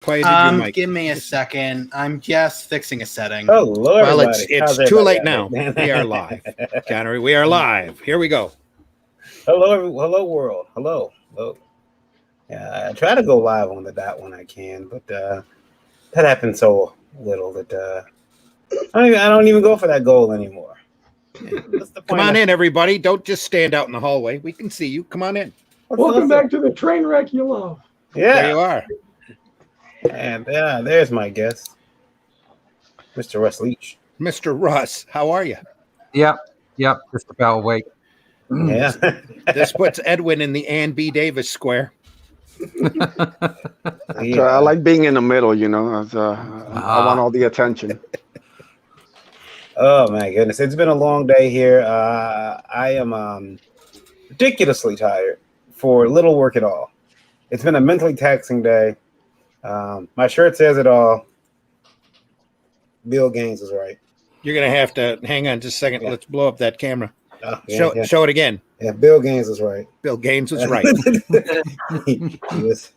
Quieted your mic. Give me a second. I'm just fixing a setting. Hello, everybody. Well, it's too late now. We are live. Connery, we are live. Here we go. Hello, world. Hello. Yeah, I try to go live on the dot when I can, but that happens so little that I don't even go for that goal anymore. Come on in, everybody. Don't just stand out in the hallway. We can see you. Come on in. Welcome back to the train wreck you love. Yeah. There you are. And there's my guest, Mr. Russ Leach. Mr. Russ, how are you? Yep, just about awake. Yeah. This puts Edwin in the Ann B. Davis square. I like being in the middle, you know. I want all the attention. Oh my goodness, it's been a long day here. I am ridiculously tired for little work at all. It's been a mentally taxing day. My shirt says it all. Bill Gaines is right. You're gonna have to hang on just a second. Yeah. Let's blow up that camera. Show it again. Yeah, Bill Gaines is right. Bill Gaines was right. he was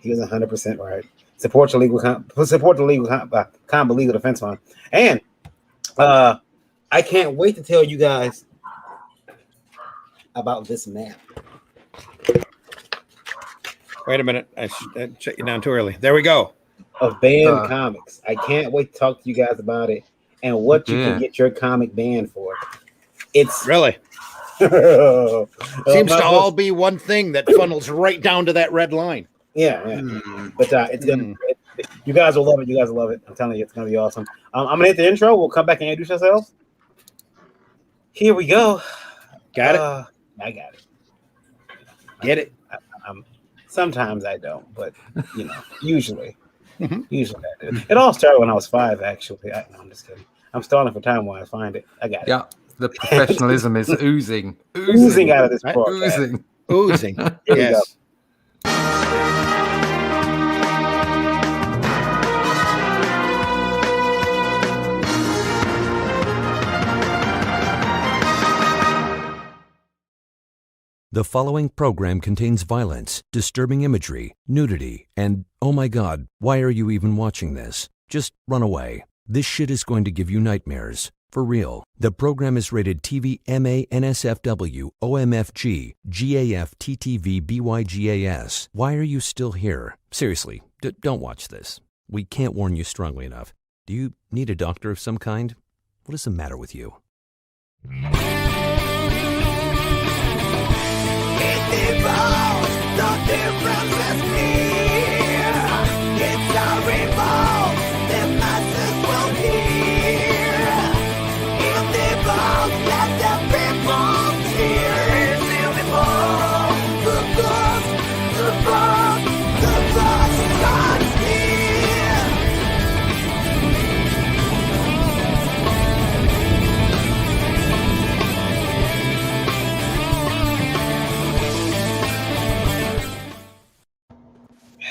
100% right. Support the legal combat legal defense fund. And I can't wait to tell you guys about this map. Wait a minute. I shut you down too early. There we go. Of banned comics. I can't wait to talk to you guys about it and what you can get your comic banned for. It's really seems to all be one thing that funnels right down to that red line. Yeah. But it's gonna. You guys will love it. You guys will love it. I'm telling you, it's gonna be awesome. I'm gonna hit the intro. We'll come back and introduce ourselves. Here we go. Got it. I got it. Get it. Sometimes I don't, but usually I do. It all started when I was 5. Actually, no, I'm just kidding. I'm stalling for time while I find it. I got it. Yeah, the professionalism is oozing out of this broadcast. Oozing. Yes. The following program contains violence, disturbing imagery, nudity, and, oh my God, why are you even watching this? Just run away. This shit is going to give you nightmares. For real. The program is rated TV MA NSFW OMFG GAF TTV BYGAS. Why are you still here? Seriously, don't watch this. We can't warn you strongly enough. Do you need a doctor of some kind? What is the matter with you? The difference is clear. It's a revolt the masses will hear. In the vault, let the people cheer. It's in the vault. The dust, the vault, the dust starts here.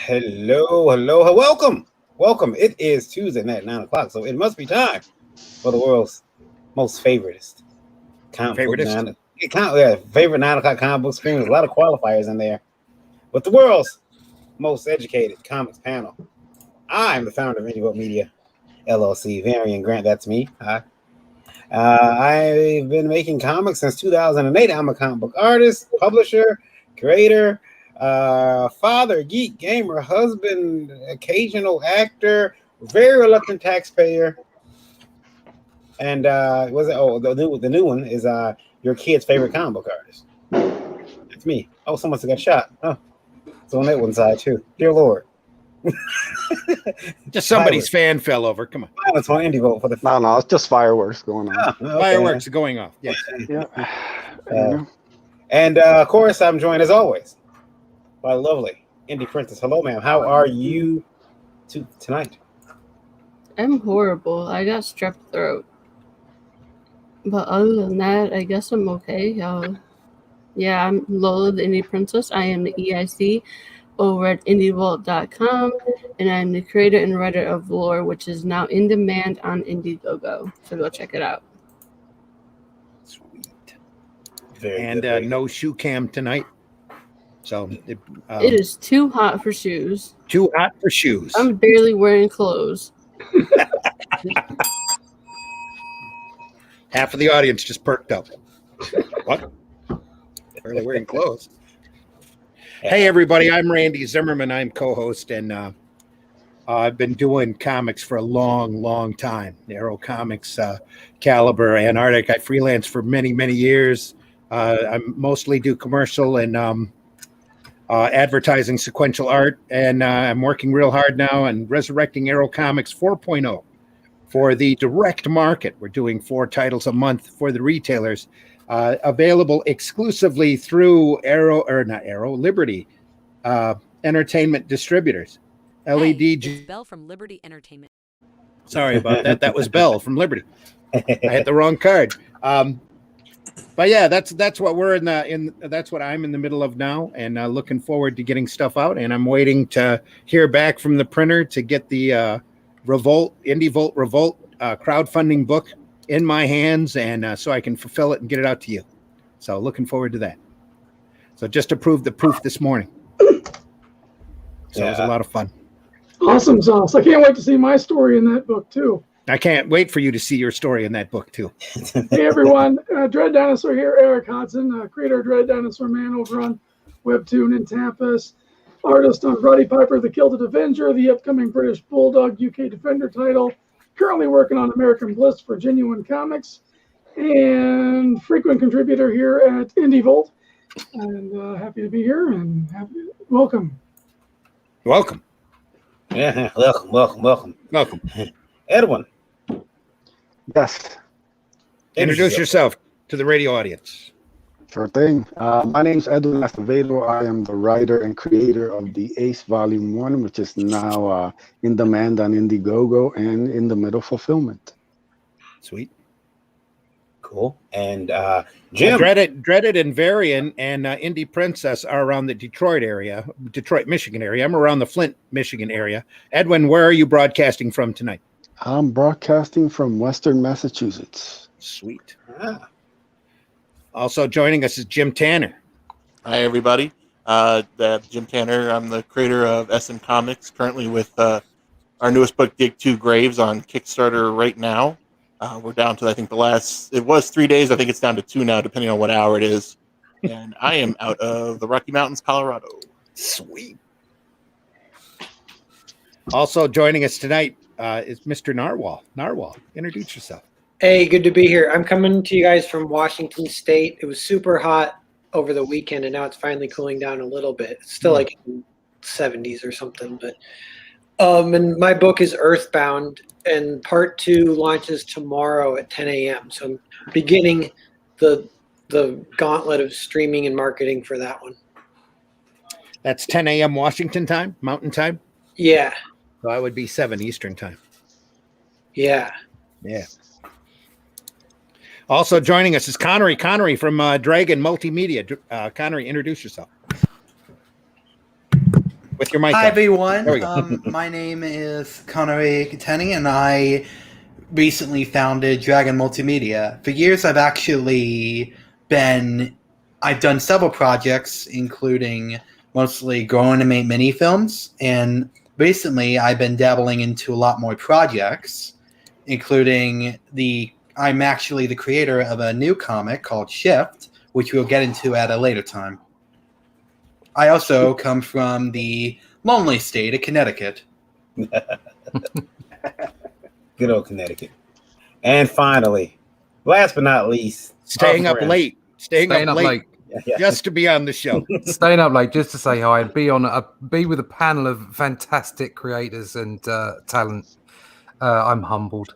Hello, welcome. It is Tuesday night, 9:00, so it must be time for the world's most favorite 9 o'clock comic book screen. There's a lot of qualifiers in there, but the world's most educated comics panel. I'm the founder of INDIE Media LLC, Varian Grant. That's me. Hi. I've been making comics since 2008. I'm a comic book artist, publisher, creator, father, geek, gamer, husband, occasional actor, very reluctant taxpayer, and the new one is your kid's favorite comic book artist. That's me. Oh, someone got shot. Oh, it's on that one side too. Dear Lord. Just somebody's fan fell over. Come on. Violence on INDIE vote for the. No, it's just fireworks going on. Oh, okay. Fireworks are going off. Yes. Yeah. And of course, I'm joined as always by lovely Indie Princess. Hello, ma'am. How are you tonight? I'm horrible. I got strep throat. But other than that, I guess I'm okay. Yeah, I'm Lola, the Indie Princess. I am the EIC over at IndieVolt.com, and I'm the creator and writer of Lore, which is now in demand on Indiegogo. So go check it out. Sweet. And no shoe cam tonight. So It is too hot for shoes. too hot for shoes. I'm barely wearing clothes. Half of the audience just perked up. What? Barely wearing clothes. Hey, everybody. I'm Randy Zimmerman. I'm co-host, and I've been doing comics for a long, long time. Arrow Comics, Caliber, Antarctic. I freelance for many, many years. I mostly do commercial and advertising sequential art, and I'm working real hard now on resurrecting Arrow Comics 4.0 for the direct market. We're doing 4 titles a month for the retailers, available exclusively through Liberty Entertainment Distributors. LED. It's Bell from Liberty Entertainment. Sorry about that. That was Bell from Liberty. I had the wrong card. But yeah, that's what we're that's what I'm in the middle of now, and looking forward to getting stuff out. And I'm waiting to hear back from the printer to get the Indie Volt Revolt crowdfunding book in my hands, and so I can fulfill it and get it out to you. So looking forward to that. So just approved the proof this morning. So it was a lot of fun. Awesome sauce. I can't wait to see my story in that book, too. I can't wait for you to see your story in that book, too. Hey, everyone. Dread Dinosaur here. Eric Hodson, creator of Dread Dinosaur Man over on Webtoon and Tapas. Artist on Roddy Piper, The Kilted Avenger, the upcoming British Bulldog UK Defender title. Currently working on American Bliss for Genuine Comics. And frequent contributor here at Indie Volt. And happy to be here and welcome. Welcome. Yeah, welcome. Edwin. Yes, Introduce yourself to the radio audience. sure thing. My name's Edwin Macevedo. I am the writer and creator of the Ace Volume 1, which is now in demand on Indiegogo and in the middle fulfillment. Sweet. Cool. And Jim. Dreaded and Varian and Indie Princess are around the Detroit, Michigan area. I'm around the Flint, Michigan area. Edwin, where are you broadcasting from tonight? I'm broadcasting from Western Massachusetts. Sweet. Also joining us is Jim Tanner. Hi, everybody. Jim Tanner. I'm the creator of SM Comics, currently with our newest book, Dig 2 Graves, on Kickstarter right now. We're down to, I think, it was 3 days. I think it's down to 2 now, depending on what hour it is. And I am out of the Rocky Mountains, Colorado. Sweet. Also joining us tonight is Mr. Narwhal. Narwhal, introduce yourself. Hey, good to be here. I'm coming to you guys from Washington State. It was super hot over the weekend, and now it's finally cooling down a little bit. It's still like in the 70s or something. But and my book is Earthbound, and part 2 launches tomorrow at 10 a.m. So I'm beginning the gauntlet of streaming and marketing for that one. That's 10 a.m. Washington time, Mountain time? Yeah. So I would be 7 Eastern time. Yeah. Yeah. Also joining us is Connery from Dragon Multimedia. Connery, introduce yourself. With your mic. Hi, everyone. There we go. My name is Connery Cateni, and I recently founded Dragon Multimedia. For years, I've done several projects, including mostly grow animate mini films, and recently I've been dabbling into a lot more projects, including I'm actually the creator of a new comic called SHYFT, which we'll get into at a later time. I also come from the lonely state of Connecticut. Good old Connecticut. And finally, last but not least, staying up late just to be on the show. Staying up late just to say hi and be with a panel of fantastic creators and talent. I'm humbled.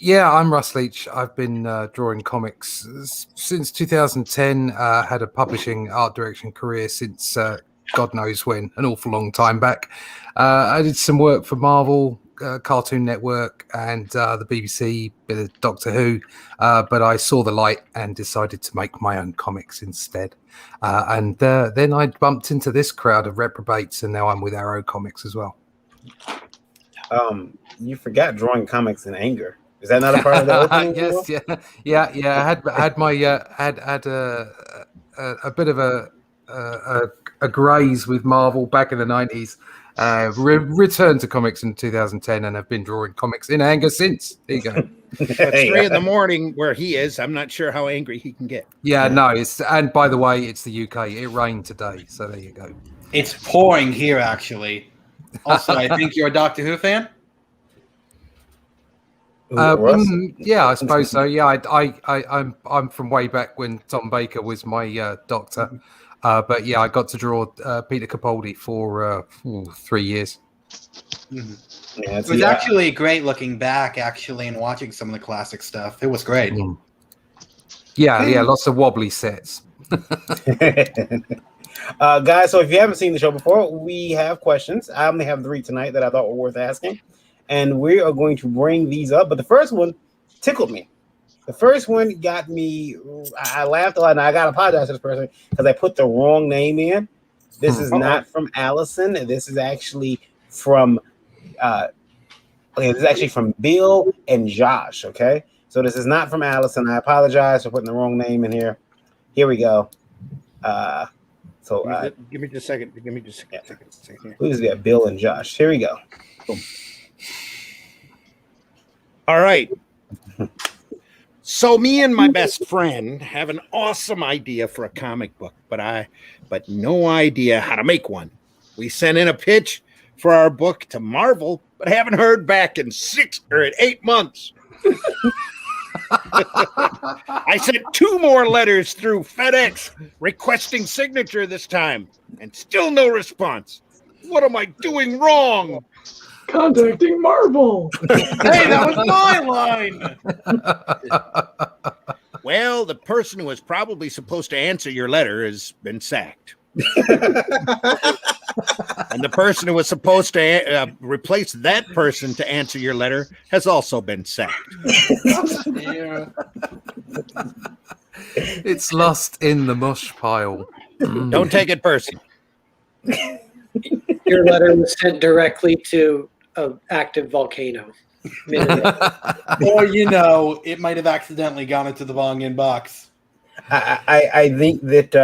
I'm Russ Leach. I've been drawing comics since 2010. Had a publishing art direction career since God knows when, an awful long time back. I did some work for Marvel, Cartoon Network, and the BBC, bit of Doctor Who. But I saw the light and decided to make my own comics instead. And then I bumped into this crowd of reprobates, and now I'm with Arrow Comics as well. You forgot drawing comics in anger. Is that not a part of the opening? Yes, yeah. I had my had a bit of a a graze with Marvel back in the 90s. Returned to comics in 2010 and have been drawing comics in anger since. There you go. But 3 in the morning where he is, I'm not sure how angry he can get. Yeah, no, and by the way, it's the UK. It rained today, so there you go. It's pouring here, actually. Also, I think you're a Doctor Who fan. Yeah, I suppose so. Yeah, I'm from way back when Tom Baker was my doctor. But yeah, I got to draw Peter Capaldi for 3 years. Mm-hmm. Yeah, it was actually great looking back, actually, and watching some of the classic stuff. It was great. Mm. Yeah, lots of wobbly sets. Guys, so if you haven't seen the show before, we have questions. I only have 3 tonight that I thought were worth asking, and we are going to bring these up. But the first one tickled me. The first one got me. I laughed a lot, and I got to apologize to this person because I put the wrong name in. This is not from Allison. This is actually from. This is actually from Bill and Josh. Okay, so this is not from Allison. I apologize for putting the wrong name in here. Here we go. Give me just a second. Give me just a second. Who's that? Bill and Josh. Here we go. Boom. All right. So me and my best friend have an awesome idea for a comic book, but no idea how to make one. We sent in a pitch for our book to Marvel, but haven't heard back in 6 or 8 months. I sent 2 more letters through FedEx requesting signature this time, and still no response. What am I doing wrong? Contacting Marvel. Hey, that was my line. Well, the person who was probably supposed to answer your letter has been sacked. And the person who was supposed to replace that person to answer your letter has also been sacked. It's lost in the mush pile. Don't take it personal. Your letter was sent directly to an active volcano. Or, it might have accidentally gone into the wrong inbox. I think that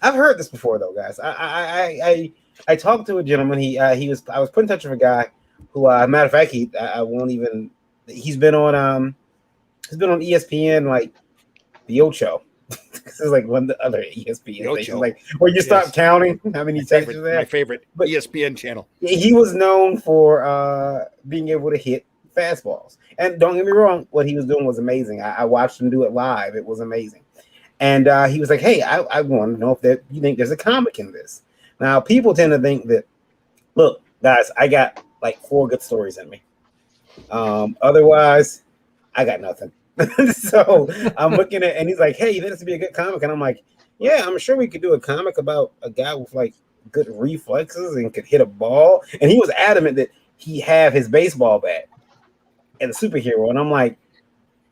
I've heard this before though, guys. I talked to a gentleman. I was put in touch with a guy who, matter of fact, he's been on ESPN, like the Ocho. This is like one of the other ESPN stations, like where you stop counting how many texts you have. My favorite ESPN channel. He was known for being able to hit fastballs, and don't get me wrong, what he was doing was amazing. I watched him do it live; it was amazing. And he was like, "Hey, I want to know if you think there's a comic in this." Now, people tend to think that, look, guys, I got like 4 good stories in me. Otherwise, I got nothing. So I'm looking at, and he's like, "Hey, you think this would be a good comic?" And I'm like, "Yeah, I'm sure we could do a comic about a guy with like good reflexes and could hit a ball." And he was adamant that he have his baseball bat and a superhero. And I'm like,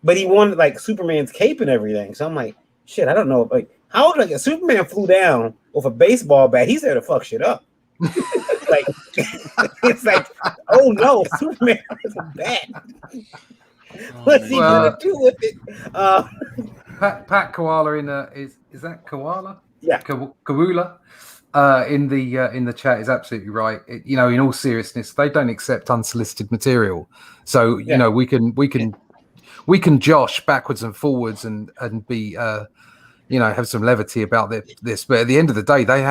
but he wanted like Superman's cape and everything. So I'm like, shit, I don't know. Like, how would a Superman flew down with a baseball bat? He's there to fuck shit up. Like, it's like, oh no, Superman has a bat. What's he gonna do with it? Pat Koala is that Koala? Yeah, Kawula. In the chat is absolutely right. In all seriousness, they don't accept unsolicited material. So we can josh backwards and forwards and be have some levity about this. But at the end of the day, they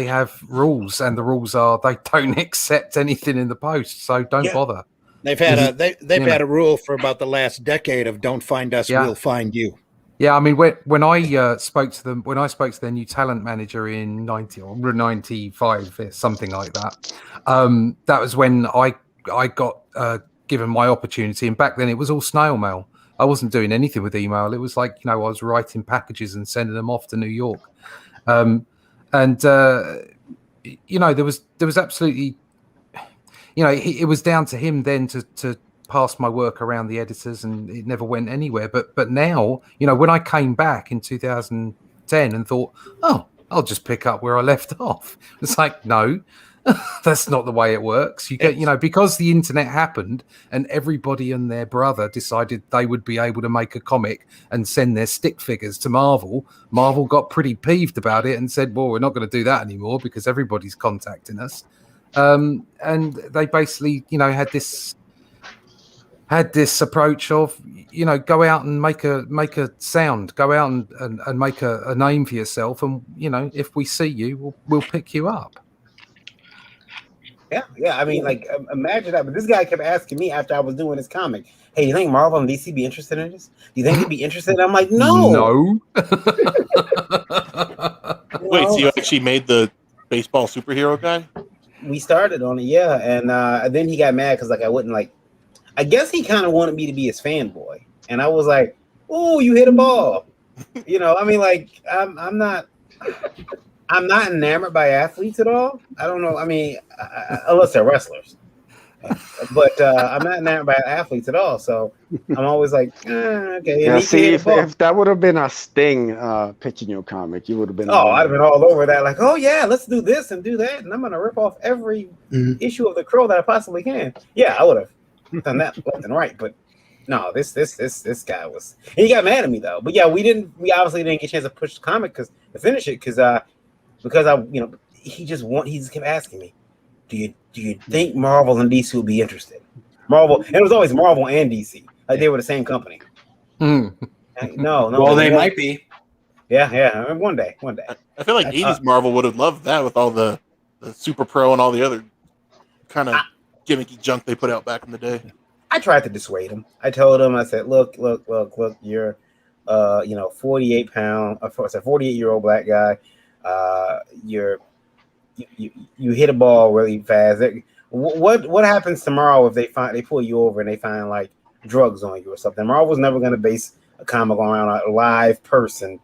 have rules, and the rules are they don't accept anything in the post. So don't bother. They've had had a rule for about the last decade of "Don't find us, we'll find you." Yeah, I mean, when I spoke to them, when I spoke to their new talent manager in 90 or 95, something like that, that was when I got given my opportunity. And back then, it was all snail mail. I wasn't doing anything with email. It was like I was writing packages and sending them off to New York. There was absolutely. It was down to him then to pass my work around the editors, and it never went anywhere. But now, when I came back in 2010 and thought, oh, I'll just pick up where I left off. It's like, no, That's not the way it works. You get, because the internet happened and everybody and their brother decided they would be able to make a comic and send their stick figures to Marvel. Marvel got pretty peeved about it and said, well, we're not going to do that anymore because everybody's contacting us. And they basically, had this approach of, go out and make a sound, go out and make a name for yourself. And, if we see you, we'll pick you up. Yeah. I mean, imagine that. But this guy kept asking me after I was doing this comic, hey, you think Marvel and DC be interested in this? Do you think they'd be interested? I'm like, no. No. Wait, so you actually made the baseball superhero guy? We started on it, yeah. And then he got mad because, I wouldn't, I guess he kind of wanted me to be his fanboy. And I was like, oh, you hit a ball. I'm not enamored by athletes at all. I don't know. I mean, unless they're wrestlers. But I'm not enamored by athletes at all. So I'm always like, okay. Yeah, see, if that would have been a Sting pitching your comic, you would have been. Oh, I'd have been all over that. Like, oh, yeah, let's do this and do that. And I'm going to rip off every issue of the Crow that I possibly can. Yeah, I would have done that left and right. But no, this guy was. He got mad at me, though. But yeah, we obviously didn't get a chance to push the comic to finish it because he just kept asking me, do you think Marvel and DC would be interested? Marvel, and it was always Marvel and DC, like they were the same company. No. Well, they might be. Yeah. One day. I feel like 80s Marvel would have loved that with all the Super Pro and all the other kind of gimmicky junk they put out back in the day. I tried to dissuade him. I told him, I said, look, you're 48-year-old black guy. You hit a ball really fast. What happens tomorrow if they pull you over and they find drugs on you or something? Marvel's never going to base a comic around a live person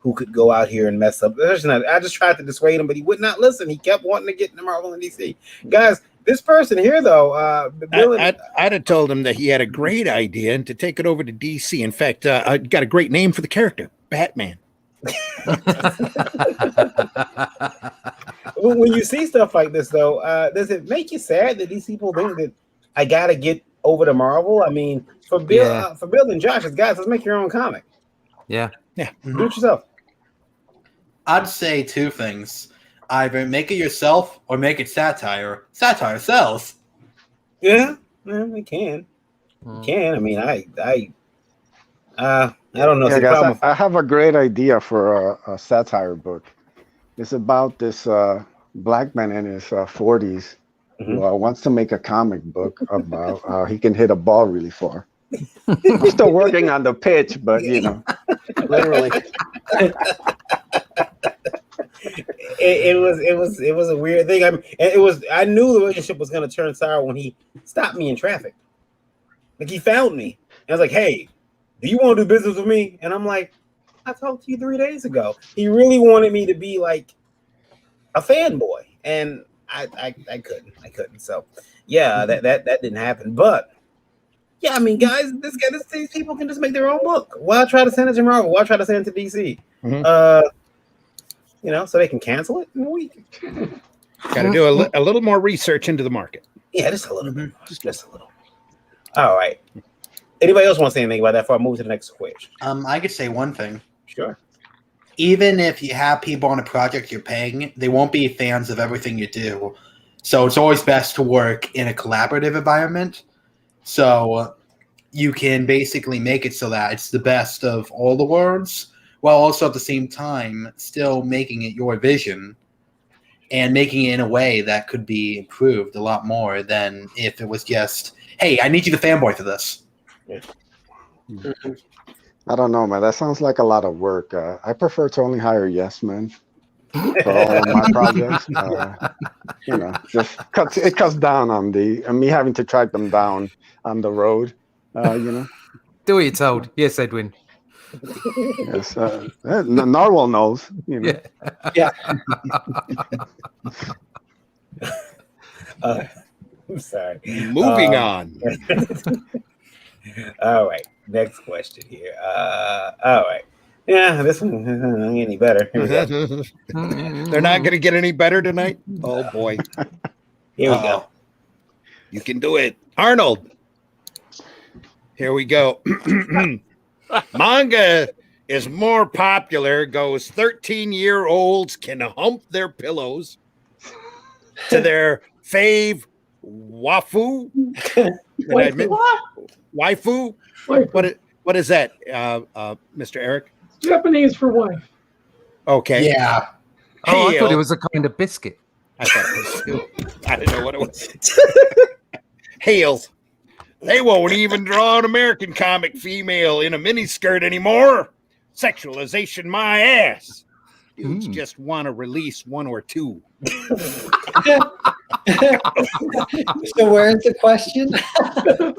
who could go out here and mess up. I just tried to dissuade him, but he would not listen. He kept wanting to get into Marvel and DC. Guys, this person here, though, I'd have told him that he had a great idea and to take it over to DC. In fact, I got a great name for the character, Batman. When you see stuff like this, though, does it make you sad that these people think that I gotta get over to Marvel? I mean, for Bill and Josh, guys, let's make your own comic. Yeah. Do it yourself. I'd say two things: either make it yourself or make it satire. Satire sells. Yeah, it can. It can. I mean, I don't know. Yeah, guys, I have a great idea for a satire book. It's about this black man in his 40s who wants to make a comic book about how he can hit a ball really far. I'm still working on the pitch, but literally. It was a weird thing. I knew the relationship was going to turn sour when he stopped me in traffic. Like, he found me. And I was like, hey, do you want to do business with me? And I'm like, I talked to you 3 days ago. He really wanted me to be like a fanboy, and I couldn't. So yeah, that didn't happen. But yeah, I mean, guys, these people can just make their own book. Why try to send it to Marvel? Why try to send it to DC? So they can cancel it in a week. Got to do a little more research into the market. Yeah, just a little bit. Just a little. All right. Anybody else want to say anything about that before I move to the next question? I could say one thing. Sure. Even if you have people on a project you're paying, they won't be fans of everything you do. So it's always best to work in a collaborative environment. So you can basically make it so that it's the best of all the worlds, while also at the same time still making it your vision and making it in a way that could be improved a lot more than if it was just, hey, I need you to fanboy for this. Yeah. I don't know, man. That sounds like a lot of work. I prefer to only hire yes men for all of my projects. It cuts down on me having to track them down on the road. Do what you're told. Yes, Edwin. Yes, Narwhal knows. Yeah. I'm sorry. Moving on. All right. Next question here. All right. Yeah, this one doesn't get any better. Here we go. They're not going to get any better tonight. Oh boy, Here we go. you can do it, Arnold. Here we go. Manga is more popular. Goes 13-year-olds can hump their pillows to their fave waifu. Waifu. What is that, Mr. Eric? Japanese for wife. Okay. Yeah. Oh, I thought it was a kind of biscuit. I thought it was too. I didn't know what it was. Hails. They won't even draw an American comic female in a miniskirt anymore. Sexualization my ass. Dudes just want to release one or two. So where's the question?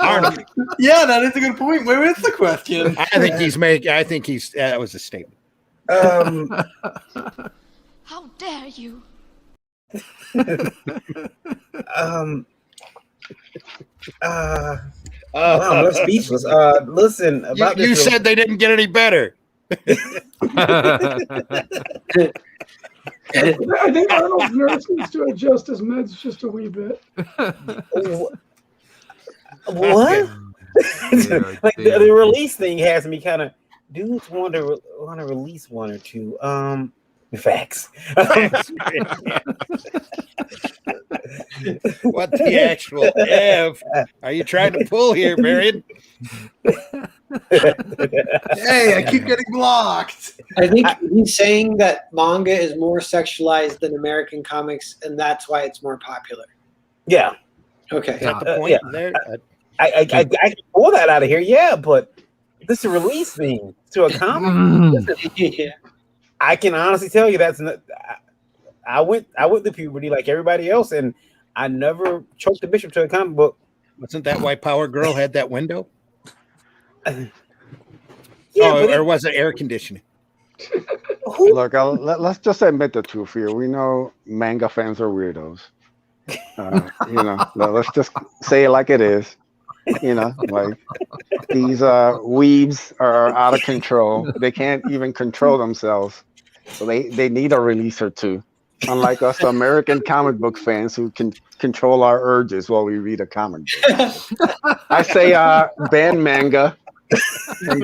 Arnold. Yeah, that is a good point. Where is the question? I think he's that was a statement. How dare you? I'm speechless. Listen, about you said they didn't get any better. I think Arnold's nurse needs to adjust his meds just a wee bit. What? Like the release thing has me kind of. Dudes want to release one or two. Facts. What the actual F are you trying to pull here, Marion? Hey, I keep getting blocked. I think he's saying that manga is more sexualized than American comics, and that's why it's more popular. Yeah. Okay. Is that the point there? I can pull that out of here. Yeah, but this is a release thing to a comic. Yeah. I can honestly tell you that's not. I went through puberty like everybody else, and I never choked the bishop to a comic book. Wasn't that why Power Girl had that window? Yeah, or was it air conditioning? Look, let's just admit the truth here. We know manga fans are weirdos. Let's just say it like it is. Like these weebs are out of control. They can't even control themselves. So they need a release or two. Unlike us American comic book fans who can control our urges while we read a comic book. I say ban manga and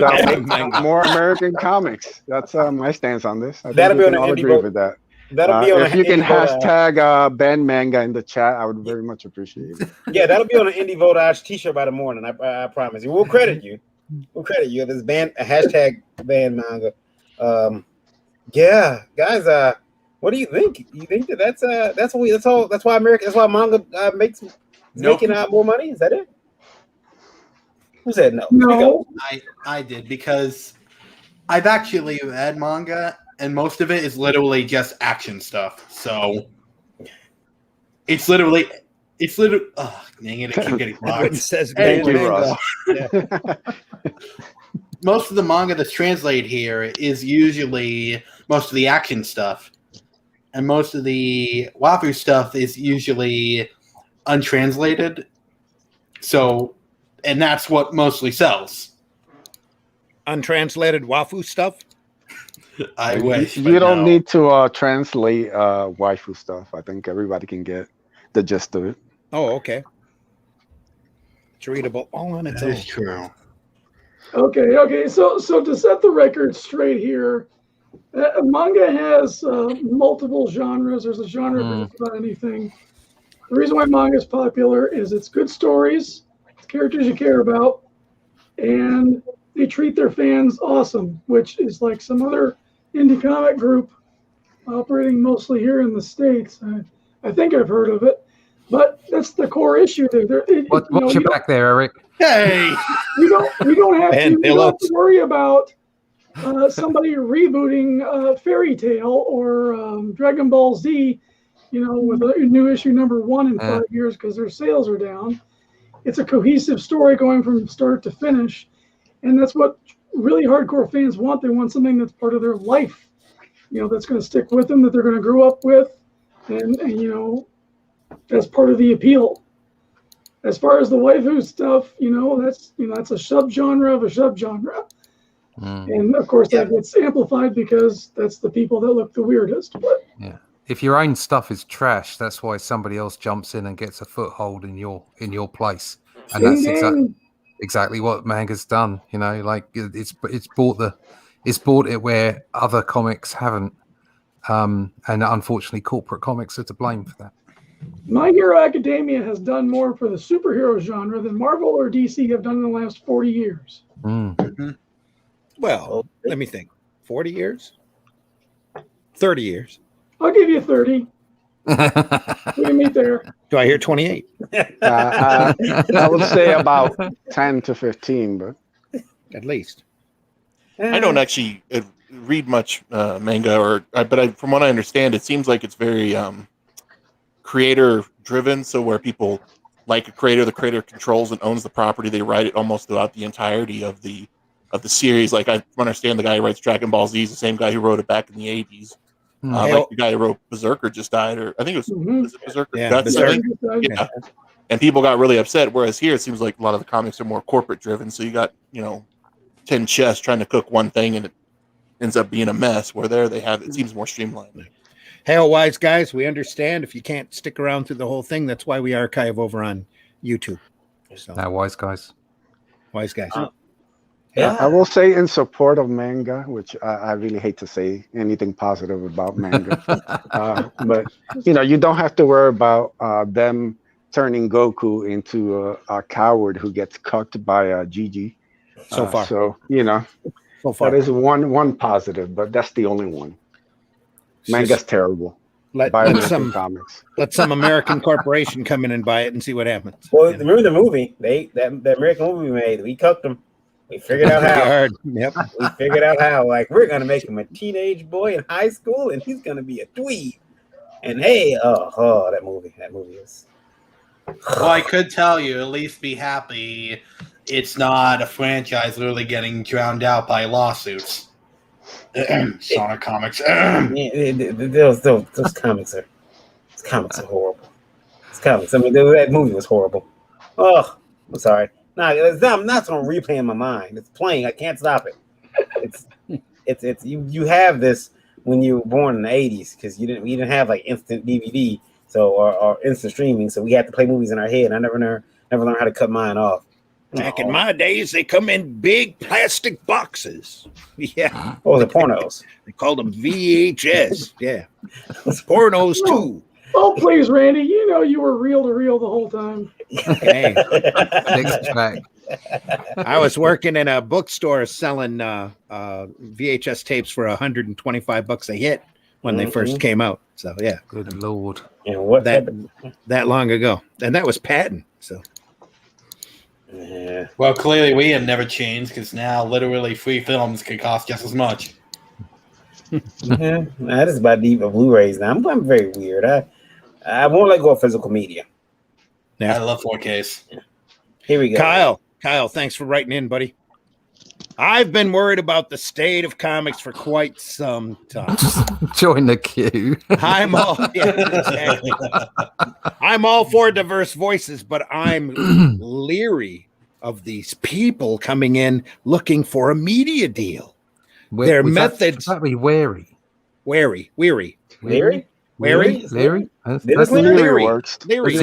more American comics. That's my stance on this. I think we can all agree with that. That'll be on if you can hashtag ban manga in the chat, I would very much appreciate it. Yeah, that'll be on an Indie Votage t-shirt by the morning. I promise you. We'll credit you. If it's a hashtag ban manga. Yeah, guys. What do you think? You think that's why manga makes making out more money? Is that it? Who said no? No, I did, because I've actually read manga, and most of it is literally just action stuff. So it's literally. Oh, dang it! I keep getting blocked. Says Thank you, Russ. Most of the manga that's translated here is usually most of the action stuff, and most of the waifu stuff is usually untranslated. So, and that's what mostly sells. Untranslated waifu stuff. I wish you don't need to translate waifu stuff. I think everybody can get the gist of it. Oh, okay. It's readable all on its That own. is true. Okay. So to set the record straight here, manga has multiple genres. There's a genre for just about anything. The reason why manga is popular is it's good stories, it's characters you care about, and they treat their fans awesome, which is like some other indie comic group operating mostly here in the States. I think I've heard of it, but that's the core issue there. Watch your back there, Eric. Hey, we don't have to worry about somebody rebooting Fairy Tail or Dragon Ball Z, with a new issue number 1 in 5 years because their sales are down. It's a cohesive story going from start to finish, and that's what really hardcore fans want. They want something that's part of their life, that's going to stick with them, that they're going to grow up with, and that's part of the appeal. As far as the waifu stuff, that's a subgenre of a subgenre. And of course, that gets amplified because that's the people that look the weirdest. But Yeah. If your own stuff is trash, that's why somebody else jumps in and gets a foothold in your place, and that's exactly what Manga's done. You know, like it's bought it where other comics haven't, and unfortunately, corporate comics are to blame for that. My Hero Academia has done more for the superhero genre than Marvel or DC have done in the last 40 years. Well, let me think. 40 years? 30 years. I'll give you 30. We can meet there. Do I hear 28? I would say about 10 to 15, but at least. I don't actually read much manga, but from what I understand, it seems like it's very creator driven. So where people like a creator, the creator controls and owns the property. They write it almost throughout the entirety of the series. Like I understand the guy who writes Dragon Ball Z is the same guy who wrote it back in the 80s. Like the guy who wrote Berserker just died, or I think it was Berserker. Yeah, Guts, Berserker. Yeah. And people got really upset. Whereas here, it seems like a lot of the comics are more corporate driven. So you got 10 chefs trying to cook one thing, and it ends up being a mess. Where there, it seems more streamlined. Hail, wise guys, we understand if you can't stick around through the whole thing. That's why we archive over on YouTube. So, now, wise guys. Yeah, I will say in support of manga, which I really hate to say anything positive about manga, but you don't have to worry about them turning Goku into a coward who gets cucked by Gigi. So far, so that is one positive, but that's the only one. Manga's terrible. Let some American corporation come in and buy it and see what happens. Well, remember the movie? That American movie we made. We cucked them. We figured out how. Yep. We figured out how. Like, we're gonna make him a teenage boy in high school, and he's gonna be a dweeb. And hey, that movie is. Well, I could tell you, at least be happy. It's not a franchise literally getting drowned out by lawsuits. Sonic Comics. Those comics are. Those comics are horrible. Those comics. I mean, that movie was horrible. Oh, I'm sorry. No, I'm not going to replay in my mind. It's playing. I can't stop it. It's you have this when you were born in the 80s because we didn't have like instant DVD or instant streaming, so we had to play movies in our head. I never learned how to cut mine off. Back in my days, they come in big plastic boxes. Yeah. Oh, the pornos. They called them VHS. Yeah. Pornos too. Oh, please, Randy. You were reel to reel the whole time. Hey. I was working in a bookstore selling VHS tapes for $125 a hit when they first came out. So yeah. Good Lord. What that long ago. And that was patent. So yeah. Well, clearly we have never changed because now literally free films can cost just as much. That is about deep of Blu-rays now. I'm very weird. I won't let go of physical media. Yeah. I love 4Ks. Yeah. Here we go. Kyle, thanks for writing in, buddy. I've been worried about the state of comics for quite some time. Join the queue. I'm all for diverse voices, but I'm leery of these people coming in looking for a media deal. Their methods. That be wary. Weary. Leery? Leary? Leery works. Leery,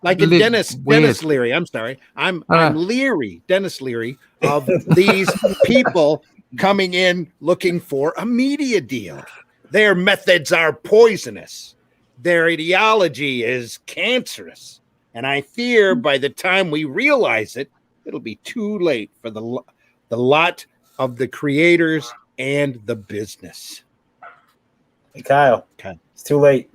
like in Dennis Leary. I'm sorry. I'm leery, Dennis Leary, of these people coming in looking for a media deal. Their methods are poisonous. Their ideology is cancerous. And I fear by the time we realize it, it'll be too late for the lot of the creators and the business. Hey, Kyle. Okay. It's too late.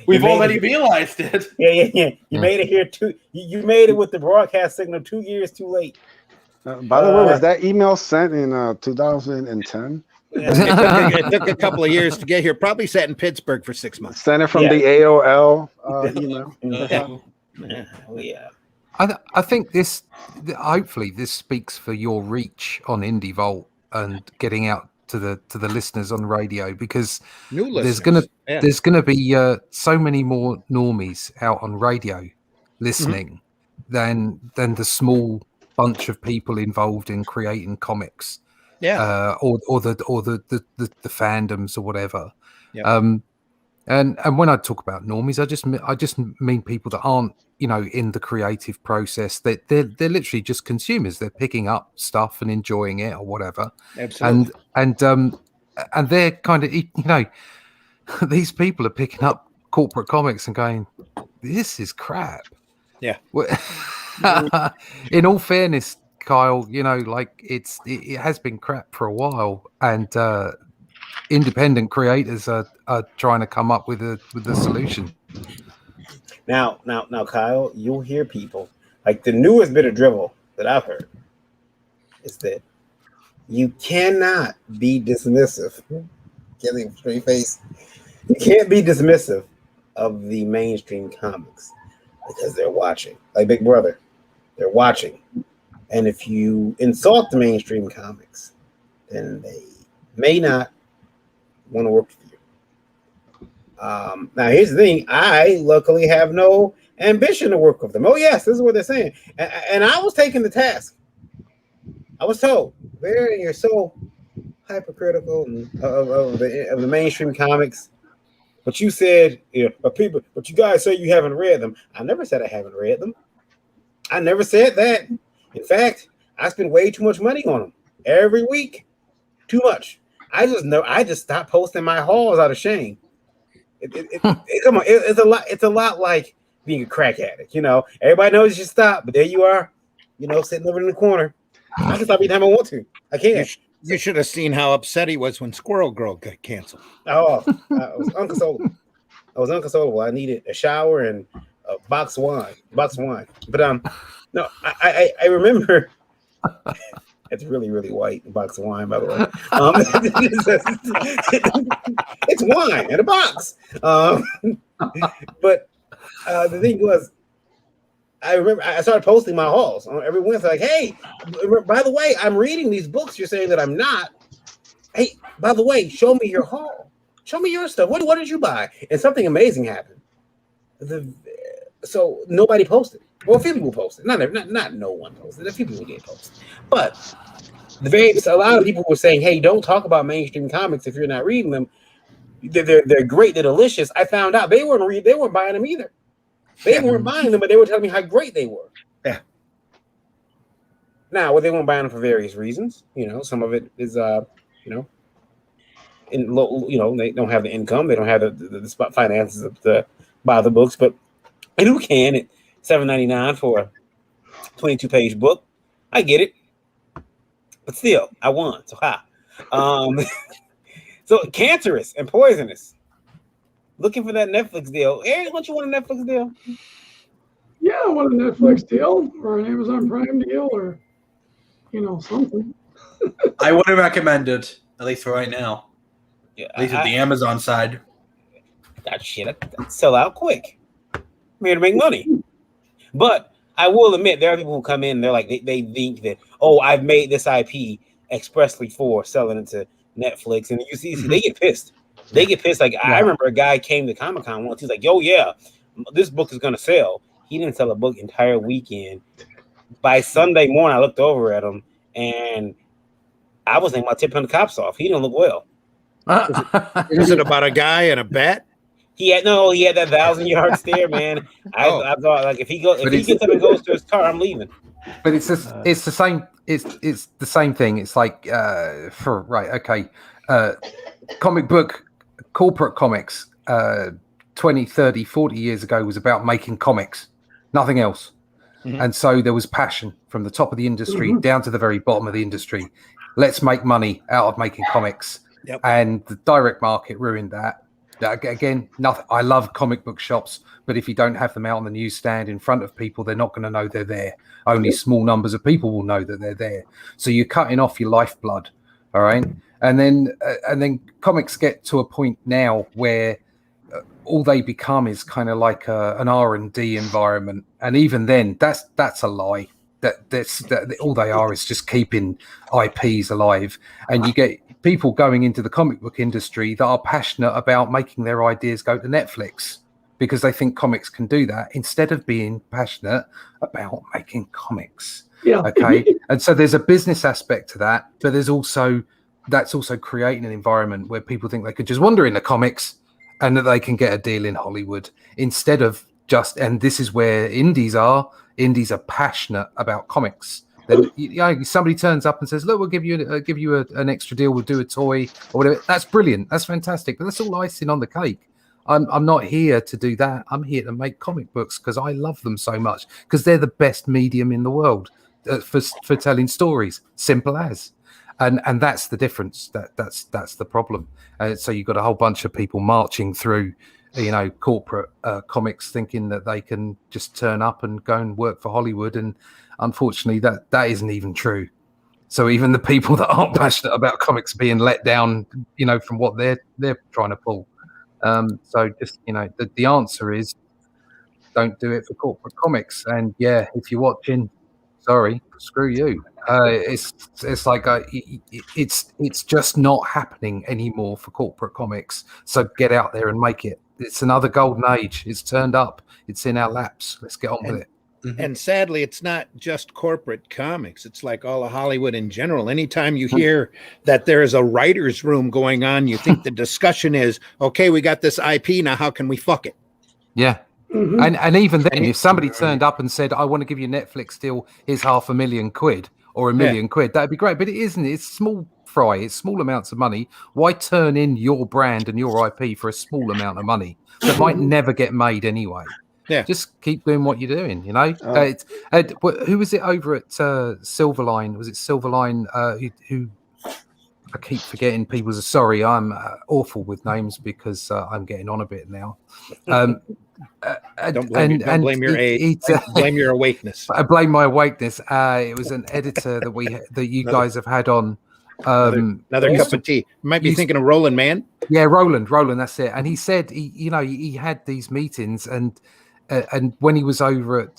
We've already realized it. Yeah. You made it here you made it with the broadcast signal 2 years too late. By the way, was that email sent in 2010? It took a couple of years to get here. Probably sat in Pittsburgh for 6 months. Sent it from the AOL email. Yeah. I think hopefully this speaks for your reach on Indie Vault and getting out to the listeners on radio, because there's gonna be so many more normies out on radio listening than the small bunch of people involved in creating comics, or the fandoms or whatever. Yep. And when I talk about normies, I just mean people that aren't, in the creative process. That they're literally just consumers. They're picking up stuff and enjoying it or whatever. Absolutely. And they're kind of, these people are picking up corporate comics and going, this is crap. Yeah. In all fairness, Kyle, it has been crap for a while, and independent creators are trying to come up with a solution. Now, Kyle, you'll hear people like the newest bit of drivel that I've heard is that you cannot be dismissive. Getting a straight face. You can't be dismissive of the mainstream comics because they're watching, like Big Brother. They're watching, and if you insult the mainstream comics, then they may not want to work with you. Now, here's the thing. I luckily have no ambition to work with them. Oh, yes, this is what they're saying. And I was taking the task. I was told, you're so hypercritical of the mainstream comics. But you said, but you guys say you haven't read them. I never said I haven't read them. I never said that. In fact, I spend way too much money on them every week. Too much. I just stopped posting my hauls out of shame. Come on, it's a lot like being a crack addict. Everybody knows you should stop, but there you are, sitting over in the corner. I can stop anytime I want to. I can't. You should have seen how upset he was when Squirrel Girl got canceled. Oh, I was unconsolable. I needed a shower and a box of wine. But no, I remember. It's really, really white, box of wine, by the way. It's wine in a box. But the thing was, I remember I started posting my hauls on every Wednesday. Like, hey, by the way, I'm reading these books. You're saying that I'm not. Hey, by the way, show me your haul. Show me your stuff. What did you buy? And something amazing happened. So nobody posted. Well, a few people posted. Not no one posted. A few people did post. But a lot of people were saying, hey, don't talk about mainstream comics if you're not reading them. They're great. They're delicious. I found out they weren't buying them either. They weren't buying them, but they were telling me how great they were. Yeah. Now, they weren't buying them for various reasons. Some of it is, they don't have the income. They don't have the finances to buy the books. But and who can at $7.99 for a 22-page book? I get it. But still, I won. So so cancerous and poisonous. Looking for that Netflix deal. Aaron, don't you want a Netflix deal? Yeah, I want a Netflix deal or an Amazon Prime deal or, something. I wouldn't recommend it, at least for right now. Yeah, at least at the Amazon side. That shit, that sell out quick. I'm here to make money. But I will admit, there are people who come in, they're like, they think that, I've made this IP expressly for selling it to Netflix. And you see, they get pissed. They get pissed. Like, I remember a guy came to Comic-Con once. He's like, yo, yeah, this book is going to sell. He didn't sell a book entire weekend. By Sunday morning, I looked over at him, and I was thinking about tipping the cops off. He didn't look well. Is it about a guy and a bat? He had that 1,000-yard stare, man. I thought, like, if he gets up and goes to his car, I'm leaving. But it's the same. It's the same thing. It's like comic book. Corporate comics 20, 30, 40 years ago was about making comics, nothing else. Mm-hmm. And so there was passion from the top of the industry down to the very bottom of the industry. Let's make money out of making comics. Yep. And the direct market ruined that. Again, nothing. I love comic book shops, but if you don't have them out on the newsstand in front of people, they're not going to know they're there. Only small numbers of people will know that they're there. So you're cutting off your lifeblood. All right. And then comics get to a point now where all they become is kind of like an R&D environment, and even then, that's a lie. That all they are is just keeping IPs alive, and you get people going into the comic book industry that are passionate about making their ideas go to Netflix. because they think comics can do that instead of being passionate about making comics. Yeah. Okay. And so there's a business aspect to that, but that's also creating an environment where people think they could just wander into comics and that they can get a deal in Hollywood instead of just, and this is where indies are passionate about comics. Then somebody turns up and says, look, we'll give you an extra deal, we'll do a toy or whatever. That's brilliant, that's fantastic, but that's all icing on the cake. I'm not here to do that. I'm here to make comic books because I love them so much, because they're the best medium in the world for telling stories, simple as. And that's the difference. That's the problem. So you've got a whole bunch of people marching through, corporate comics, thinking that they can just turn up and go and work for Hollywood. And unfortunately, that isn't even true. So even the people that aren't passionate about comics being let down, from what they're trying to pull. So just the answer is don't do it for corporate comics. And yeah, if you're watching, sorry, screw you. It's like it's just not happening anymore for corporate comics. So get out there and make it. It's another golden age. It's turned up. It's in our laps. Let's get on with it. And sadly, it's not just corporate comics. It's like all of Hollywood in general. Anytime you hear that there is a writer's room going on, you think the discussion is, okay, we got this IP, now how can we fuck it? Yeah. Mm-hmm. And even then, if somebody turned up and said, I want to give you a Netflix deal, here's $500,000 or $1 million, that'd be great. But it isn't. It's small fry. It's small amounts of money. Why turn in your brand and your IP for a small amount of money that might never get made anyway? Yeah, just keep doing what you're doing. Who was it over at Silverline? Was it Silverline who I keep forgetting people's? Sorry, I'm awful with names because I'm getting on a bit now. Don't blame your age. Blame your awakeness. I blame my awakeness. It was an editor that you guys have had on. Another cup of tea. You might be thinking of Roland Mann. Yeah, Roland. That's it. And he said he had these meetings and when he was over at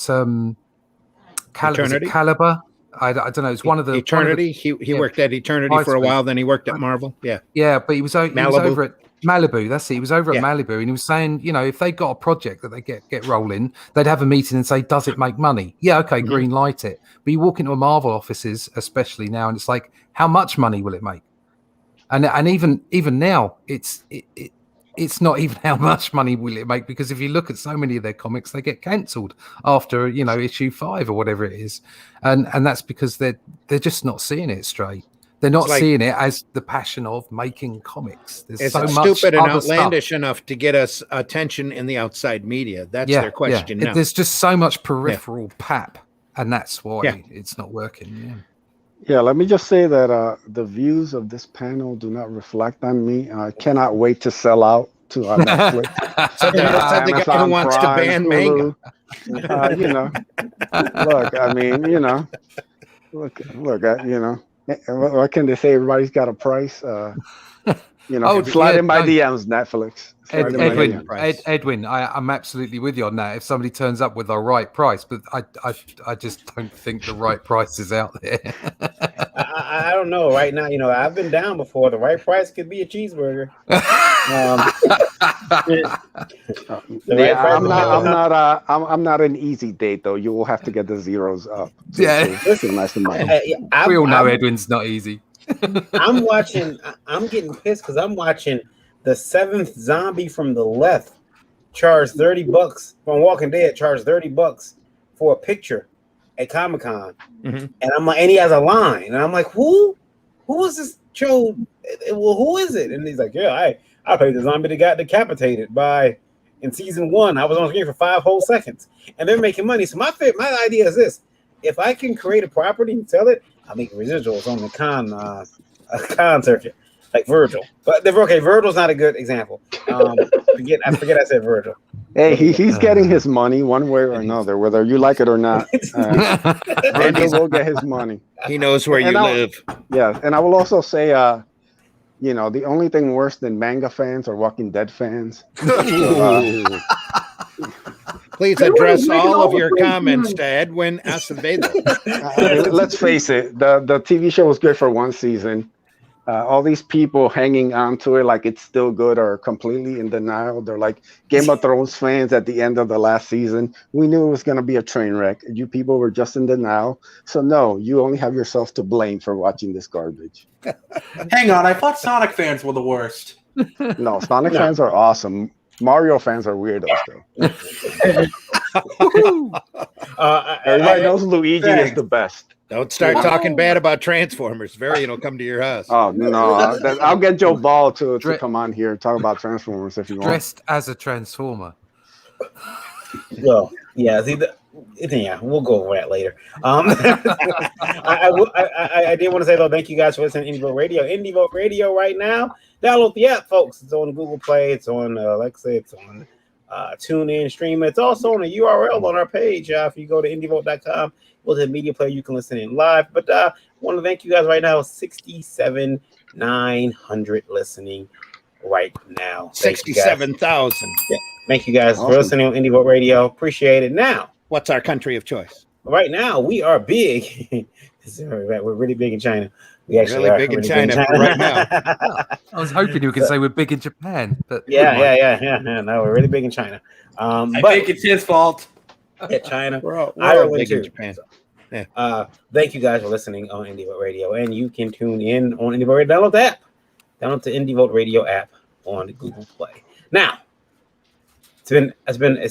Caliber, I don't know. It's one of the Eternity. He worked at Eternity for a while. Then he worked at Marvel. Yeah, but he was over at Malibu. That's it. He was over at Malibu, and he was saying, if they got a project that they get rolling, they'd have a meeting and say, "Does it make money?" Yeah, okay, green light it. But you walk into a Marvel offices, especially now, and it's like, how much money will it make? And even now, it's not even how much money will it make, because if you look at so many of their comics, they get cancelled after issue 5 or whatever it is, and that's because they're just not seeing it straight. They're not seeing it as the passion of making comics. There's so much stupid and outlandish enough to get us attention in the outside media. That's their question now. There's just so much peripheral pap, and that's why it's not working. Yeah, let me just say that the views of this panel do not reflect on me. I cannot wait to sell out to Netflix. So the guy who wants to ban Manga. What can they say? Everybody's got a price. Slide in my DMs, Netflix. Edwin, I'm absolutely with you on that. If somebody turns up with the right price, but I just don't think the right price is out there. I don't know. Right now, I've been down before. The right price could be a cheeseburger. I'm not an easy date though. You will have to get the zeros up. Listen, we all know Edwin's not easy. I'm getting pissed because I'm watching the 7th zombie from the left charge $30 from Walking Dead, charge $30 for a picture at Comic-Con. And I'm like, and he has a line, and I'm like, who is this show? Well, who is it? And he's like, yeah, I played the zombie that got decapitated in season 1. I was on screen for 5 whole seconds, and they're making money. So my idea is this: if I can create a property and sell it, I'll make residuals on the con circuit, like Virgil. But Virgil's not a good example. I forget I said Virgil. Hey, he's getting his money one way or another, whether you like it or not. Virgil will get his money. He knows where you live. Yeah, and I will also say, the only thing worse than manga fans are Walking Dead fans. Please address all of your comments to Edwin Acevedo. Let's face it, the TV show was good for one season. all these people hanging on to it like it's still good or completely in denial. They're like Game of Thrones fans at the end of the last season. We knew it was going to be a train wreck. You people were just in denial. So no, you only have yourself to blame for watching this garbage. Hang on, I thought Sonic fans were the worst. No, Sonic fans are awesome. Mario fans are weirdos, though. Everybody knows Luigi is the best. Don't start talking bad about Transformers. Varian will come to your house. Oh no, I'll get Joe Ball to come on here and talk about Transformers if you want. Dressed as a Transformer. Well, yeah. See, yeah, we'll go over that later. I did want to say though, thank you guys for listening to Indie Vote Radio. Indie Vote Radio right now. Download the app, folks. It's on Google Play. It's on Alexa. It's on TuneIn, Stream. It's also on a URL on our page. If you go to indievote.com, we'll hit media player. You can listen in live. But I want to thank you guys right now. 67,900 listening right now. 67,000. Yeah. Thank you guys for listening on Indie Vote Radio. Appreciate it. Now, what's our country of choice? Right now, we are big. We're really big in China. We actually really big in China right now. I was hoping you could say we're big in Japan, but yeah. No, we're really big in China. I think it's his fault. Yeah, China, we're all Ireland big in too. Japan. So, yeah. Thank you guys for listening on Indie Vote Radio, and you can tune in on Indie Vote Radio. Download the app. Download the Indie Vote Radio app on Google Play. Now, it has been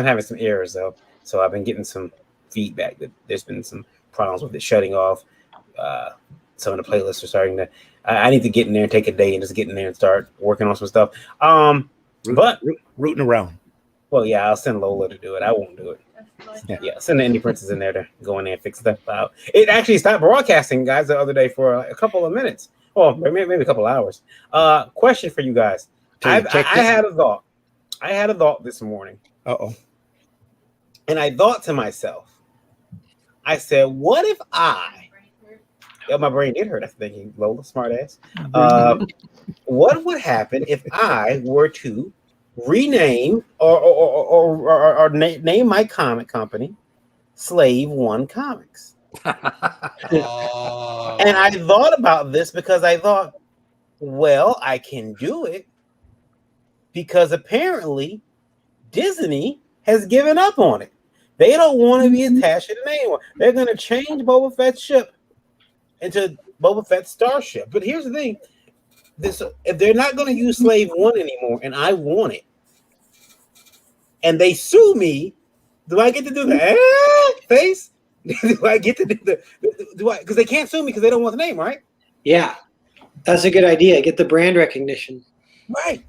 having some errors though, so I've been getting some feedback that there's been some problems with it shutting off. Some of the playlists are starting to. I need to get in there and take a day and just get in there and start working on some stuff. But rooting around. Well, yeah, I'll send Lola to do it. I won't do it. Yeah, send the Indie Princess in there to go in there and fix stuff out. It actually stopped broadcasting, guys, the other day for a couple of minutes. Oh, maybe a couple of hours. Question for you guys. I had a thought. I had a thought this morning. And I thought to myself, I said, what if my brain did hurt after thinking, Lola, smart ass. What would happen if I were to rename or name my comic company Slave One Comics? And I thought about this because I thought, well, I can do it because apparently Disney has given up on it. They don't want to be attached to the name anymore. They're going to change Boba Fett's ship into Boba Fett's starship. But here's the thing. If they're not going to use Slave One anymore and I want it, and they sue me, do I get to do the face? Do I get to do because they can't sue me because they don't want the name, right? Yeah, that's a good idea. Get the brand recognition. Right.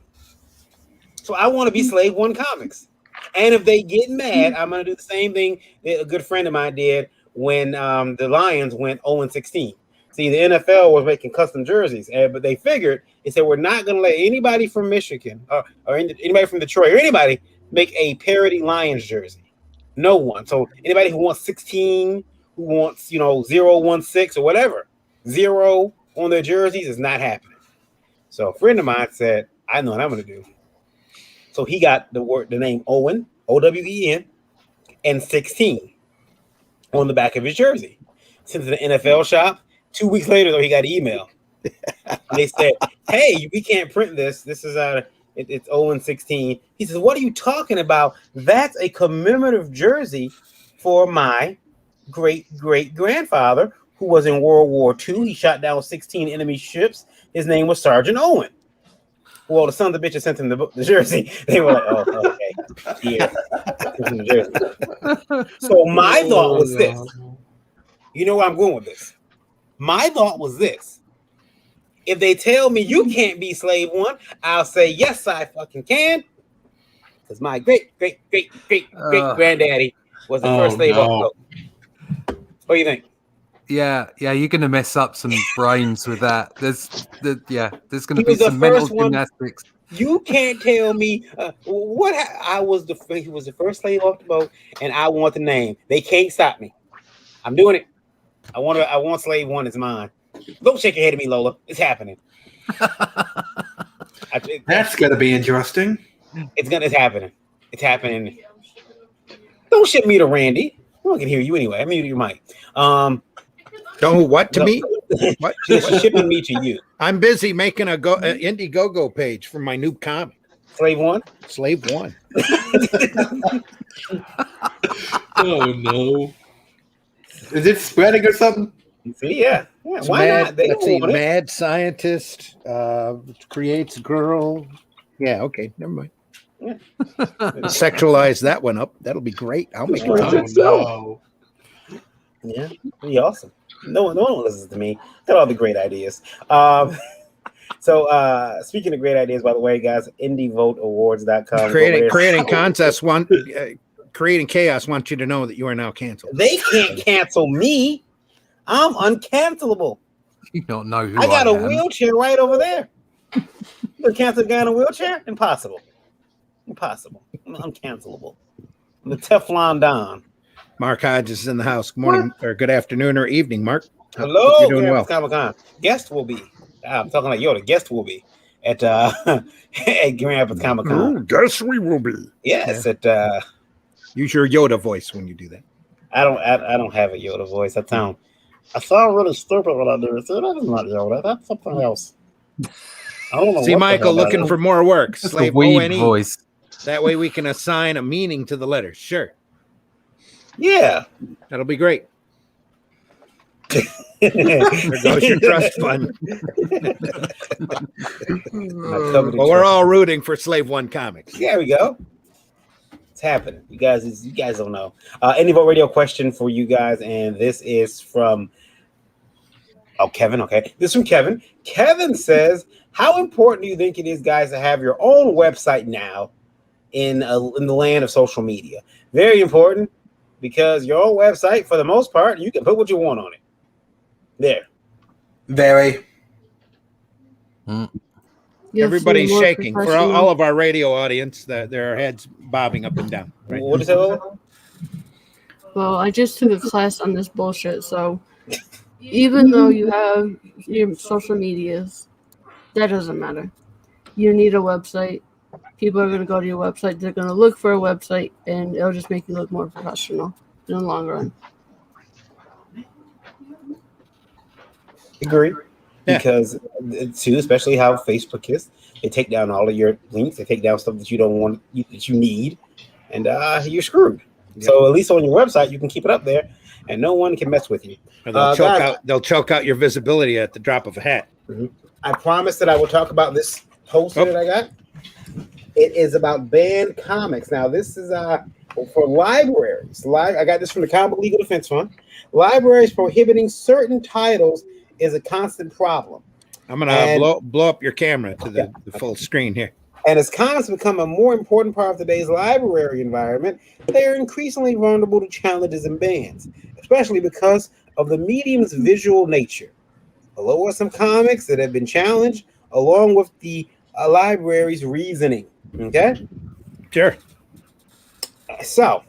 So I want to be Slave One Comics. And if they get mad, I'm going to do the same thing that a good friend of mine did when the Lions went 0-16. See, the NFL was making custom jerseys, but they figured, they said, we're not going to let anybody from Michigan or anybody from Detroit or anybody make a parody Lions jersey. No one. So anybody who wants 16, who wants, 0-1-6 or whatever, 0 on their jerseys is not happening. So a friend of mine said, I know what I'm going to do. So he got the name Owen, O-W-E-N, and 16 on the back of his jersey. Sent to the NFL shop. 2 weeks later, though, he got an email. They said, hey, we can't print this. This is it's 0-16. He says, what are you talking about? That's a commemorative jersey for my great-great-grandfather who was in World War II. He shot down 16 enemy ships. His name was Sergeant Owen. Well, the sons of bitches sent him the jersey. They were like, oh, okay. Here. So my thought was this. You know where I'm going with this? My thought was this. If they tell me you can't be Slave One, I'll say, yes, I fucking can. Because my great-great-great-great-granddaddy was the first slave off the boat. What do you think? Yeah, you're gonna mess up some brains with that. There's gonna be some mental gymnastics. You can't tell me he was the first slave off the boat, and I want the name. They can't stop me. I'm doing it. I want Slave One is mine. Don't shake your head at me, Lola. It's happening. That's gonna be interesting. It's happening. It's happening. Don't ship me to Randy. No one can hear you anyway. I mean, you might. Don't what to me? What? She's shipping me to you. I'm busy making a Indiegogo page for my new comic. Slave One. Slave One. Oh no! Is it spreading or something? See, yeah. It's Why mad, not? They let's don't see, want it. mad scientist creates girl. Yeah, okay, never mind. Yeah. Sexualize that one up. That'll be great. I'll make Destroy it. itself. Yeah, pretty awesome. No one listens to me. Got all the great ideas. So speaking of great ideas, by the way, guys, IndieVoteAwards.com. Creating contests creating chaos wants you to know that you are now canceled. They can't cancel me. I'm uncancelable. You don't know who I got a am. wheelchair right over there. You cancel a guy in a wheelchair? Impossible. Impossible. I'm uncancelable. I'm the Teflon Don. Mark Hodges is in the house. Good morning or good afternoon or evening, Mark. Hello, Hope you're doing well. Comic-Con. Guest will be. I'm talking like Yoda. Guest will be at at Grand Rapids Comic-Con. Guess we will be. Yes, Yeah. Use your Yoda voice when you do that. I don't have a Yoda voice. I sound really stupid when I do it. So that is not Yoda. That's something else. I don't know. See, what the Michael hell that looking is. for more work. That's a Slave weed O-N-E. voice. That way we can assign a meaning to the letters. Sure. Yeah. That'll be great. There goes your trust fund. Well, we're all rooting for Slave One Comics. There we go. It's happening. You guys don't know. Any vote radio question for you guys, and this is from Kevin. Okay, this is from Kevin. Kevin says, "How important do you think it is, guys, to have your own website now in the land of social media?" Very important, because your own website, for the most part, you can put what you want on it. There. Very. Everybody's shaking. For all of our radio audience, their heads bobbing up and down. Right? What is that? Well, I just took a class on this bullshit, so even though you have your social medias, that doesn't matter. You need a website. People are going to go to your website. They're going to look for a website, and it'll just make you look more professional in the long run. Agree. Because too, especially how Facebook is, they take down all of your links. They take down stuff that you don't want, that you need, and you're screwed. Yep. So at least on your website, you can keep it up there, and no one can mess with you. They'll choke out your visibility at the drop of a hat. Mm-hmm. I promise that I will talk about this poster that I got. It is about banned comics. Now, this is for libraries. I got this from the Comic Legal Defense Fund. Libraries prohibiting certain titles is a constant problem. I'm gonna blow up your camera to the full screen here. And as comics become a more important part of today's library environment, they are increasingly vulnerable to challenges and bans, especially because of the medium's visual nature. Below are some comics that have been challenged, along with the library's reasoning. Okay? Sure. So,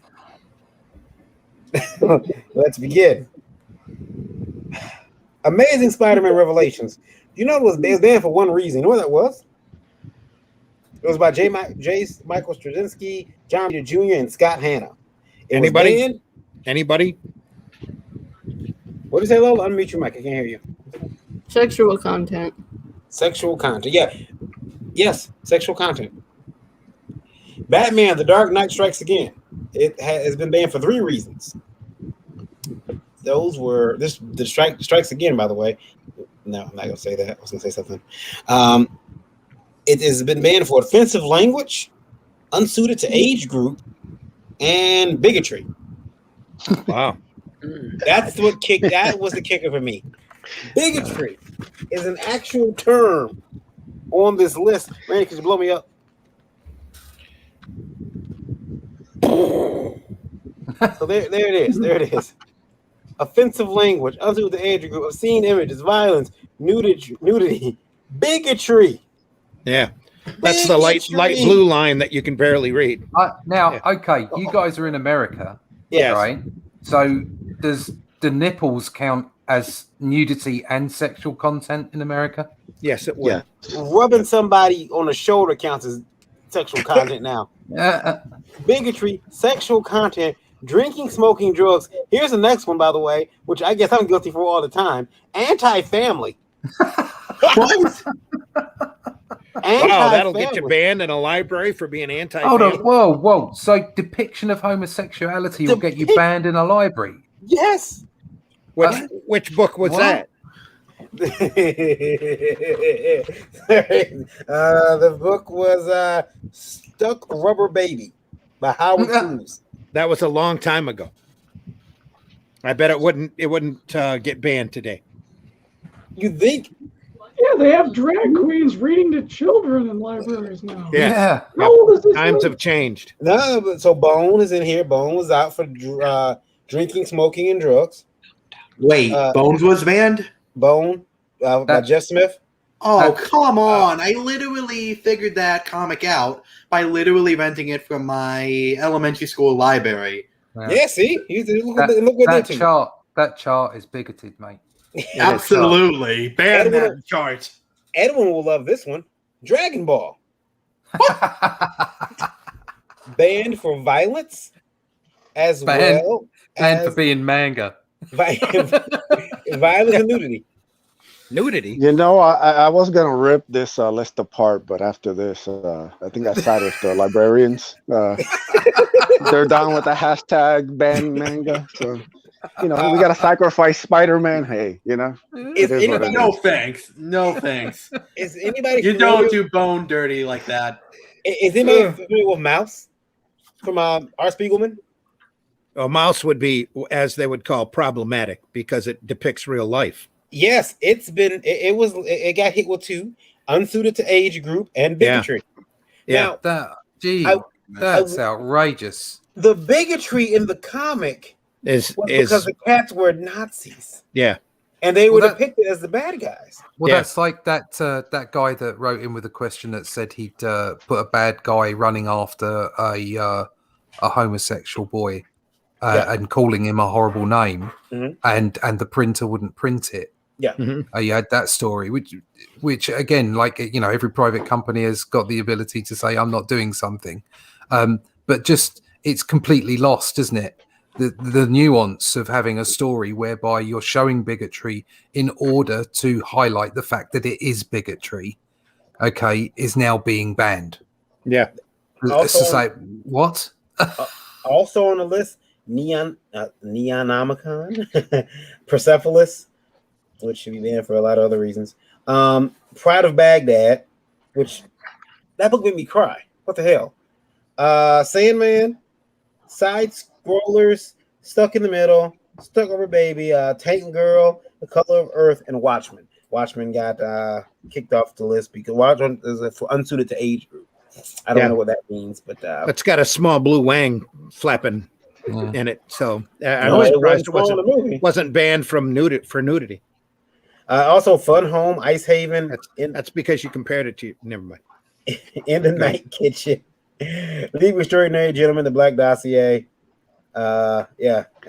let's begin. Amazing Spider-Man Revelations. You know it was banned for one reason. You know what that was? It was by J. Michael Straczynski, John Peter Jr., and Scott Hanna. Anybody? Anybody? What did you say, Lola? Unmute your mic. I can't hear you. Sexual content. Sexual content. Yeah. Yes, sexual content. Batman: The Dark Knight Strikes Again. It has been banned for 3 reasons. Those were the strikes again, by the way. No, I'm not gonna say that. I was gonna say something. It has been banned for offensive language, unsuited to age group, and bigotry. Wow. That was the kicker for me. Bigotry is an actual term on this list. Randy, could you blow me up? So there it is. There it is. Offensive language, unsuited to age group, obscene images, violence, nudity, bigotry. Yeah, that's the light blue line that you can barely read. Okay, you guys are in America, right? So do nipples count as nudity and sexual content in America? Yes, it will. Yeah. Rubbing somebody on the shoulder counts as sexual content now. Bigotry, sexual content, drinking, smoking, drugs. Here's the next one, by the way, which I guess I'm guilty for all the time. Anti-family. What? Wow, that'll get you banned in a library for being Hold anti-family. on, whoa. So depiction of homosexuality will get you banned in a library? Yes. Which book was that? The book was Stuck Rubber Baby by Howard Cruz. That was a long time ago. I bet it wouldn't get banned today. You think? Yeah, they have drag queens reading to children in libraries now. Yeah. How old is this Times movie? have changed. No, but so Bone is in here. Bone was out for drinking, smoking, and drugs. Wait, Bones was banned? Bone by Jeff Smith. Oh, come on. I literally figured that comic out by literally renting it from my elementary school library. Yeah, see? Look what that chart is bigoted, mate. Absolutely. Ban that chart. Edwin will love this one. Dragon Ball. Banned for violence as well. Banned for being manga. Violence and nudity. Nudity? You know, I was going to rip this list apart, but after this, I think I side with the librarians. They're down with the hashtag ban manga. So, we got to sacrifice Spider-Man. Hey, No thanks. No thanks. Is anybody You don't do Bone dirty like that. Is anybody familiar with Mouse from R. Spiegelman? A mouse would be, as they would call, problematic because it depicts real life. Yes, it got hit with 2, unsuited to age group and bigotry. Yeah. Now, that's outrageous. The bigotry in the comic was because the cats were Nazis. Yeah. And they were depicted as the bad guys. Well, that's like that guy that wrote in with a question that said he'd put a bad guy running after a homosexual boy and calling him a horrible name, and the printer wouldn't print it. Yeah. You had that story, which again, like, every private company has got the ability to say, I'm not doing something. But just, it's completely lost, isn't it? The nuance of having a story whereby you're showing bigotry in order to highlight the fact that it is bigotry, is now being banned. Yeah. Also, to say, what? Also on the list, Neonomicon, Persepolis, which should be banned for a lot of other reasons. Pride of Baghdad, which that book made me cry. What the hell? Sandman, Side Scrollers, Stuck in the Middle, Stuck Over Baby, Tank Girl, The Color of Earth, and Watchmen. Watchmen got kicked off the list because Watchmen is for unsuited to age group. I don't know what that means, but it's got a small blue wang flapping in it. So I was surprised it wasn't banned from nudity. Also, Fun Home, Ice Haven. That's because you compared it to. Never mind. In the Night Kitchen, League of Extraordinary Gentlemen, The Black Dossier. And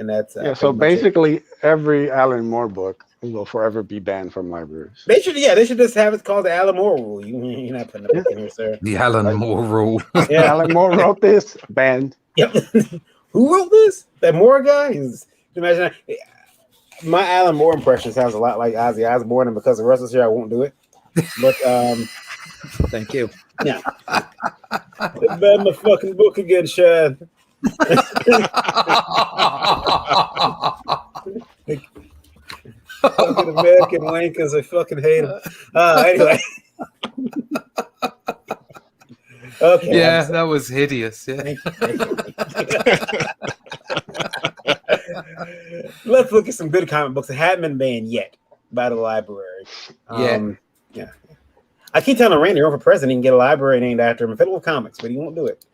that's so basically every Alan Moore book will forever be banned from libraries. They should just have it called the Alan Moore rule. You're not putting the book in here, sir. The Alan Moore rule. Yeah. Alan Moore wrote this, banned. Yep. Who wrote this? That Moore guy? Imagine that. My Alan Moore impression sounds a lot like Ozzy Osbourne, and because the rest is here, I won't do it. But thank you. Yeah. Ban my fucking book again, Shad. Fucking American wankers, I fucking hate them. Anyway. Okay. Yeah, that was hideous. Yeah. Let's look at some good comic books that haven't been banned yet by the library. Yeah. I keep telling Randy, run for president, he can get a library named after him, Fiddle with Comics, but he won't do it.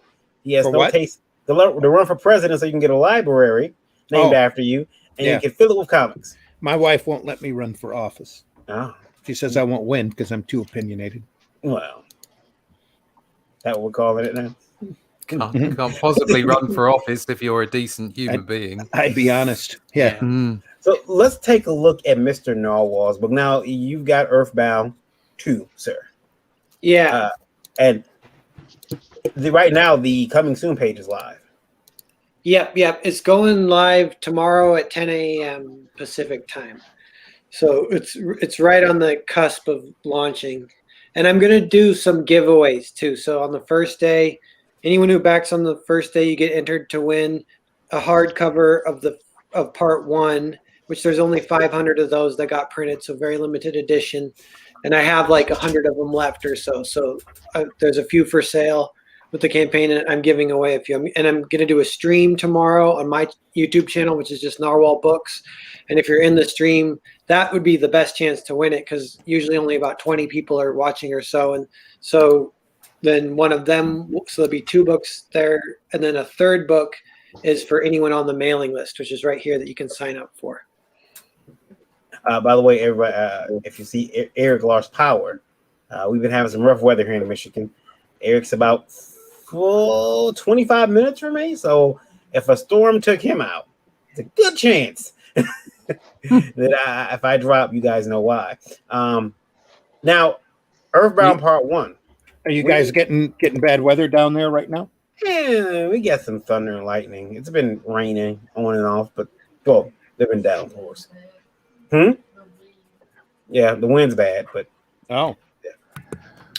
He has no taste. The run for president so you can get a library named after you, and you can fill it with comics. My wife won't let me run for office. Oh. She says I won't win because I'm too opinionated. Well, that what we're calling it now. Can't possibly run for office if you're a decent human being. I'd be honest. Yeah. So let's take a look at Mr. Narwhal's book. Now, you've got Earthbound 2, sir. Yeah. And right now, the coming soon page is live. Yep. It's going live tomorrow at 10 a.m. Pacific time. So it's right on the cusp of launching. And I'm going to do some giveaways too. So on the first day, anyone who backs on the first day, you get entered to win a hardcover of part 1, which there's only 500 of those that got printed, so very limited edition. And I have like 100 of them left or so. So there's a few for sale with the campaign, and I'm giving away a few. And I'm going to do a stream tomorrow on my YouTube channel, which is just Narwhal Books. And if you're in the stream, that would be the best chance to win it, because usually only about 20 people are watching or so. And so then one of them, so there'll be 2 books there. And then a third book is for anyone on the mailing list, which is right here that you can sign up for. By the way, everybody, if you see Eric lost power, we've been having some rough weather here in Michigan. Eric's about 25 minutes from me, so if a storm took him out, it's a good chance that if I drop, you guys know why. Now, Earthbound Part 1. Are you guys getting bad weather down there right now? Yeah, we got some thunder and lightning. It's been raining on and off, but well, they've been downpours. Yeah, the wind's bad, but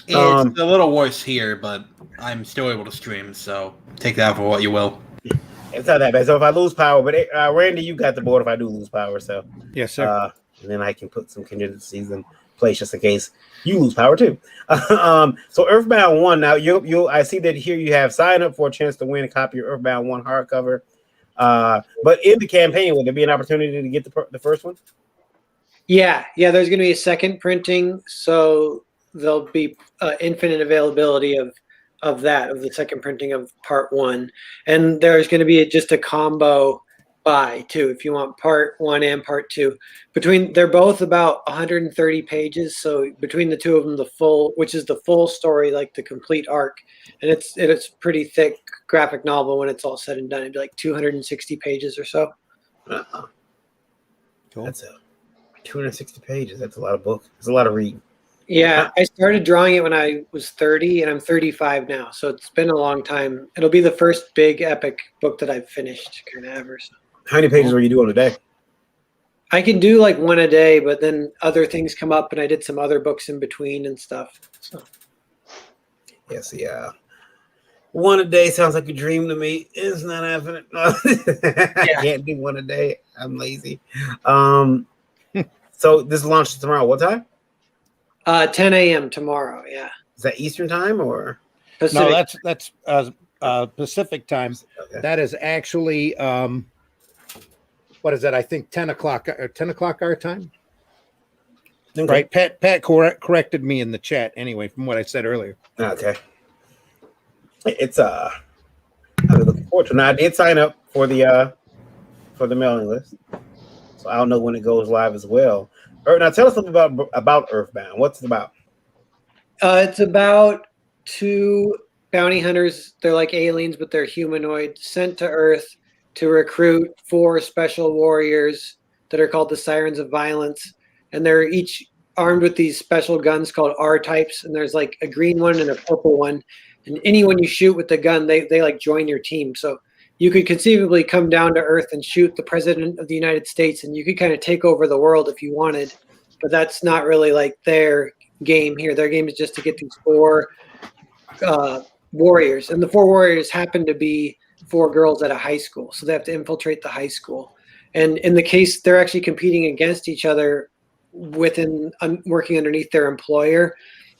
it's a little worse here, but I'm still able to stream, so take that for what you will. It's not that bad. So if I lose power, but Randy, you got the board if I do lose power, so yes, sir. And then I can put some contingencies in place just in case you lose power too. So Earthbound 1. Now I see that here you have sign up for a chance to win a copy of Earthbound 1 hardcover. But in the campaign, will there be an opportunity to get the first one? Yeah. There's going to be a second printing, so there'll be infinite availability of the second printing of part 1, and there's going to be just a combo buy too if you want part 1 and part 2. They're both about 130 pages, so between the two of them, which is the full story, like the complete arc, and it's pretty thick graphic novel when it's all said and done. It'd be like 260 pages or so. Cool. That's 260 pages. That's a lot of book. It's a lot of reading. Yeah, I started drawing it when I was 30, and I'm 35 now, so it's been a long time. It'll be the first big epic book that I've finished kind of ever. So. How many pages were you doing a day? I can do like 1 a day, but then other things come up, and I did some other books in between and stuff. So. Yes, yeah. 1 a day sounds like a dream to me. It's not happening. I can't do 1 a day. I'm lazy. So this launches tomorrow. What time? 10 a.m. tomorrow. Yeah. Is that Eastern time or? Pacific? No, that's Pacific time. Okay. That is actually what is that? I think 10 o'clock our time. Okay. Right. Pat corrected me in the chat anyway from what I said earlier. Okay. It's I'm looking forward to it. Now I did sign up for the mailing list, so I'll know when it goes live as well. Now tell us something about Earthbound. What's it about? It's about 2 bounty hunters. They're like aliens, but they're humanoid, sent to Earth to recruit 4 special warriors that are called the Sirens of Violence, and they're each armed with these special guns called R-types. And there's like a green one and a purple one. And anyone you shoot with the gun, they like join your team. So you could conceivably come down to Earth and shoot the president of the United States, and you could kind of take over the world if you wanted. But that's not really like their game here. Their game is just to get these 4 warriors. And the 4 warriors happen to be 4 girls at a high school. So they have to infiltrate the high school. And in the case, they're actually competing against each other working underneath their employer.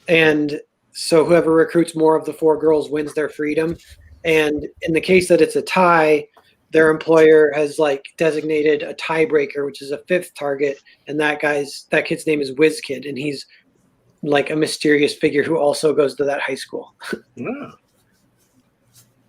And so whoever recruits more of the 4 girls wins their freedom. And in the case that it's a tie, their employer has like designated a tiebreaker, which is a 5th target. And that kid's name is WizKid. And he's like a mysterious figure who also goes to that high school. Yeah.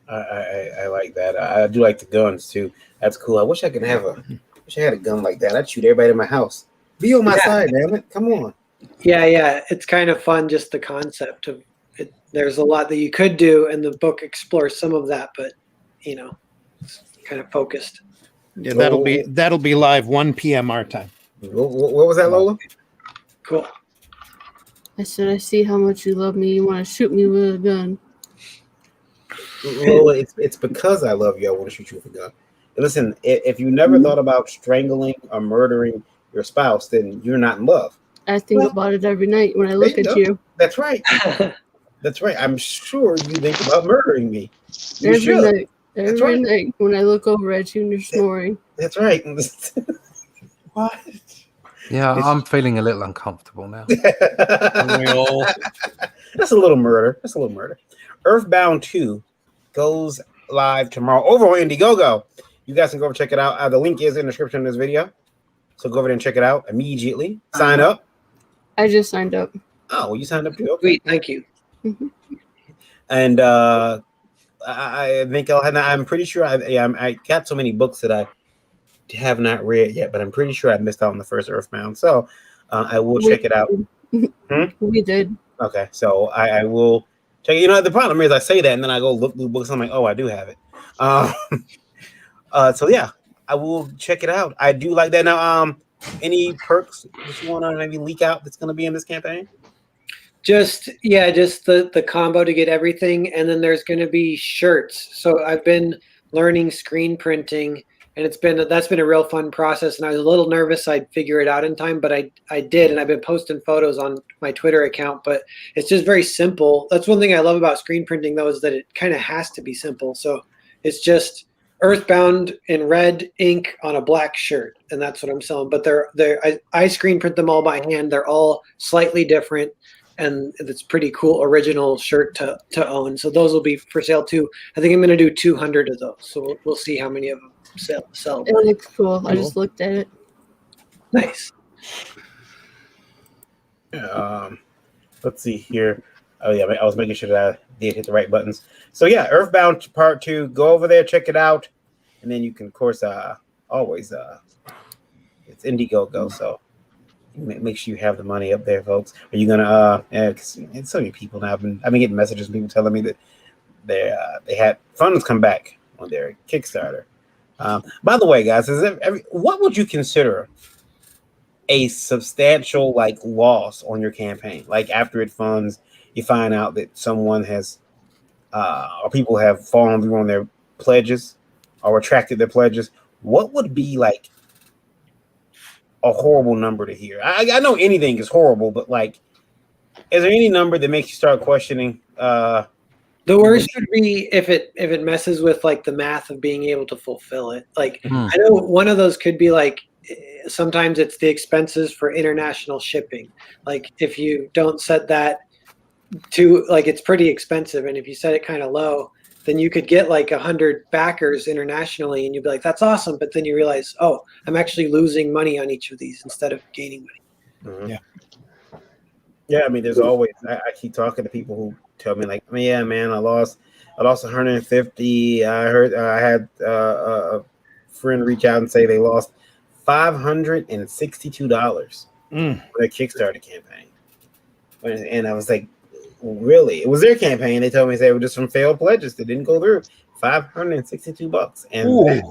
I like that. I do like the guns too. That's cool. I wish I had a gun like that. I'd shoot everybody in my house. Be on my side, damn it. Come on. Yeah. It's kind of fun, just the concept of it. There's a lot that you could do, and the book explores some of that, but it's kind of focused. Yeah, that'll be live 1 p.m. our time. What was that, Lola? Cool. I said, I see how much you love me. You want to shoot me with a gun. Lola, it's because I love you. I want to shoot you with a gun. Listen, if you never thought about strangling or murdering your spouse, then you're not in love. I think about it every night when I look at go. you. That's right. That's right. I'm sure you think about murdering me. You Every should. night. That's Every right. night when I look over at you and you're snoring. That's right. What? Yeah, I'm feeling a little uncomfortable now. That's a little murder. That's a little murder. Earthbound 2 goes live tomorrow over on Indiegogo. You guys can go over and check it out. The link is in the description of this video. So go over there and check it out immediately. Sign up. I just signed up. Oh, well, you signed up too. Okay. Sweet, thank you. And I think I'm pretty sure I got so many books that I have not read yet, but I'm pretty sure I missed out on the first Earthbound. So I will check it out. We did. Okay, so I will check. You know, the problem is I say that and then I go look through books. I'm like, oh, I do have it. So yeah, I will check it out. I do like that. Now, any perks that you want to maybe leak out that's going to be in this campaign? Just the combo to get everything, and then there's going to be shirts. So I've been learning screen printing, and that's been a real fun process. And I was a little nervous I'd figure it out in time, but I did, and I've been posting photos on my Twitter account. But it's just very simple. That's one thing I love about screen printing, though, is that it kind of has to be simple. So it's just Earthbound in red ink on a black shirt, and that's what I'm selling. But I screen print them all by hand. They're all slightly different. And it's pretty cool original shirt to own. So those will be for sale too. I think I'm going to do 200 of those. So we'll see how many of them sell. It looks cool. I just looked at it. Nice. Let's see here. Oh yeah, I was making sure that I did hit the right buttons. So yeah, Earthbound Part 2. Go over there, check it out, and then you can, of course, always it's Indiegogo. So make sure you have the money up there, folks. Are you gonna? Cause it's so many people now. I've been getting messages from people telling me that they had funds come back on their Kickstarter. By the way, guys, what would you consider a substantial loss on your campaign? Like after it funds, you find out that someone has or people have fallen through on their pledges or retracted their pledges. What would be like a horrible number to hear? I know anything is horrible, but is there any number that makes you start questioning? The worst would be if it messes with the math of being able to fulfill it. I know one of those could be sometimes it's the expenses for international shipping. If you don't set that to it's pretty expensive, and if you set it kind of low, then you could get 100 backers internationally, and you'd be like, that's awesome. But then you realize, oh, I'm actually losing money on each of these instead of gaining money. Mm-hmm. Yeah. I mean, there's always, I keep talking to people who tell me yeah, man, I lost 150. I heard I had a friend reach out and say they lost $562 for their Kickstarter campaign. And I was like, really? It was their campaign. They told me they were just from failed pledges that didn't go through. $562, and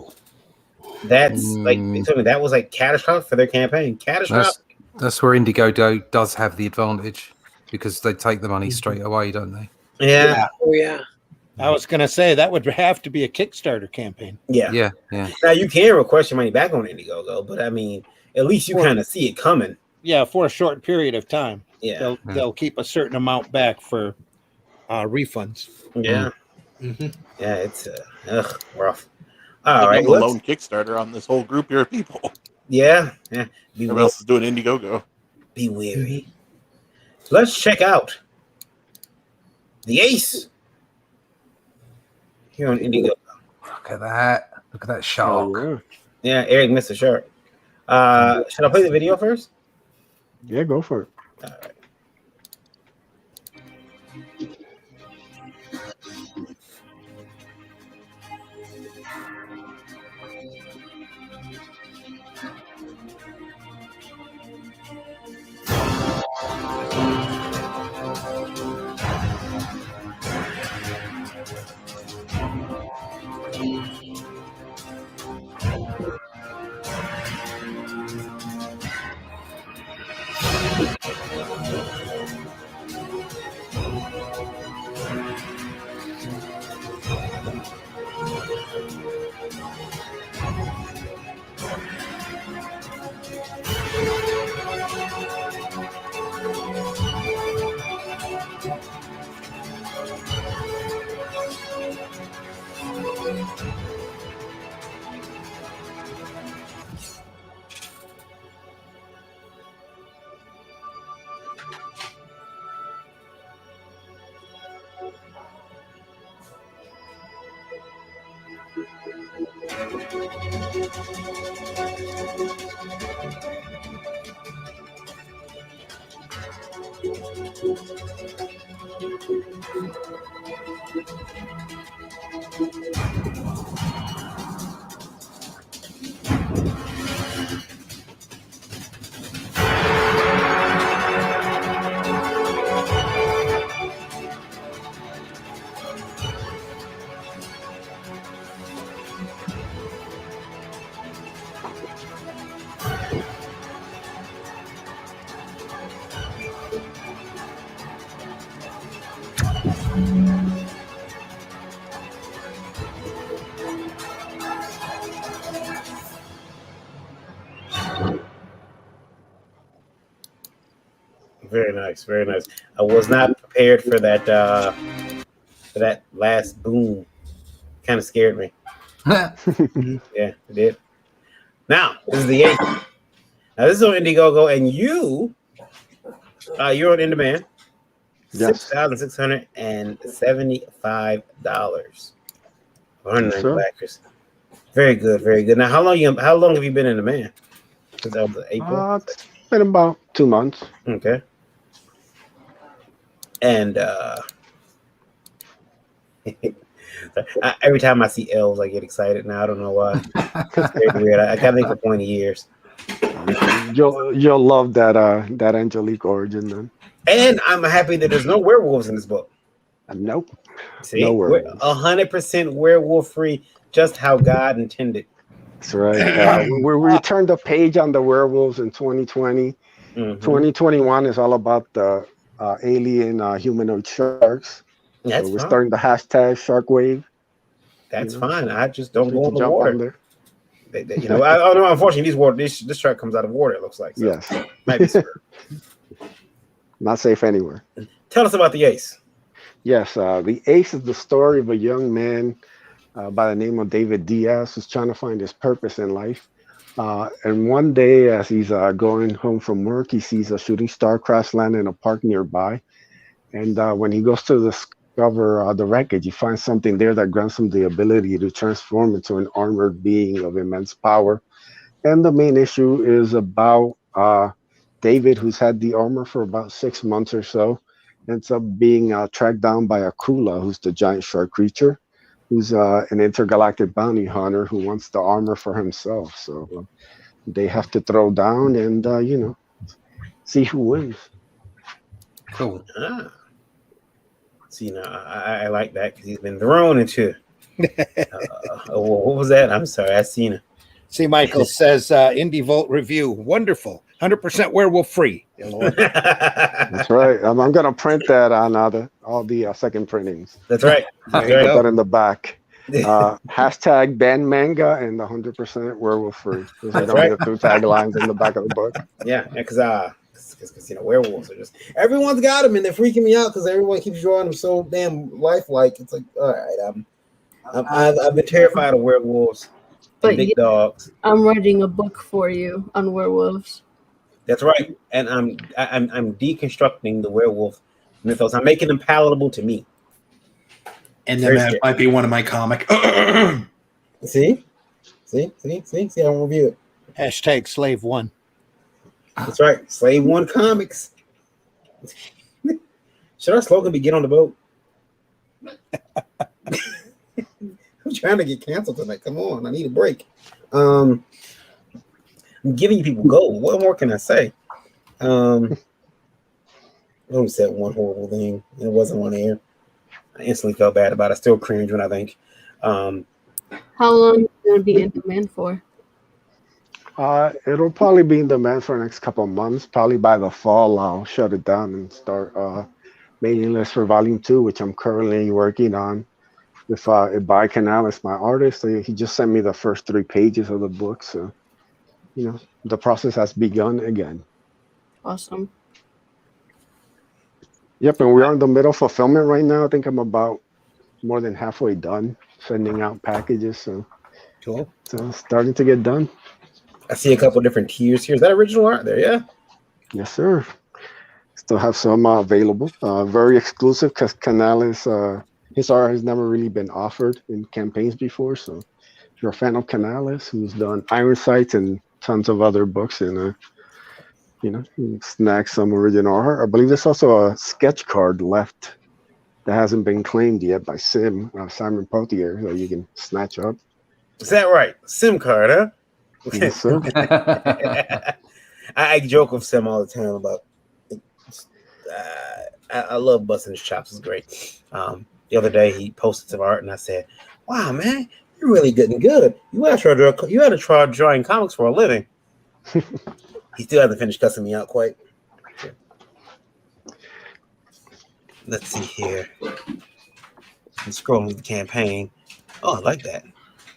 that's they told me that was catastrophic for their campaign. Catastrophic. That's where Indiegogo does have the advantage because they take the money straight away, don't they? Yeah. Oh yeah. I was gonna say that would have to be a Kickstarter campaign. Yeah. Now you can request your money back on Indiegogo, but I mean, at least you kind of see it coming. Yeah, for a short period of time. Yeah, they'll keep a certain amount back for refunds. Yeah, yeah, it's rough. All right, I'm the lone Kickstarter on this whole group here of people. Yeah. Everyone else is doing Indiegogo. Be wary. Let's check out the Ace here on Indiegogo. Look at that! Look at that shark. Yeah, Eric missed a shark. Should I play the video first? Yeah, go for it. All right. Very nice, very nice. I was not prepared for that last boom. Kind of scared me. Yeah, it did. Now, this is the 8th. Now, this is on Indiegogo, and you're on In Demand. Yes. $6,675. 190 sir. backers. Very good, very good. Now, how long have you been in demand? Since that was April. It's been about 2 months. Okay. And every time I see elves, I get excited. Now I don't know why. It's very weird. I can't think for 20 years. You'll love that angelique origin then. And I'm happy that there's no werewolves in this book. Nope. See, No we're werewolves. 100% werewolf free, just how God intended. That's right. We turned the page on the werewolves in 2020. 2021 is all about the alien humanoid sharks. That's so we're fine. starting the hashtag shark wave. That's fine. I just don't Free go to in the jump water. on there. Unfortunately, this shark comes out of water. It looks like. So Yes. might be screwed. Not safe anywhere. Tell us about the Ace. Yes, the Ace is the story of a young man by the name of David Diaz who's trying to find his purpose in life. And one day, as he's going home from work, he sees a shooting star crash land in a park nearby. And when he goes to discover the wreckage, he finds something there that grants him the ability to transform into an armored being of immense power. And the main issue is about David, who's had the armor for about 6 months or so, ends up being tracked down by Akula, who's the giant shark creature, who's an intergalactic bounty hunter who wants the armor for himself. So they have to throw down and, see who wins. Cool. See, now I like that because he's been thrown into. What was that? I'm sorry, I seen it. See, Michael says Indie Volt review, wonderful, 100% werewolf free. That's right. I'm going to print that on all the second printings. That's right. Put that in the back. Hashtag ban manga and 100% werewolf free. Those are going to be the 2 taglines in the back of the book. Yeah, because werewolves are just, everyone's got them and they're freaking me out because everyone keeps drawing them so damn lifelike. It's like, all right, I've been terrified of werewolves. But Big dogs. I'm writing a book for you on werewolves. That's right, and I'm deconstructing the werewolf mythos. I'm making them palatable to me. And then that might be one of my comic. See, I don't review it. Hashtag slave one. That's right, slave one comics. Should our slogan be "Get on the boat"? I'm trying to get canceled tonight. Come on, I need a break. I'm giving you people gold. What more can I say? I only said one horrible thing, and it wasn't on air. I instantly felt bad about it. I still cringe when I think. How long is it going to be in demand for? It'll probably be in demand for the next couple of months. Probably by the fall, I'll shut it down and start mailing list for volume 2, which I'm currently working on. With Ibai Canales, my artist, he just sent me the first 3 pages of the book. So, the process has begun again. Awesome. Yep, and we're in the middle of fulfillment right now. I think I'm about more than halfway done sending out packages. So, cool. So starting to get done. I see a couple different tiers here. Is that original art there? Yeah. Yes, sir. Still have some available. Very exclusive because Canales, his art has never really been offered in campaigns before. So if you're a fan of Canales, who's done Iron Sights and tons of other books, and you can snag some original art. I believe there's also a sketch card left that hasn't been claimed yet by Simon Potier, that you can snatch up. Is that right? SIM card, huh? Yes, sir. I joke with Sim all the time about. I love busting his chops. It's great. The other day he posted some art, and I said, "Wow, man, you're really getting good. You had to try drawing comics for a living." He still hasn't finished cussing me out quite. Let's see here. I'm scrolling with the campaign. Oh, I like that.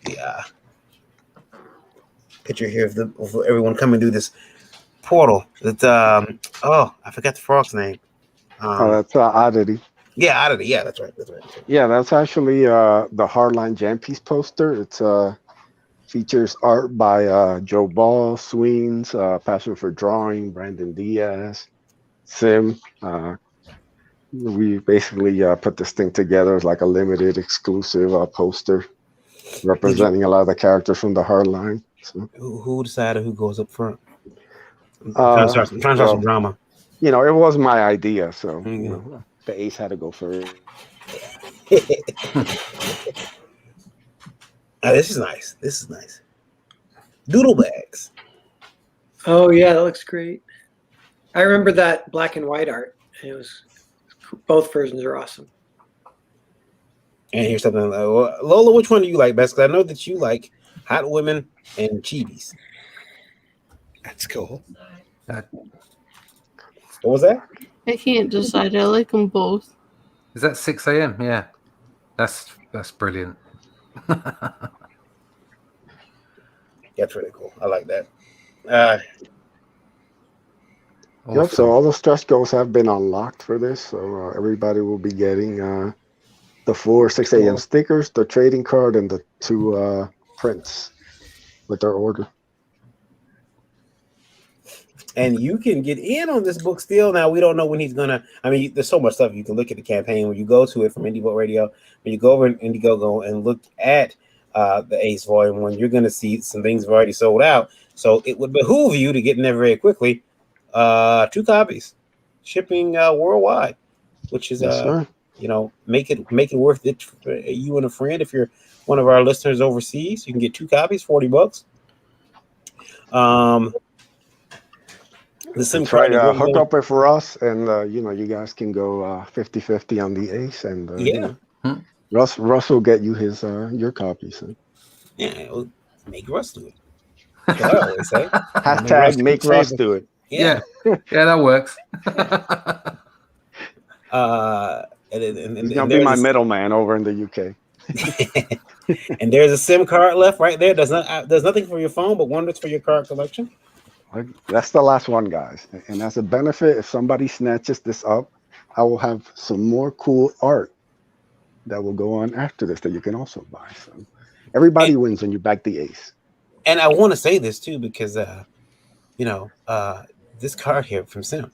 The picture here of everyone coming through this portal. It's I forgot the frog's name. That's Oddity. Yeah, Oddity. Yeah, that's right. Yeah, that's actually the Hardline Jam Piece poster. It's features art by Joe Ball, Sweens, Passion for Drawing, Brandon Diaz, Sim. We basically put this thing together as like a limited exclusive poster representing a lot of the characters from the Hardline. So. Who decided who goes up front? I'm trying to start some drama. You know, it was my idea, so you know, the ace had to go first. This is nice. Doodle bags. Oh yeah, that looks great. I remember that black and white art. It was both versions are awesome. And here's something, Lola. Which one do you like best? Because I know that you like Hot Women and Chibis. That's cool. What was that? I can't decide. I like them both. Is that 6 a.m.? Yeah, that's brilliant. That's really cool. I like that. Yep, so all the stretch goals have been unlocked for this, so everybody will be getting the 4 6 a.m. stickers, the trading card, and the 2 prints with their order. And you can get in on this book still. Now, we don't know when he's going to. I mean, there's so much stuff. You can look at the campaign when you go to it from Indie Vote Radio. When you go over in Indiegogo and look at the Ace volume, when you're going to see some things have already sold out. So it would behoove you to get in there very quickly. 2 copies, shipping worldwide, which is make it worth it for you and a friend. If you're one of our listeners overseas, you can get 2 copies, $40. The SIM card hook up it for us, and you guys can go 50-50 on the Ace, and Russ will get you his your copy. So. Yeah, we'll make Russ do it. That's what I always say. Hashtag make Russ do it. Yeah, that works. He's gonna be my middleman over in the UK. And there's a SIM card left right there. There's nothing for your phone, but one that's for your card collection. That's the last one, guys. And as a benefit, if somebody snatches this up, I will have some more cool art that will go on after this that you can also buy. So everybody wins when you back the Ace. And I want to say this too, because this card here from Sim,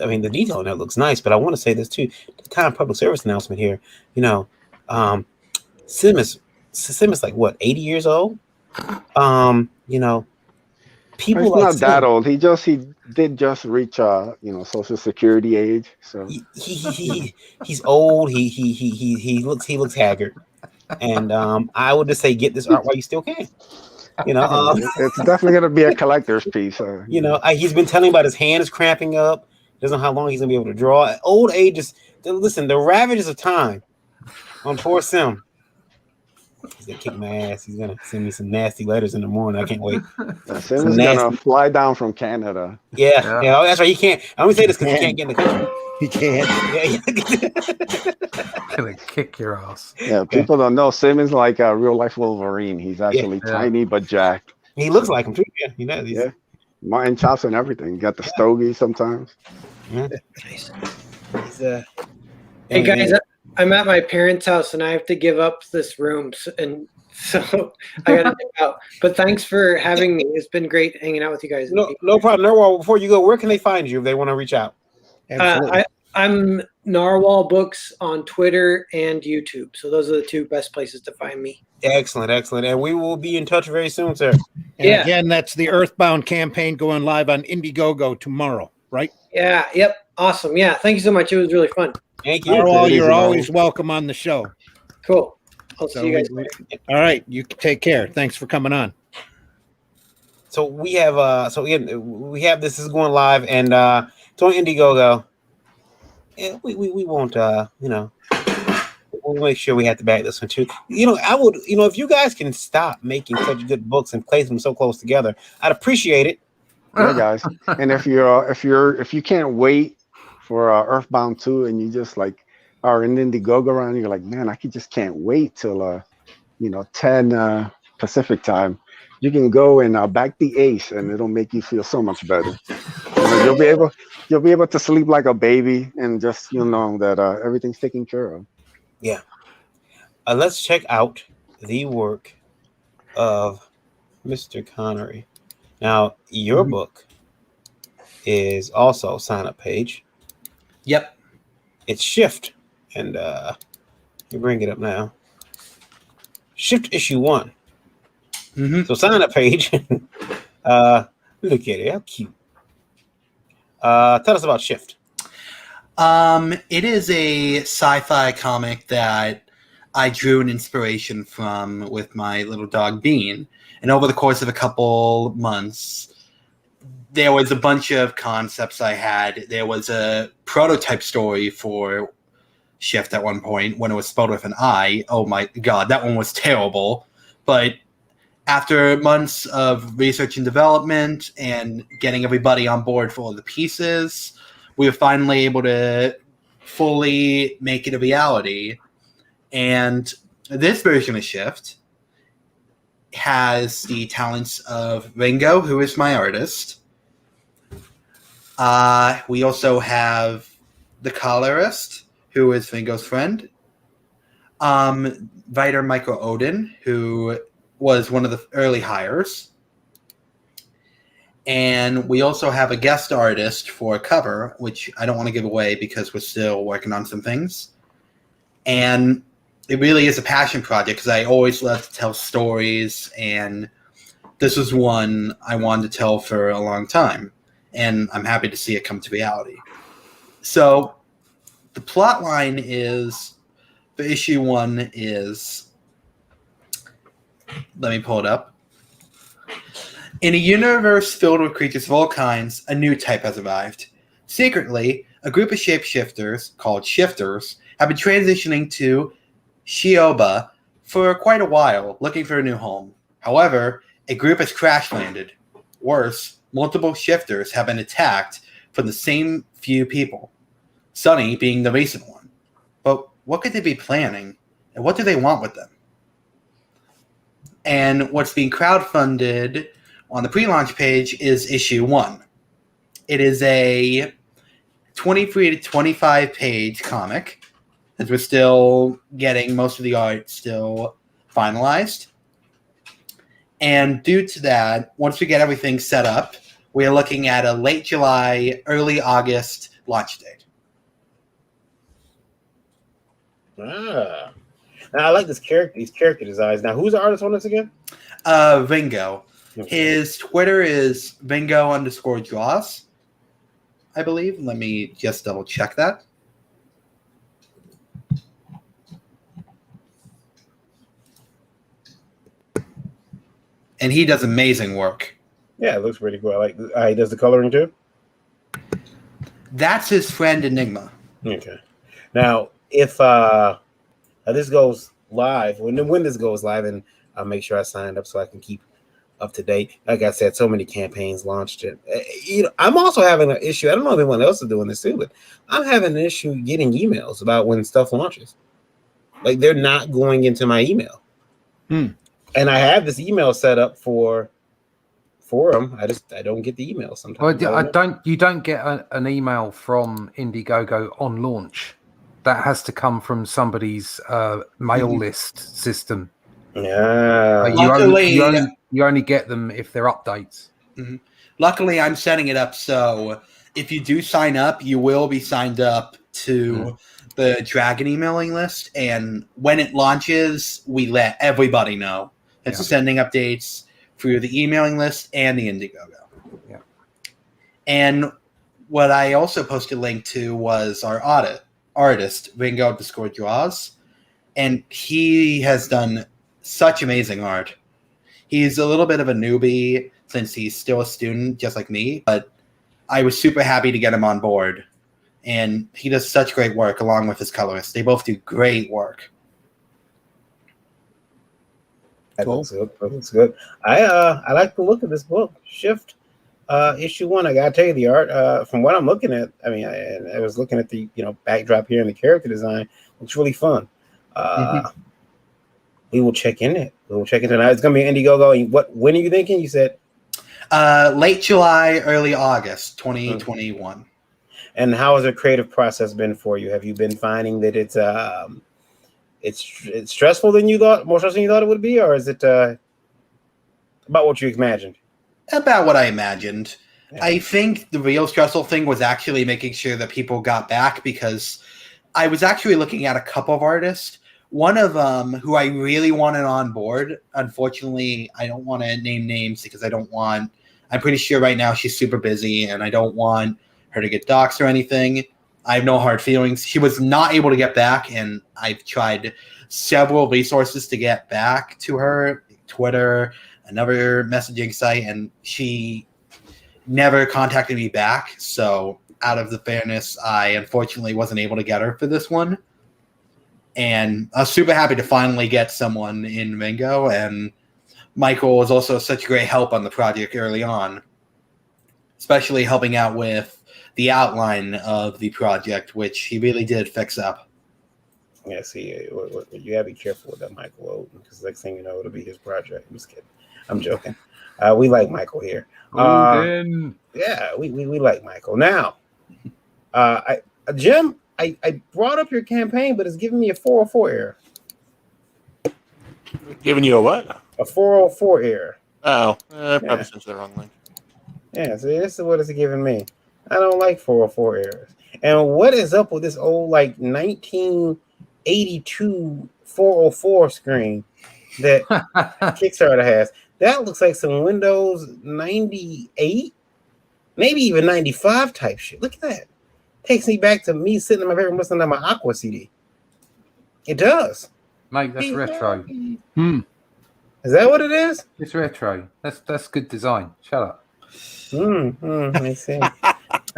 I mean, the detail on it looks nice, but I want to say this too. The kind of public service announcement here, Sim is like what, 80 years old? People he's like not Sim, that old. He did just reach Social Security age. So he's old. He looks haggard. And I would just say get this art while you still can. It's definitely going to be a collector's piece. He's been telling me about his hand is cramping up. Doesn't know how long he's going to be able to draw. Old age is, listen, the ravages of time on poor Sim. He's going to kick my ass. He's going to send me some nasty letters in the morning. I can't wait. Sim's going to fly down from Canada. Yeah, that's right. He can't. I only say this because he can't get in the country. He can't. Gonna kick your ass. Yeah, people don't know. Sim is like a real life Wolverine. He's actually tiny but jacked. He looks like him too. Yeah, he does. Yeah, mutton chops and everything. You got the stogie sometimes. Yeah. Hey guys, I'm at my parents' house and I have to give up this room, and so I got to get out. But thanks for having me. It's been great hanging out with you guys. No problem. No, before you go, where can they find you if they want to reach out? I'm Narwhal Books on Twitter and YouTube. So those are the two best places to find me. Excellent, excellent. And we will be in touch very soon, sir. And Yeah. again, that's the Earthbound campaign going live on Indiegogo tomorrow, right? Yeah. Yep. Awesome. Yeah. Thank you so much. It was really fun. Thank you. Narwhal, It is you're an always honor. welcome on the show. Cool. I'll So see you guys we- later. all right, you take care. Thanks for coming on. So we have we have this is going live, and it's on Indiegogo. Yeah, we won't we'll make sure we have to back this one too. I would if you guys can stop making such good books and place them so close together, I'd appreciate it. Yeah, guys. And if you can't wait for Earthbound 2 and you just like are in Indiegogo around, you're like, man, just can't wait till 10 Pacific time. You can go and back the ace, and it'll make you feel so much better. You'll be able to sleep like a baby, and just know that everything's taken care of. Yeah. Let's check out the work of Mr. Connery. Now, your book is also a sign-up page. Yep. It's SHYFT, and you bring it up now. SHYFT issue 1. So sign-up page. Look at it, how cute. Tell us about SHYFT. It is a sci-fi comic that I drew an inspiration from with my little dog Bean. And over the course of a couple months, there was a bunch of concepts I had. There was a prototype story for SHYFT at one point when it was spelled with an I. Oh my God, that one was terrible. But after months of research and development and getting everybody on board for all the pieces, we were finally able to fully make it a reality. And this version of SHYFT has the talents of Ringo, who is my artist. We also have the colorist, who is Ringo's friend. Writer Michael Odin, who was one of the early hires. And we also have a guest artist for a cover, which I don't want to give away because we're still working on some things. And it really is a passion project because I always love to tell stories, and this was one I wanted to tell for a long time. And I'm happy to see it come to reality. So the plot line is, for issue 1 is, let me pull it up. In a universe filled with creatures of all kinds, a new type has arrived. Secretly, a group of shapeshifters, called Shifters, have been transitioning to Shioba for quite a while, looking for a new home. However, a group has crash landed. Worse, multiple shifters have been attacked from the same few people, Sunny being the recent one. But what could they be planning, and what do they want with them? And what's being crowdfunded on the pre-launch page is issue 1. It is a 23 to 25 page comic, as we're still getting most of the art still finalized. And due to that, once we get everything set up, we're looking at a late July, early August launch date. Now I like these character designs. Now, who's the artist on this again? Ringo. His Twitter is Ringo_draws, I believe. Let me just double check that. And he does amazing work. Yeah, it looks pretty cool. I like. He does the coloring too. That's his friend Enigma. Okay. Now, if this goes live, when this goes live, and I'll make sure I signed up so I can keep up to date. Like I said, so many campaigns launched. And I'm also having an issue. I don't know if anyone else is doing this too, but I'm having an issue getting emails about when stuff launches. Like they're not going into my email. And I have this email set up for them. I don't get the email sometimes. Well, you don't get an email from Indiegogo on launch. That has to come from somebody's mail list system. Yeah. You only get them if they're updates. Luckily, I'm setting it up so if you do sign up, you will be signed up to the Dragon emailing list, and when it launches, we let everybody know. It's sending updates through the emailing list and the Indiegogo. Yeah. And what I also posted a link to was our artist, Ringo Discord Draws, and he has done such amazing art. He's a little bit of a newbie since he's still a student, just like me, but I was super happy to get him on board. And he does such great work along with his colorist. They both do great work. That looks good. That looks good. I like the look of this book. SHYFT issue 1. I gotta tell you, the art from what I'm looking at. I mean, I was looking at the backdrop here and the character design. Looks really fun. We will check in it. We will check it tonight. It's gonna be Indiegogo. When are you thinking? You said late July, early August, 2021. And how has the creative process been for you? Have you been finding that it's stressful than you thought, more stressful than you thought it would be, or is it about what you imagined? About what I imagined. Yeah. I think the real stressful thing was actually making sure that people got back, because I was actually looking at a couple of artists. One of them who I really wanted on board, unfortunately, I don't want to name names because I'm pretty sure right now she's super busy and I don't want her to get doxxed or anything. I have no hard feelings. She was not able to get back, and I've tried several resources to get back to her, Twitter, another messaging site, and she never contacted me back. So out of the fairness, I unfortunately wasn't able to get her for this one. And I was super happy to finally get someone in Manga, and Michael was also such great help on the project early on, especially helping out with the outline of the project, which he really did fix up. Yeah, see, you gotta be careful with that Michael Oden, because next thing you know, it'll be his project. I'm just kidding. I'm joking. We like Michael here. Yeah, we like Michael. Now, Jim, I brought up your campaign, but it's giving me a 404 error. Giving you a what? A 404 error. Oh, probably sent you the wrong link. Yeah, so this is what it's giving me. I don't like 404 errors. And what is up with this old, like, 1982 404 screen that Kickstarter has? That looks like some Windows 98, maybe even 95 type shit. Look at that. Takes me back to me sitting in my bedroom listening to my Aqua CD. It does. Mate, that's retro. Is that what it is? It's retro. That's good design. Shut up. I see.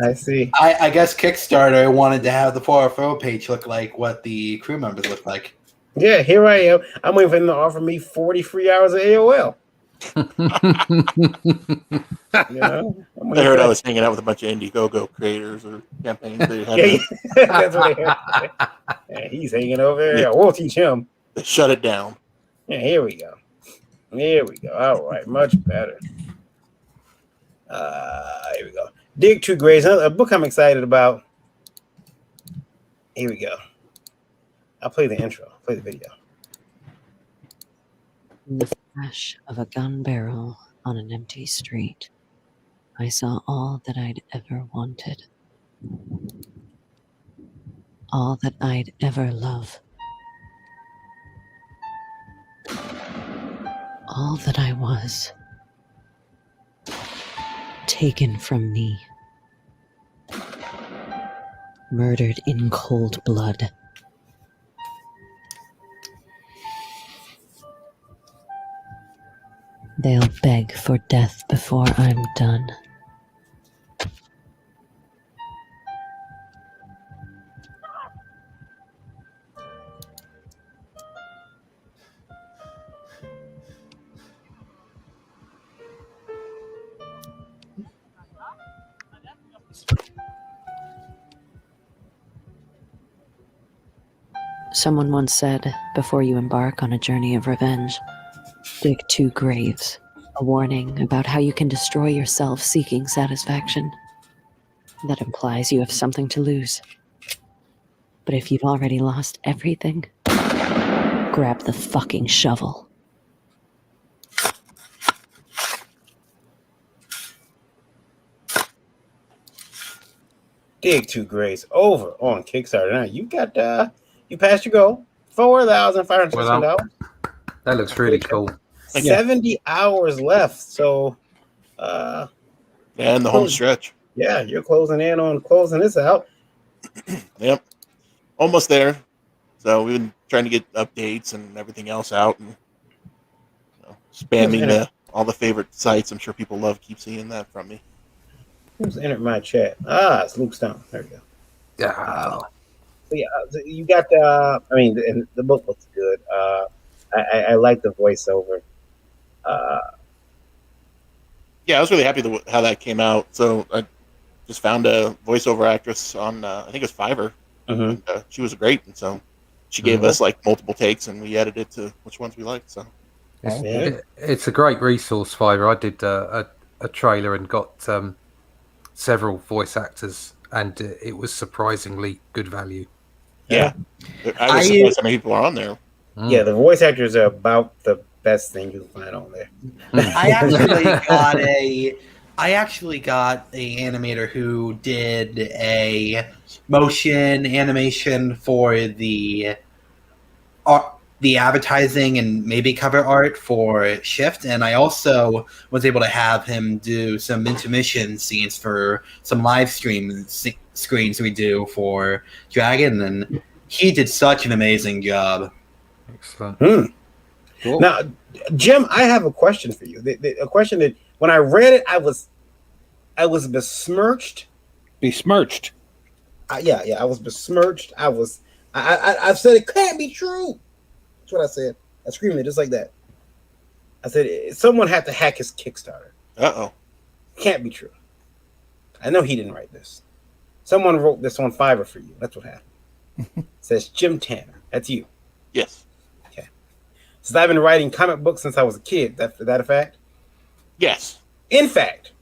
I see. I guess Kickstarter wanted to have the 404 page look like what the crew members look like. Yeah, here I am. I'm waiting for them to offer me 40 free hours of AOL. I heard I was hanging out with a bunch of Indiegogo creators or campaigns. That's what I heard. Yeah, he's hanging over there. Yeah, we'll teach him. They shut it down. Yeah, here we go. Here we go. All right, much better. Here we go. Dig 2 Graves, a book I'm excited about. Here we go. I'll play the intro. I'll play the video. In the flash of a gun barrel on an empty street, I saw all that I'd ever wanted. All that I'd ever love. All that I was. Taken from me. Murdered in cold blood. They'll beg for death before I'm done. Someone once said, before you embark on a journey of revenge, dig 2 graves, a warning about how you can destroy yourself seeking satisfaction. That implies you have something to lose. But if you've already lost everything, grab the fucking shovel. Dig 2 Graves over on Kickstarter. Now you got you passed your goal. $4,561. Well, that looks really cool. 70 hours left. So and the home stretch. Yeah, you're closing in on closing this out. Yep. Almost there. So we've been trying to get updates and everything else out and spamming all the favorite sites. I'm sure people keep seeing that from me. Who's entered my chat? It's Luke Stone. There we go. Yeah. So you got and the book looks good. I like the voiceover. Yeah, I was really happy with how that came out. So I just found a voiceover actress on, I think it was Fiverr. And, she was great, and so she gave us like multiple takes, and we edited to which ones we liked. So it's a great resource, Fiverr. I did a trailer and got several voice actors, and it was surprisingly good value. Yeah, I was surprised how many people are on there. Yeah, the voice actors are about the best thing you can find on there. I actually got a animator who did a motion animation for the advertising and maybe cover art for SHYFT, and I also was able to have him do some intermission scenes for some live screens we do for Dragon, and he did such an amazing job. Excellent. Cool. Now, Jim, I have a question for you. A question that when I read it, I was besmirched. Besmirched. Yeah, I was besmirched. I've said it can't be true. That's what I said. I screamed it just like that. I said someone had to hack his Kickstarter. Can't be true. I know he didn't write this. Someone wrote this on Fiverr for you. That's what happened. It says Jim Tanner. That's you. Yes. Okay. Since I've been writing comic books since I was a kid. Is that a fact? Yes. In fact,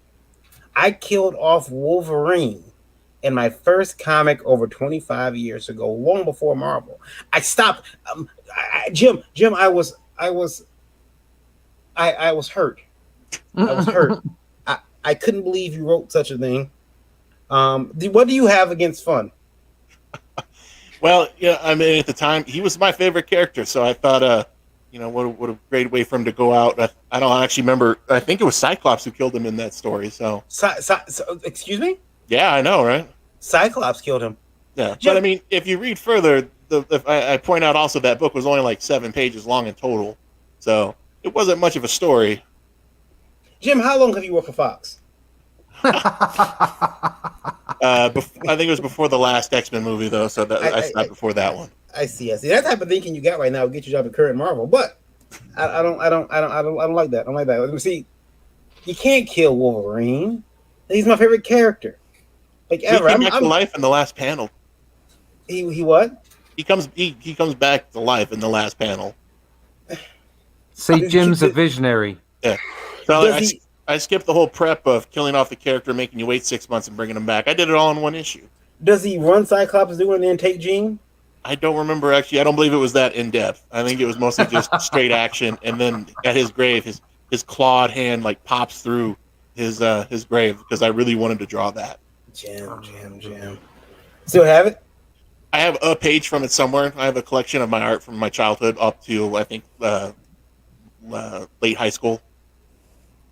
I killed off Wolverine in my first comic over 25 years ago, long before Marvel. I stopped. Jim, I was hurt. I was hurt. I couldn't believe you wrote such a thing. What do you have against Fun? Well, yeah, I mean, at the time, he was my favorite character, so I thought, what a great way for him to go out. I don't actually remember. I think it was Cyclops who killed him in that story. So, excuse me? Yeah, I know, right? Cyclops killed him. Yeah, but I mean, if you read further, I point out also that book was only like 7 pages long in total, so it wasn't much of a story. Jim, how long have you worked for Fox? I think it was before the last X-Men movie, though, so I stopped before that one. I see. That type of thinking you got right now will get your job at current Marvel, but I don't like that. I don't like that. Let me see. You can't kill Wolverine. He's my favorite character. Like ever. He came back to life in the last panel. He what? He comes back to life in the last panel. See, Jim's a visionary. Yeah. So I skipped the whole prep of killing off the character, making you wait 6 months, and bringing him back. I did it all in one issue. Does he run Cyclops doing and then take Jean? I don't remember, actually. I don't believe it was that in-depth. I think it was mostly just straight action, and then at his grave, his clawed hand like pops through his grave, because I really wanted to draw that. Jim. Still have it? I have a page from it somewhere. I have a collection of my art from my childhood up to, I think, late high school.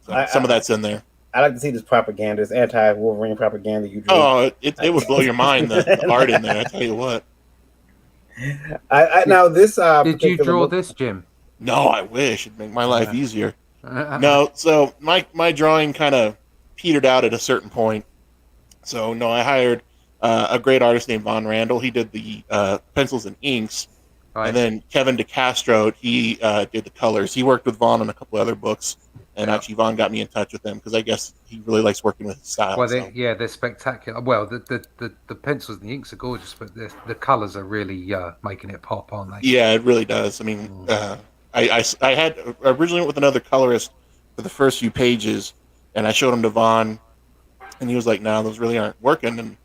So some of that's in there. I like to see this propaganda, this anti-Wolverine propaganda you drew. Oh, it would blow your mind, the art in there, I tell you what. Now this did you draw this, Jim? No, I wish. It'd make my life easier. No, so my drawing kind of petered out at a certain point. So, no, I hired a great artist named Von Randall. He did the pencils and inks. Right. And then Kevin DeCastro, he did the colors. He worked with Vaughn on a couple other books. And actually, Vaughn got me in touch with him because I guess he really likes working with his style. Well, they're spectacular. Well, the pencils and the inks are gorgeous, but the colors are really making it pop, aren't they? Yeah, it really does. I mean, I had originally went with another colorist for the first few pages, and I showed him to Vaughn, and he was like, "No, those really aren't working." And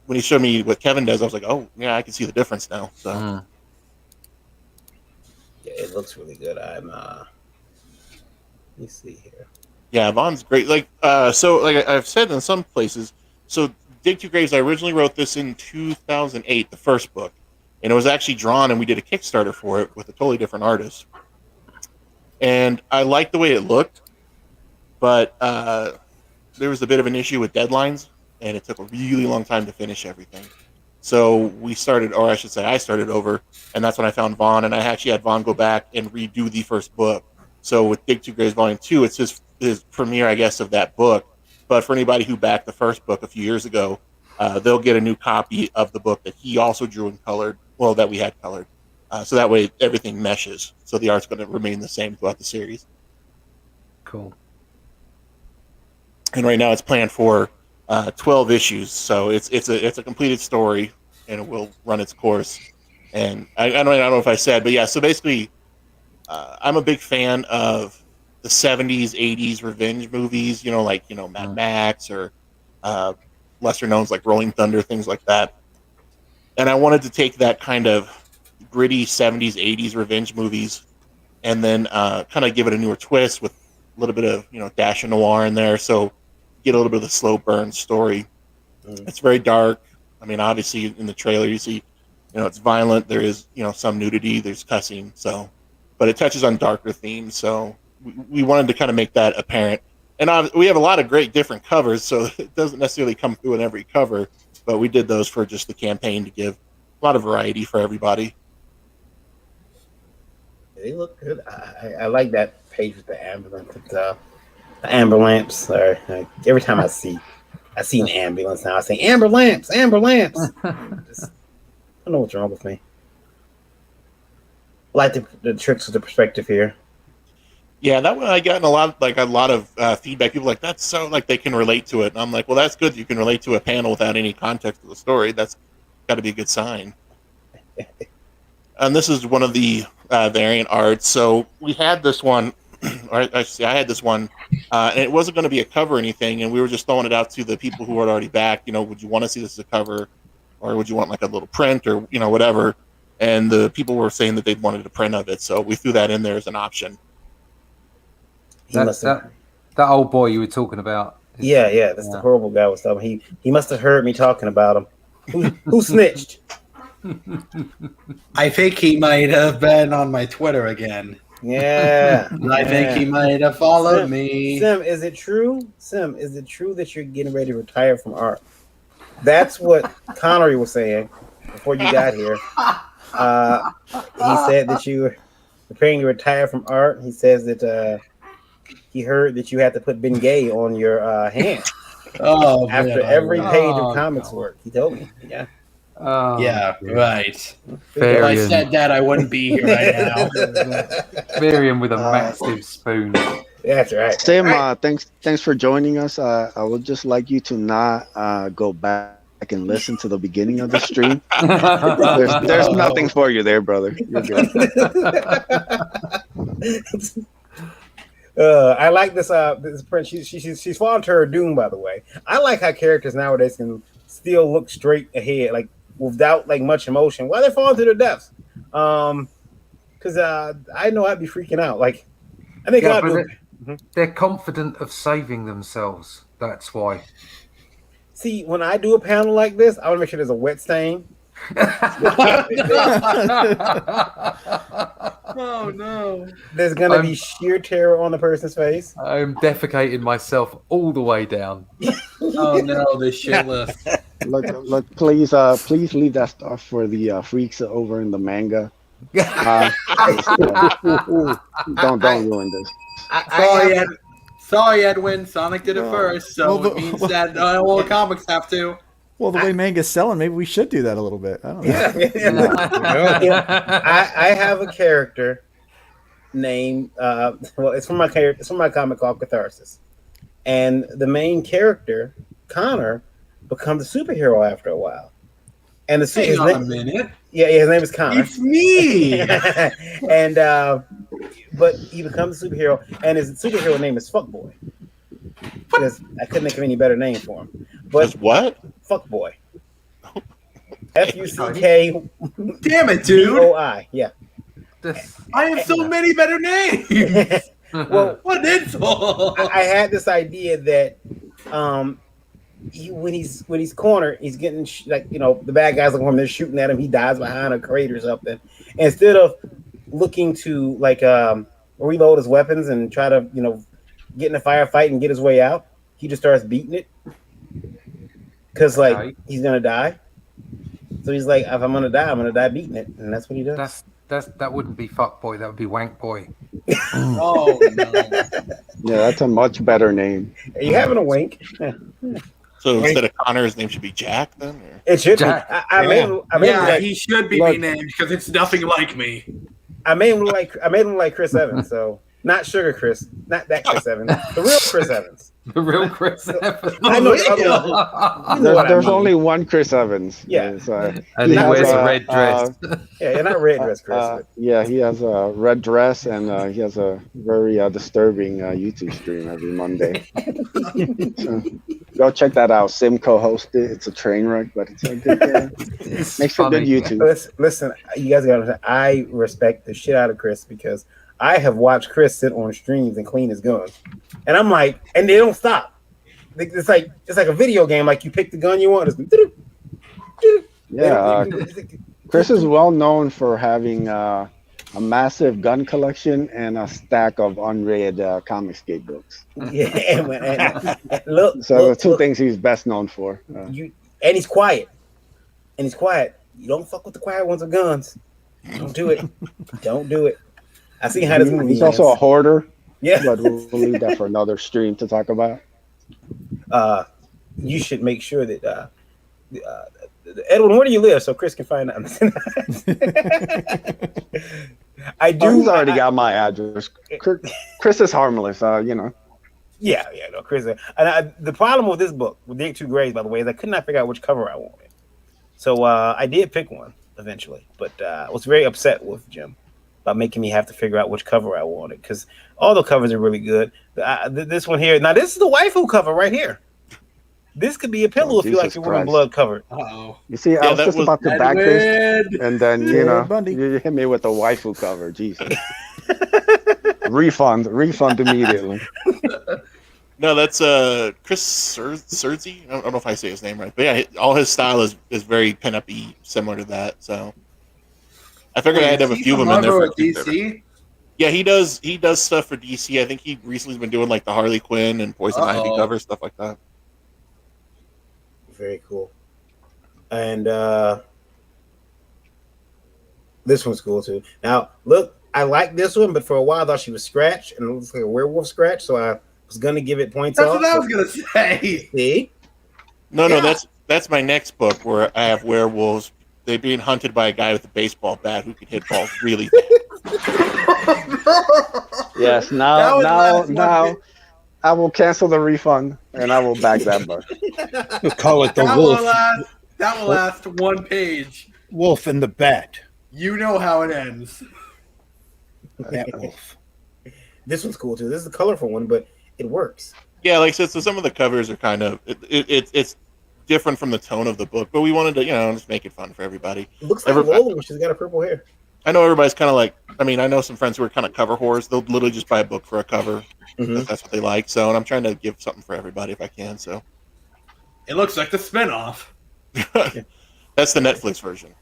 when he showed me what Kevin does, I was like, "Oh, yeah, I can see the difference now." So, yeah, it looks really good. Let me see here. Yeah, Vaughn's great. Like, so like I've said in some places, so Dig Two Graves, I originally wrote this in 2008, the first book, and it was actually drawn, and we did a Kickstarter for it with a totally different artist. And I liked the way it looked, but there was a bit of an issue with deadlines, and it took a really long time to finish everything. So we started, or I should say I started over, and that's when I found Vaughn, and I actually had Vaughn go back and redo the first book. So with Dig Two Graves Volume 2, it's his premiere, I guess, of that book. But for anybody who backed the first book a few years ago, they'll get a new copy of the book that he also drew and colored, well, that we had colored. So that way everything meshes. So the art's going to remain the same throughout the series. Cool. And right now it's planned for 12 issues, so it's a completed story, and it will run its course. And I don't know if I said, but yeah. So basically, I'm a big fan of the 70s, 80s revenge movies. Like Mad Max or lesser knowns like Rolling Thunder, things like that. And I wanted to take that kind of gritty 70s, 80s revenge movies, and then kind of give it a newer twist with a little bit of dash of noir in there. So get a little bit of the slow burn story. It's very dark. I mean, obviously in the trailer you see, it's violent. There is, some nudity. There's cussing. So, but it touches on darker themes. So we wanted to kind of make that apparent. And we have a lot of great different covers, so it doesn't necessarily come through in every cover. But we did those for just the campaign to give a lot of variety for everybody. They look good. I like that page with the ambulance. The amber lamps. Sorry. Every time I see an ambulance now, I say amber lamps. I don't know what's wrong with me. I like the tricks of the perspective here. Yeah, that one I gotten a lot of feedback. People like, that's so like they can relate to it. And I'm like, well, that's good. You can relate to a panel without any context of the story. That's got to be a good sign. And this is one of the variant arts. So we had this one. Or I had this one, and it wasn't going to be a cover or anything, and we were just throwing it out to the people who had already backed. Would you want to see this as a cover, or would you want like a little print, or whatever? And the people were saying that they wanted a print of it, so we threw that in there as an option. That old boy you were talking about. Yeah, that's the horrible guy was talking. He must have heard me talking about him. Who snitched? I think he might have been on my Twitter again. Yeah. I think he might have followed me. Sim, is it true? Is it true that you're getting ready to retire from art? That's what Connery was saying before you got here. He said that you were preparing to retire from art. He says that he heard that you had to put Bengay on your hand after every page of comics work. He told me. Yeah. Yeah, right. If I said that, I wouldn't be here right now. Varian with a massive spoon. That's right. Sim, thanks for joining us. I would just like you to not go back and listen to the beginning of the stream. There's nothing for you there, brother. You're good. I like this print. She's fallen to her doom, by the way. I like how characters nowadays can still look straight ahead, like without like much emotion while they're falling to their deaths. Because I know I'd be freaking out. Like I think they're confident of saving themselves. That's why. See, when I do a panel like this, I want to make sure there's a wet stain. Oh no! There's gonna be sheer terror on the person's face. I'm defecating myself all the way down. Oh no, the shit list. Look, please leave that stuff for the freaks over in the manga. Don't ruin this. Sorry, Edwin. Sonic did it first, so it means that all the comics have to. Well, the way manga's selling, maybe we should do that a little bit. I don't know. I have a character named it's from my comic called Catharsis, and the main character Connor becomes a superhero after a while. And his name is Connor. It's me. And but he becomes a superhero, and his superhero name is Fuckboy. Because I couldn't think of any better name for him. But what? Fuckboy. F-U-C-K. Damn it, dude. B-O-I. Yeah. I have so many better names. Well, what insult? I had this idea that when he's cornered, he's getting the bad guys looking for him. They're shooting at him. He dies behind a crate or something. And instead of looking to reload his weapons and try to get in a firefight and get his way out, he just starts beating it because he's gonna die. So he's like, if I'm gonna die beating it, and that's what he does. That wouldn't be fuck boy. That would be wank boy. Oh no! Yeah, that's a much better name. Are you having a wink? So instead of Connor, his name should be Jack then? Or? It should Jack. be. I made him he should be renamed because it's nothing like me. I made him like Chris Evans. So not Sugar Chris, not that Chris Evans, the real Chris Evans. The real Chris Evans. I know the other one. There's only one Chris Evans. Yeah. And he wears a red dress. Yeah, not red dress, Chris. Yeah, he has a red dress and he has a very disturbing YouTube stream every Monday. So, go check that out. Sim co-hosted. It's a train wreck, but it's a good. Makes for good YouTube. Listen, you guys gotta understand. I respect the shit out of Chris because I have watched Chris sit on streams and clean his guns, and I'm like, and they don't stop. It's like a video game. Like you pick the gun you want. Yeah, Chris is well known for having a massive gun collection and a stack of unread Comicsgate books. Yeah, and so the two things he's best known for. And he's quiet. You don't fuck with the quiet ones with guns. Don't do it. Don't do it. I see how this movie He's also a hoarder. Yeah, but we'll leave that for another stream to talk about. You should make sure that Edwin, where do you live so Chris can find out? I do. He's already got my address. Chris is harmless, Yeah, no, Chris. And the problem with this book, with Dig 2 Graves, by the way, is I could not figure out which cover I wanted. So I did pick one eventually, but I was very upset with Jim about making me have to figure out which cover I wanted because all the covers are really good. This one here, now this is the waifu cover right here. This could be a pillow if you like your woman blood covered. Uh-oh. You see, I was just about to back this, and then you hit me with the waifu cover. Jesus. refund immediately. No, that's Chris Serzi. I don't know if I say his name right, but yeah, all his style is very pin-up-y, similar to that. So I figured I had to have a few of them in there for DC. Yeah, he does stuff for DC. I think he recently has been doing like the Harley Quinn and Poison Ivy cover stuff like that. Very cool. And this one's cool too. Now, look, I like this one, but for a while I thought she was scratched, and it looks like a werewolf scratch, so I was gonna give it points. That's off. what I was gonna say. See? No, that's my next book where I have werewolves. They're being hunted by a guy with a baseball bat who can hit balls really bad. Yes, now I will cancel the refund and I will back that book. We'll call it the wolf. That will last one page. Wolf and the bat. You know how it ends. That wolf. This one's cool too. This is a colorful one, but it works. Yeah, like so some of the covers are kind of it's different from the tone of the book, but we wanted to just make it fun for everybody. It looks like Lola when she's got her purple hair. I know everybody's kind of like. I mean, I know some friends who are kind of cover whores. They'll literally just buy a book for a cover. If that's what they like. So, and I'm trying to give something for everybody if I can. So, it looks like the spinoff. That's the Netflix version.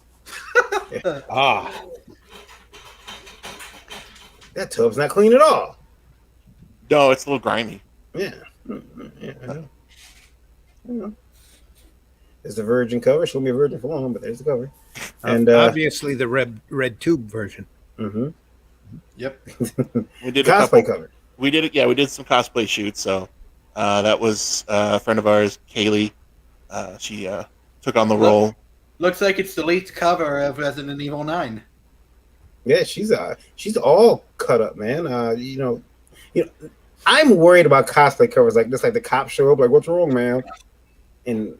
That tub's not clean at all. No, it's a little grimy. Yeah. I know. There's the virgin cover. She'll be a virgin for long, but there's the cover. And obviously the red tube version. Mm-hmm. Yep. We did cosplay cover. We did it. Yeah, we did some cosplay shoots. So that was a friend of ours, Kaylee. She took on the role. Looks like it's the leaked cover of Resident Evil 9. Yeah, she's all cut up, man. I'm worried about cosplay covers like this, like the cops show up, like, what's wrong, man? And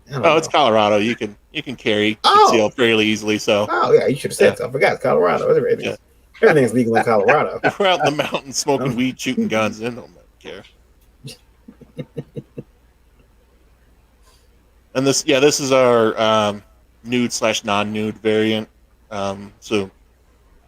it's Colorado. You can conceal fairly easily. So yeah, you should have said so. I forgot it's Colorado. Everything's legal in Colorado. We're out in the mountains smoking weed, shooting guns. They don't care. And this is our nude/non-nude variant. So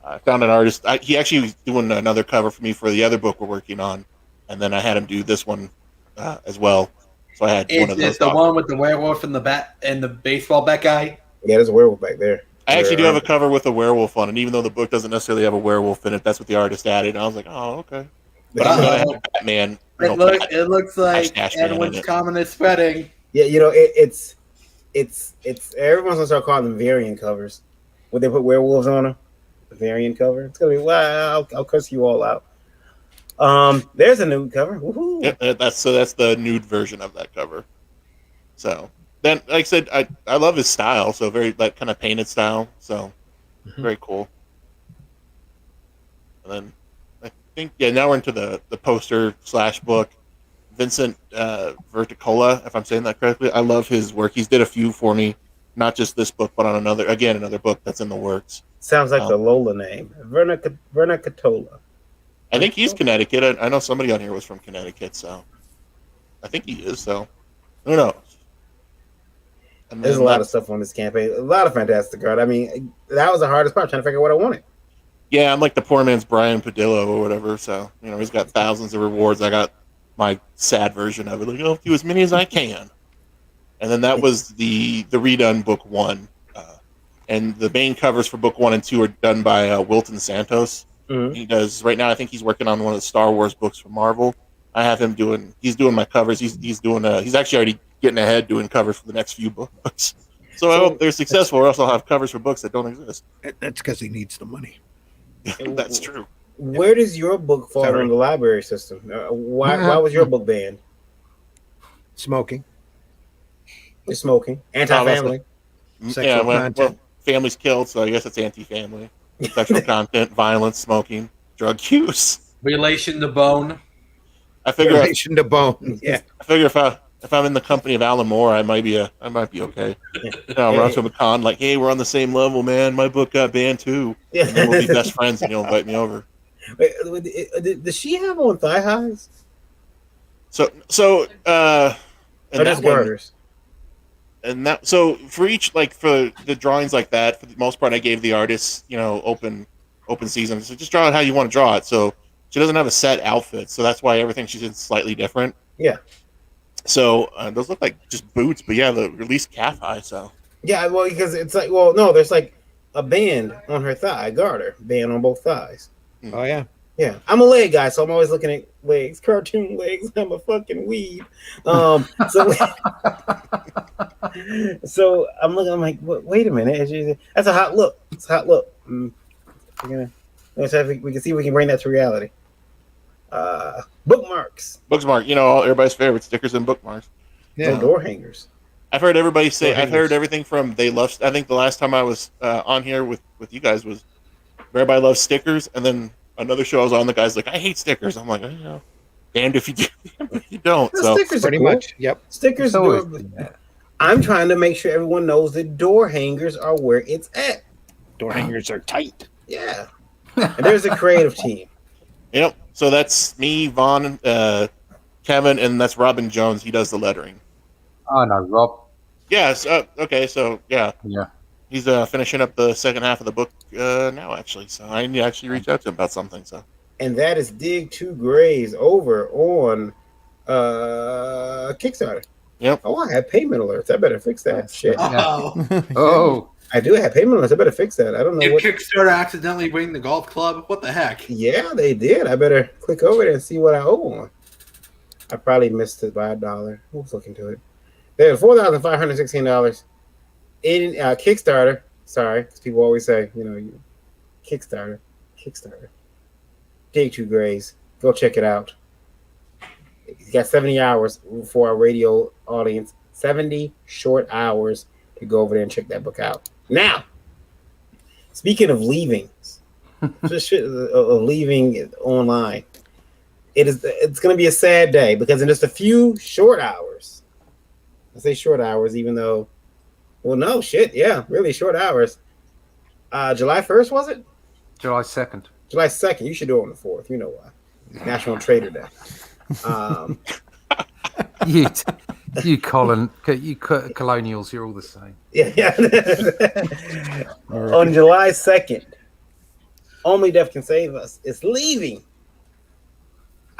I found an artist. He actually was doing another cover for me for the other book we're working on, and then I had him do this one as well. So I had one of those. Is the one with the werewolf and the bat and the baseball bat guy? Yeah, there's a werewolf back there. I actually do have a cover with a werewolf on it, even though the book doesn't necessarily have a werewolf in it. That's what the artist added. And I was like, oh, okay. But I'm gonna have Batman. It looks like Edward's common is spreading. Yeah, it's everyone's gonna start calling them variant covers. Would they put werewolves on them? The variant cover. It's gonna be wow. I'll curse you all out. There's a nude cover. Woohoo. Yeah, that's the nude version of that cover. So then, like I said, I love his style. So very like kind of painted style. So very cool. And then I think now we're into the poster / book. Vincent Verticola, if I'm saying that correctly. I love his work. He's did a few for me, not just this book, but on another book that's in the works. Sounds like the Lola name, Verna Catola. I think he's Connecticut. I know somebody on here was from Connecticut, so I think he is. So who knows? And There's a lot of stuff on this campaign. A lot of fantastic art. I mean, that was the hardest part, trying to figure out what I wanted. Yeah, I'm like the poor man's Brian Padillo or whatever. So he's got thousands of rewards. I got my sad version of it. Like, I'll do as many as I can. And then that was the redone book 1. And the main covers for book 1 and 2 are done by Wilton Santos. Mm-hmm. He does right now. I think he's working on one of the Star Wars books for Marvel. I have him doing. He's doing my covers. He's doing. He's actually already getting ahead doing covers for the next few books. So I hope they're successful, or else I'll have covers for books that don't exist. That's because he needs the money. That's true. Where does your book fall on the library system? Why was your book banned? Smoking. You're smoking. Anti-family. Sexual content. Well, family's killed, so I guess it's anti-family. Sexual content, violence, smoking, drug use. Relation to bone. I figure relation to bone. Yeah. I figure if I'm in the company of Alan Moore, I might be okay. I'll run to a con like, hey, we're on the same level, man. My book got banned too. Yeah. And then we'll be best friends, and you'll invite me over. Wait, does she have on thigh highs? So or just garters? And that, so for each, like for the drawings like that, for the most part, I gave the artist, open season. So just draw it how you want to draw it. So she doesn't have a set outfit, so that's why everything she's in is slightly different. Yeah. So those look like just boots, but yeah, the released calf high. So yeah, well, because it's like, well, no, there's like a band on her thigh, garter band on both thighs. Oh yeah. Yeah, I'm a leg guy, so I'm always looking at legs, cartoon legs. I'm a fucking weed. So I'm looking. I'm like, wait a minute. That's a hot look. It's a hot look. Let's see if we can see if we can bring that to reality. Bookmarks. Bookmark. Everybody's favorite stickers and bookmarks. Yeah. No door hangers. I've heard everybody say. I've heard everything from they love. I think the last time I was on here with you guys was everybody loves stickers, and then another show I was on, the guy's like, I hate stickers. I'm like, damned if you do, damned if you don't. So stickers pretty cool. much, yep. Stickers. I'm trying to make sure everyone knows that door hangers are where it's at. Door hangers are tight. Yeah. And there's a creative team. Yep. So that's me, Vaughn, Kevin, and that's Robin Jones. He does the lettering. Oh no, Rob. Yes. Okay. So yeah. Yeah. He's finishing up the second half of the book now, actually. So I need to actually reach out to him about something. So. And that is Dig 2 Grays over on Kickstarter. Yep. Oh, I have payment alerts. I better fix that shit. Oh. I do have payment alerts. I better fix that. I don't know. Did Kickstarter accidentally bring the golf club? What the heck? Yeah, they did. I better click over there and see what I owe on. I probably missed it by $1. Let's look into it. There's $4,516 in Kickstarter. Sorry, because people always say, Kickstarter. Dig 2 Grays. Go check it out. He's got 70 hours for our radio audience. 70 short hours to go over there and check that book out. Now, speaking of leavings, just of leaving online, it's going to be a sad day because in just a few short hours, I say short hours, even though, well, no, shit, yeah, really short hours. July 1st, was it? July 2nd. July 2nd. You should do it on the 4th. You know why. National Trader Day. You colonials, you're all the same. Yeah. On July 2nd, Only Death Can Save Us is leaving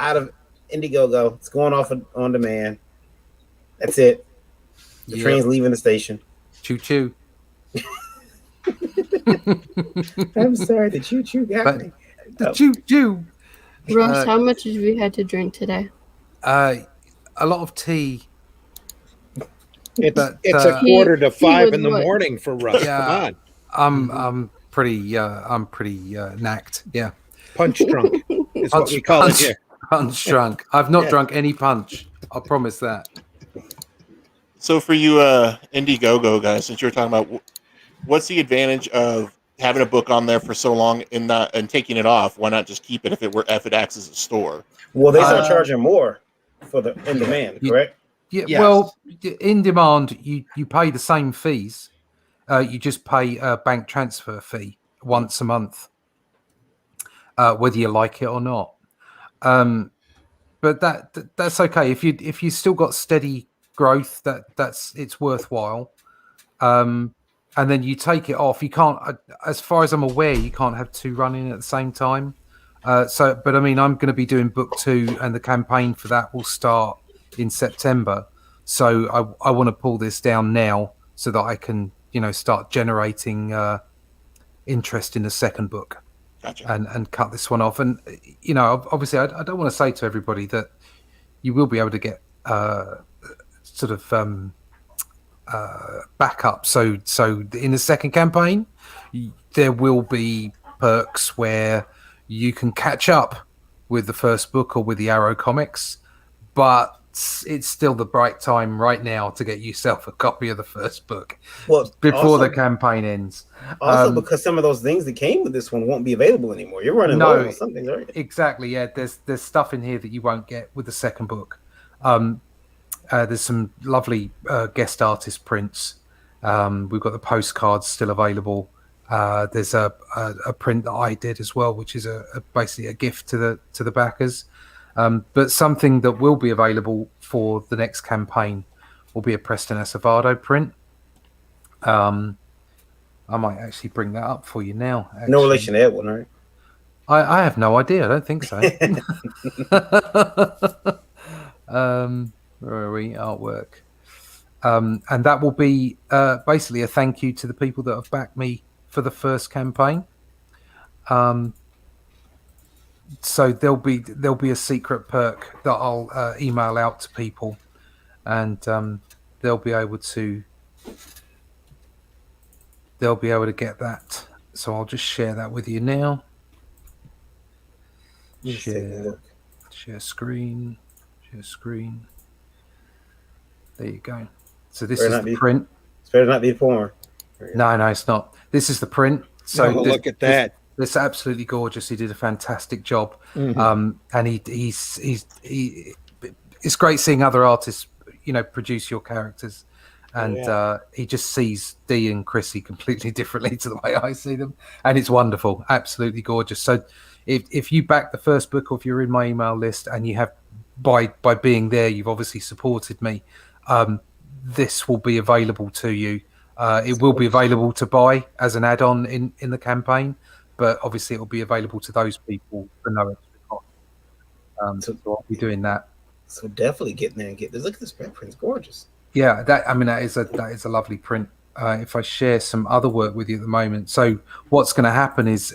out of Indiegogo. It's going off on demand. That's it. The Yep. train's leaving the station. Choo choo. I'm sorry, the choo choo got But me. the choo choo. Russ, how much have you had to drink today? A lot of tea. It's But, it's a Tea- quarter to tea 5 with in the what? morning for Russ. Yeah. Come on. I'm pretty knacked. Yeah. Punch drunk is what we call it here. Punch drunk. I've not Yeah. drunk any punch. I'll promise that. So for you Indiegogo guys, since you were talking about what's the advantage of having a book on there for so long and taking it off? Why not just keep it if it acts as a store? Well, they start charging more for the in demand, correct? Yeah. Yes. Well, in demand, you pay the same fees. You just pay a bank transfer fee once a month, whether you like it or not. But that's okay if you still got steady growth. It's worthwhile. And then you take it off. You can't, as far as I'm aware, you can't have two running at the same time. But I mean, I'm going to be doing book 2, and the campaign for that will start in September. So I want to pull this down now so that I can, start generating interest in the second book. Gotcha. And cut this one off. And obviously, I don't want to say to everybody that you will be able to get sort of backup. So in the second campaign, there will be perks where you can catch up with the first book or with the Arrow comics, but it's still the right time right now to get yourself a copy of the first book before the campaign ends. Also, because some of those things that came with this one won't be available anymore. You're running low on something, right? Exactly. Yeah, there's stuff in here that you won't get with the second book. There's some lovely guest artist prints. We've got the postcards still available. There's a print that I did as well, which is basically a gift to the backers. But something that will be available for the next campaign will be a Preston Acevedo print. I might actually bring that up for you now. Actually. No relation to Edwin, right? I have no idea. I don't think so. Where are we? Artwork. And that will be basically a thank you to the people that have backed me for the first campaign. So there'll be a secret perk that I'll email out to people, and they'll be able to get that. So I'll just share that with you now. Share screen. Share screen. There you go. So this is the print. It's better not be porn. No, it's not. This is the print. So look at that. This is absolutely gorgeous. He did a fantastic job. Mm-hmm. And he's it's great seeing other artists, produce your characters. And he just sees Dee and Chrissy completely differently to the way I see them. And it's wonderful. Absolutely gorgeous. So if you back the first book, or if you're in my email list and you have, by being there, you've obviously supported me. This will be available to you. It will be available to buy as an add-on in the campaign, but obviously it will be available to those people for no extra cost. So I'll be doing that. So definitely get in there and get this. Look at this print. It's gorgeous. Yeah, that is a lovely print. If I share some other work with you at the moment, so what's going to happen is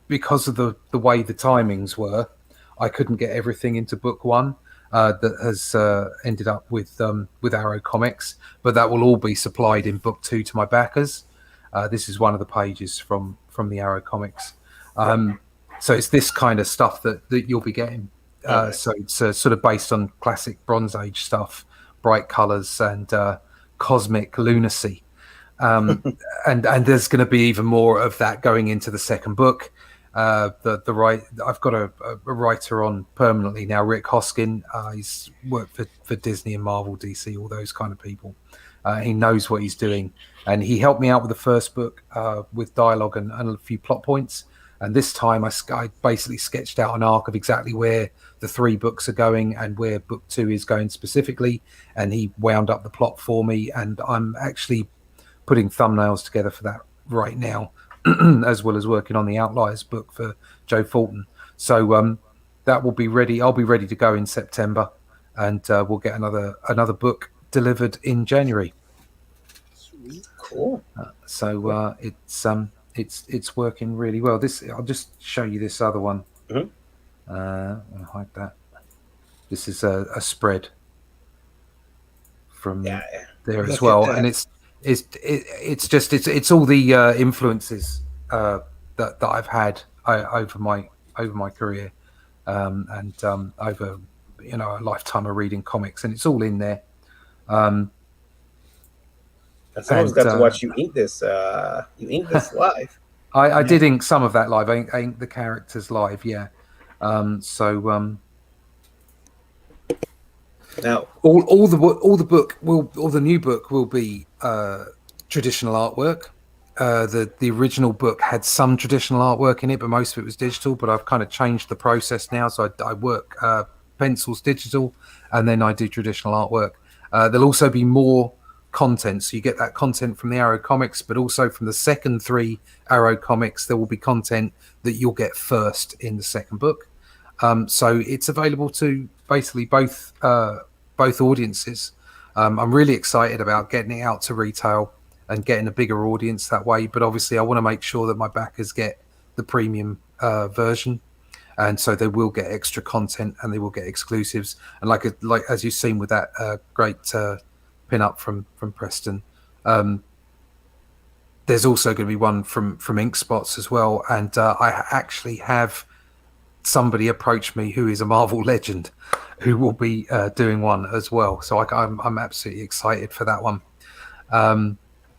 because of the way the timings were, I couldn't get everything into book 1. That has ended up with Arrow Comics, but that will all be supplied in book 2 to my backers. This is one of the pages from the Arrow Comics. So it's this kind of stuff that you'll be getting. So it's sort of based on classic Bronze Age stuff, bright colors and cosmic lunacy. And there's going to be even more of that going into the second book. I've got a writer on permanently now, Rick Hoskin. He's worked for Disney and Marvel, DC, all those kind of people. He knows what he's doing, and he helped me out with the first book with dialogue and a few plot points. And this time I basically sketched out an arc of exactly where the 3 books are going and where book 2 is going specifically, and he wound up the plot for me, and I'm actually putting thumbnails together for that right now. As well as working on the Outliers book for Joe Fulton. So that will be ready. I'll be ready to go in September. and we'll get another book delivered in January. Cool. So it's working really well. This I'll just show you this other one. I'll hide that. This is a spread from there as well, and it's all the influences that I've had over my career, and over a lifetime of reading comics, and it's all in there. Someone's got to watch you ink this. You ink this live. I did ink some of that live. I inked the characters live, yeah. Now all the new book will be traditional artwork. The original book had some traditional artwork in it, but most of it was digital. But I've kind of changed the process now, so I work pencils digital, and then I do traditional artwork. There'll also be more content, so you get that content from the Arrow comics, but also from the second 3 Arrow comics there will be content that you'll get first in the second book. So it's available to basically both audiences. I'm really excited about getting it out to retail and getting a bigger audience that way, but obviously I want to make sure that my backers get the premium version, and so they will get extra content and they will get exclusives. And like as you've seen with that great pin-up from Preston, there's also going to be one from Ink Spots as well, and I actually have somebody approach me who is a Marvel legend who will be doing one as well, so I'm absolutely excited for that one.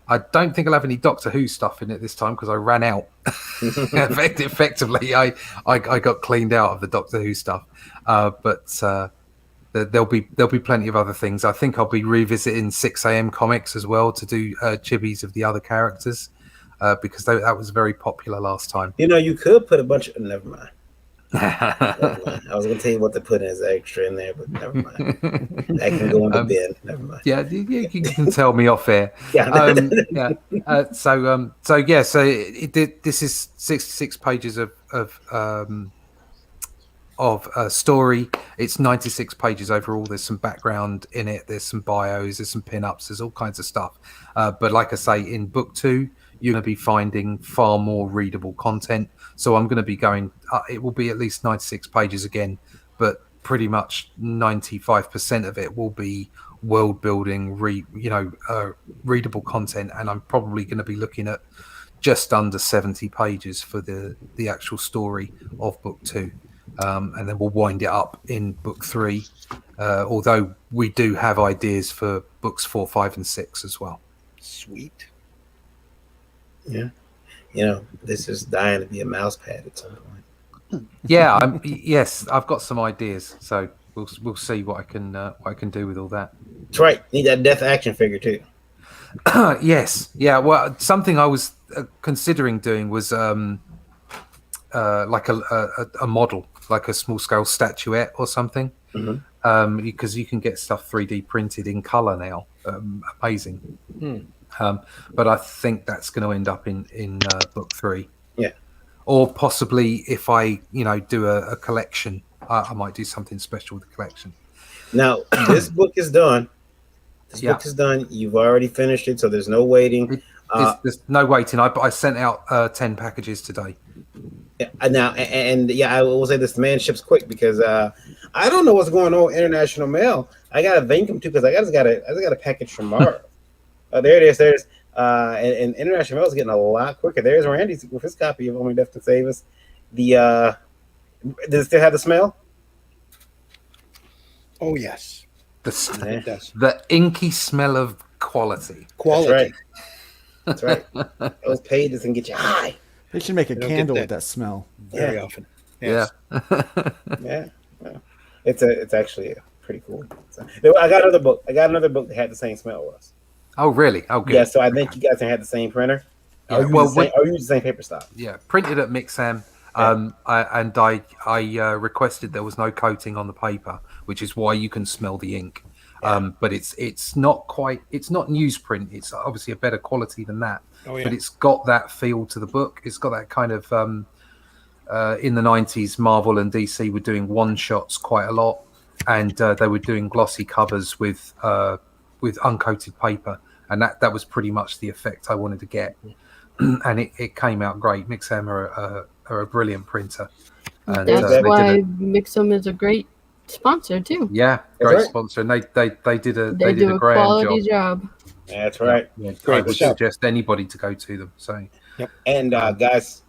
I don't think I'll have any Doctor Who stuff in it this time because I ran out. Effectively, I got cleaned out of the Doctor Who stuff, but there'll be plenty of other things. I think I'll be revisiting 6 AM comics as well to do chibis of the other characters, because that was very popular last time. You could put a bunch of... Never mind. I was going to tell you what to put as extra in there, but never mind. That can go in the bin. Never mind. Yeah, you can tell me off air. This is 66 pages of a story. It's 96 pages overall. There's some background in it, there's some bios, there's some pin-ups, there's all kinds of stuff, but like I say, in book 2 you're going to be finding far more readable content. So I'm going to be going it will be at least 96 pages again, but pretty much 95% of it will be world building, readable content, and I'm probably going to be looking at just under 70 pages for the actual story of book 2. And then we'll wind it up in book 3, although we do have ideas for books 4, 5, and 6 as well. Sweet. Yeah. This is dying to be a mouse pad at some point. Yeah, yes, I've got some ideas, so we'll see what I can do with all that. That's right. Need that Death action figure too. Yes. Yeah. Well, something I was considering doing was like a model, like a small scale statuette or something, because you can get stuff 3D printed in color now. Amazing. But I think that's going to end up in book 3. Yeah. Or possibly if I do a collection, I might do something special with the collection. Now this book is done. Book is done. You've already finished it, so there's no waiting. There's no waiting. I sent out 10 packages today. Now, I will say this: the man ships quick, because I don't know what's going on with international mail. I gotta thank him too, because I just got a package from Mars. There it is. There's and international mail is getting a lot quicker. There's Randy with his copy of Only Death Can Save Us. Does it still have the smell? Oh yes, the inky smell of quality. That's right. Those pages can get you high. They should make a candle with that smell very often. Yes. Yeah. It's actually pretty cool. So, I got another book. That had the same smell as us. Oh really? Oh good. Yeah. So I think you guys had the same printer. Yeah, Or use the same paper style. Yeah, printed at Mixam. I requested there was no coating on the paper, which is why you can smell the ink. But it's not newsprint. It's obviously a better quality than that. But it's got that feel to the book. It's got that kind of in the 90s, Marvel and DC were doing one shots quite a lot, and they were doing glossy covers with uncoated paper, and that was pretty much the effect I wanted to get. And it came out great. Mixam are a brilliant printer. And, that's why Mixam is a great sponsor too. Yeah, great sponsor, and they did a grand quality job. That's right. Yeah, I would suggest anybody to go to them. So, and guys,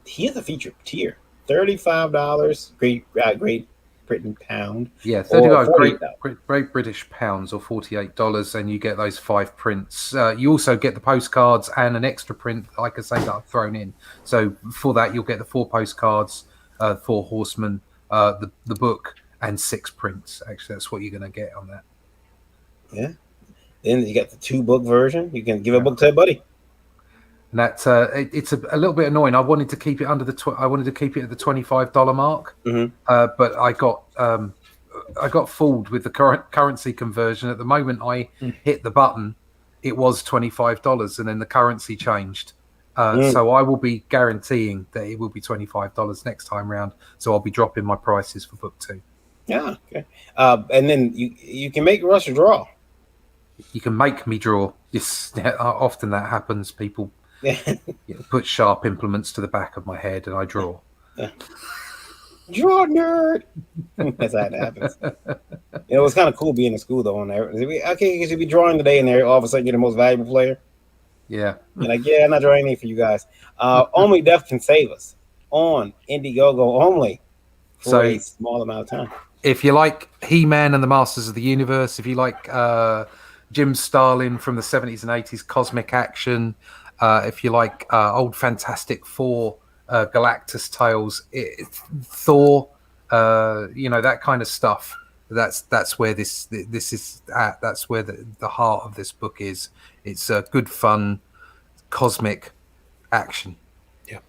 he has a featured tier, $35. Great Britain pound. Yeah, 35 great British pounds or $48, and you get those 5 prints. You also get the postcards and an extra print, like I say, that I've thrown in. So for that, you'll get the 4 postcards, 4 Horsemen, the book, and 6 prints. Actually, that's what you're going to get on that. Yeah. Then you got the 2-book version. You can give a book to a buddy. And that it's a little bit annoying. I wanted to keep it under I wanted to keep it at the $25 mark, but I got fooled with the current currency conversion. At the moment I hit the button, it was $25, and then the currency changed. So I will be guaranteeing that it will be $25 next time round. So I'll be dropping my prices for book 2. Yeah. Okay. And then you can make Russ draw. You can make me draw. Yes, often that happens. People put sharp implements to the back of my head, and I draw. Draw nerd. That's how it happens. It was kind of cool being in school though. On there, okay, you should be drawing today, and there all of a sudden you're the most valuable player. Yeah. You're like, I'm not drawing anything for you guys. Only Death Can Save Us on Indiegogo only for a small amount of time. If you like He-Man and the Masters of the Universe, if you like Jim Starlin from the 70s and 80s cosmic action, if you like old Fantastic Four, Galactus tales, Thor, that kind of stuff. That's where this is at. That's where the heart of this book is. It's good fun, cosmic action. Yeah.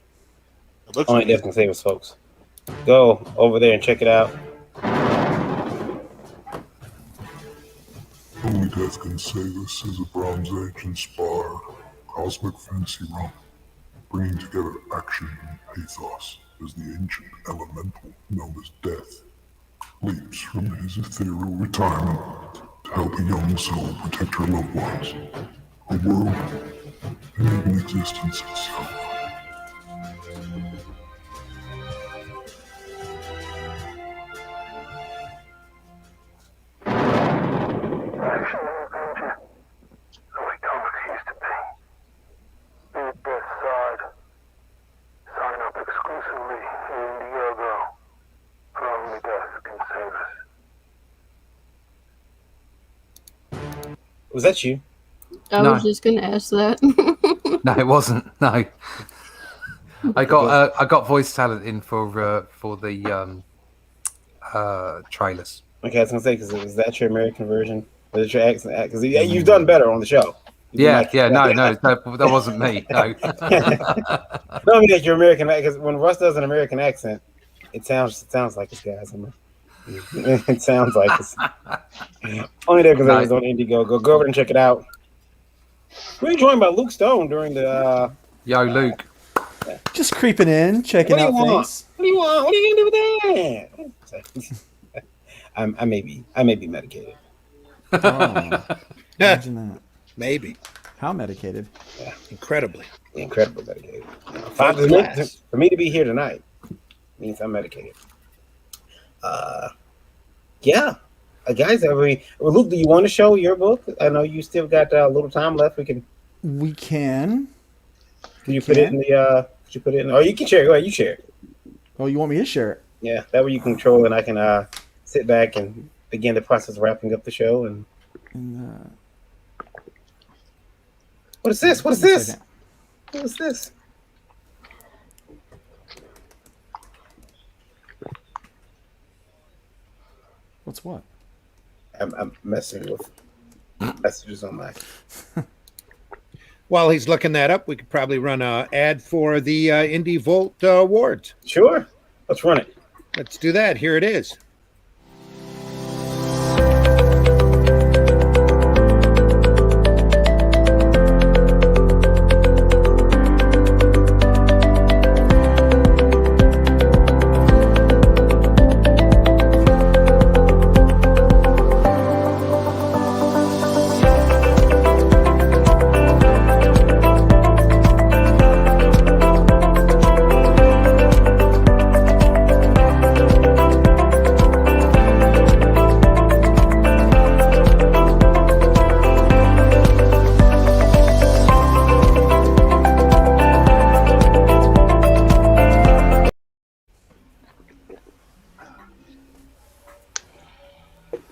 Only Death Can Save Us, folks. Go over there and check it out. Only Death Can Save Us is a Bronze Age-inspired cosmic fantasy romp, bringing together action and pathos as the ancient elemental known as Death leaps from his ethereal retirement to help a young soul protect her loved ones, a world, and even existence itself. Was that you? I was just gonna ask that. No, it wasn't. No, I got voice talent in for the trailers. Okay, I was gonna say, because is that your American version? Was it your accent? Because you've done better on the show. No, that wasn't me. No, no, I mean like your American, because when Russ does an American accent, it sounds like this guy's. It sounds like it's only there because I was on Indiegogo. Go over and check it out. We were joined by Luke Stone during the. Yo, Luke. Just creeping in, checking out things. What do you want? What are you gonna do with that? I may be medicated. Oh, imagine that. Maybe. How medicated? Yeah, incredibly medicated. For me to be here tonight means I'm medicated. Guys, Luke, do you want to show your book? I know you still got a little time left. We can. Can you put it in the? Could you put it in? Oh, you can share it. Go ahead, you share it. Oh, you want me to share it? Yeah, that way you control, and I can sit back and begin the process of wrapping up the show. And what is this? What is this? What is this? What's what? I'm messing with messages on my. While he's looking that up, we could probably run an ad for the Indie Volt Awards. Sure, let's run it. Let's do that. Here it is.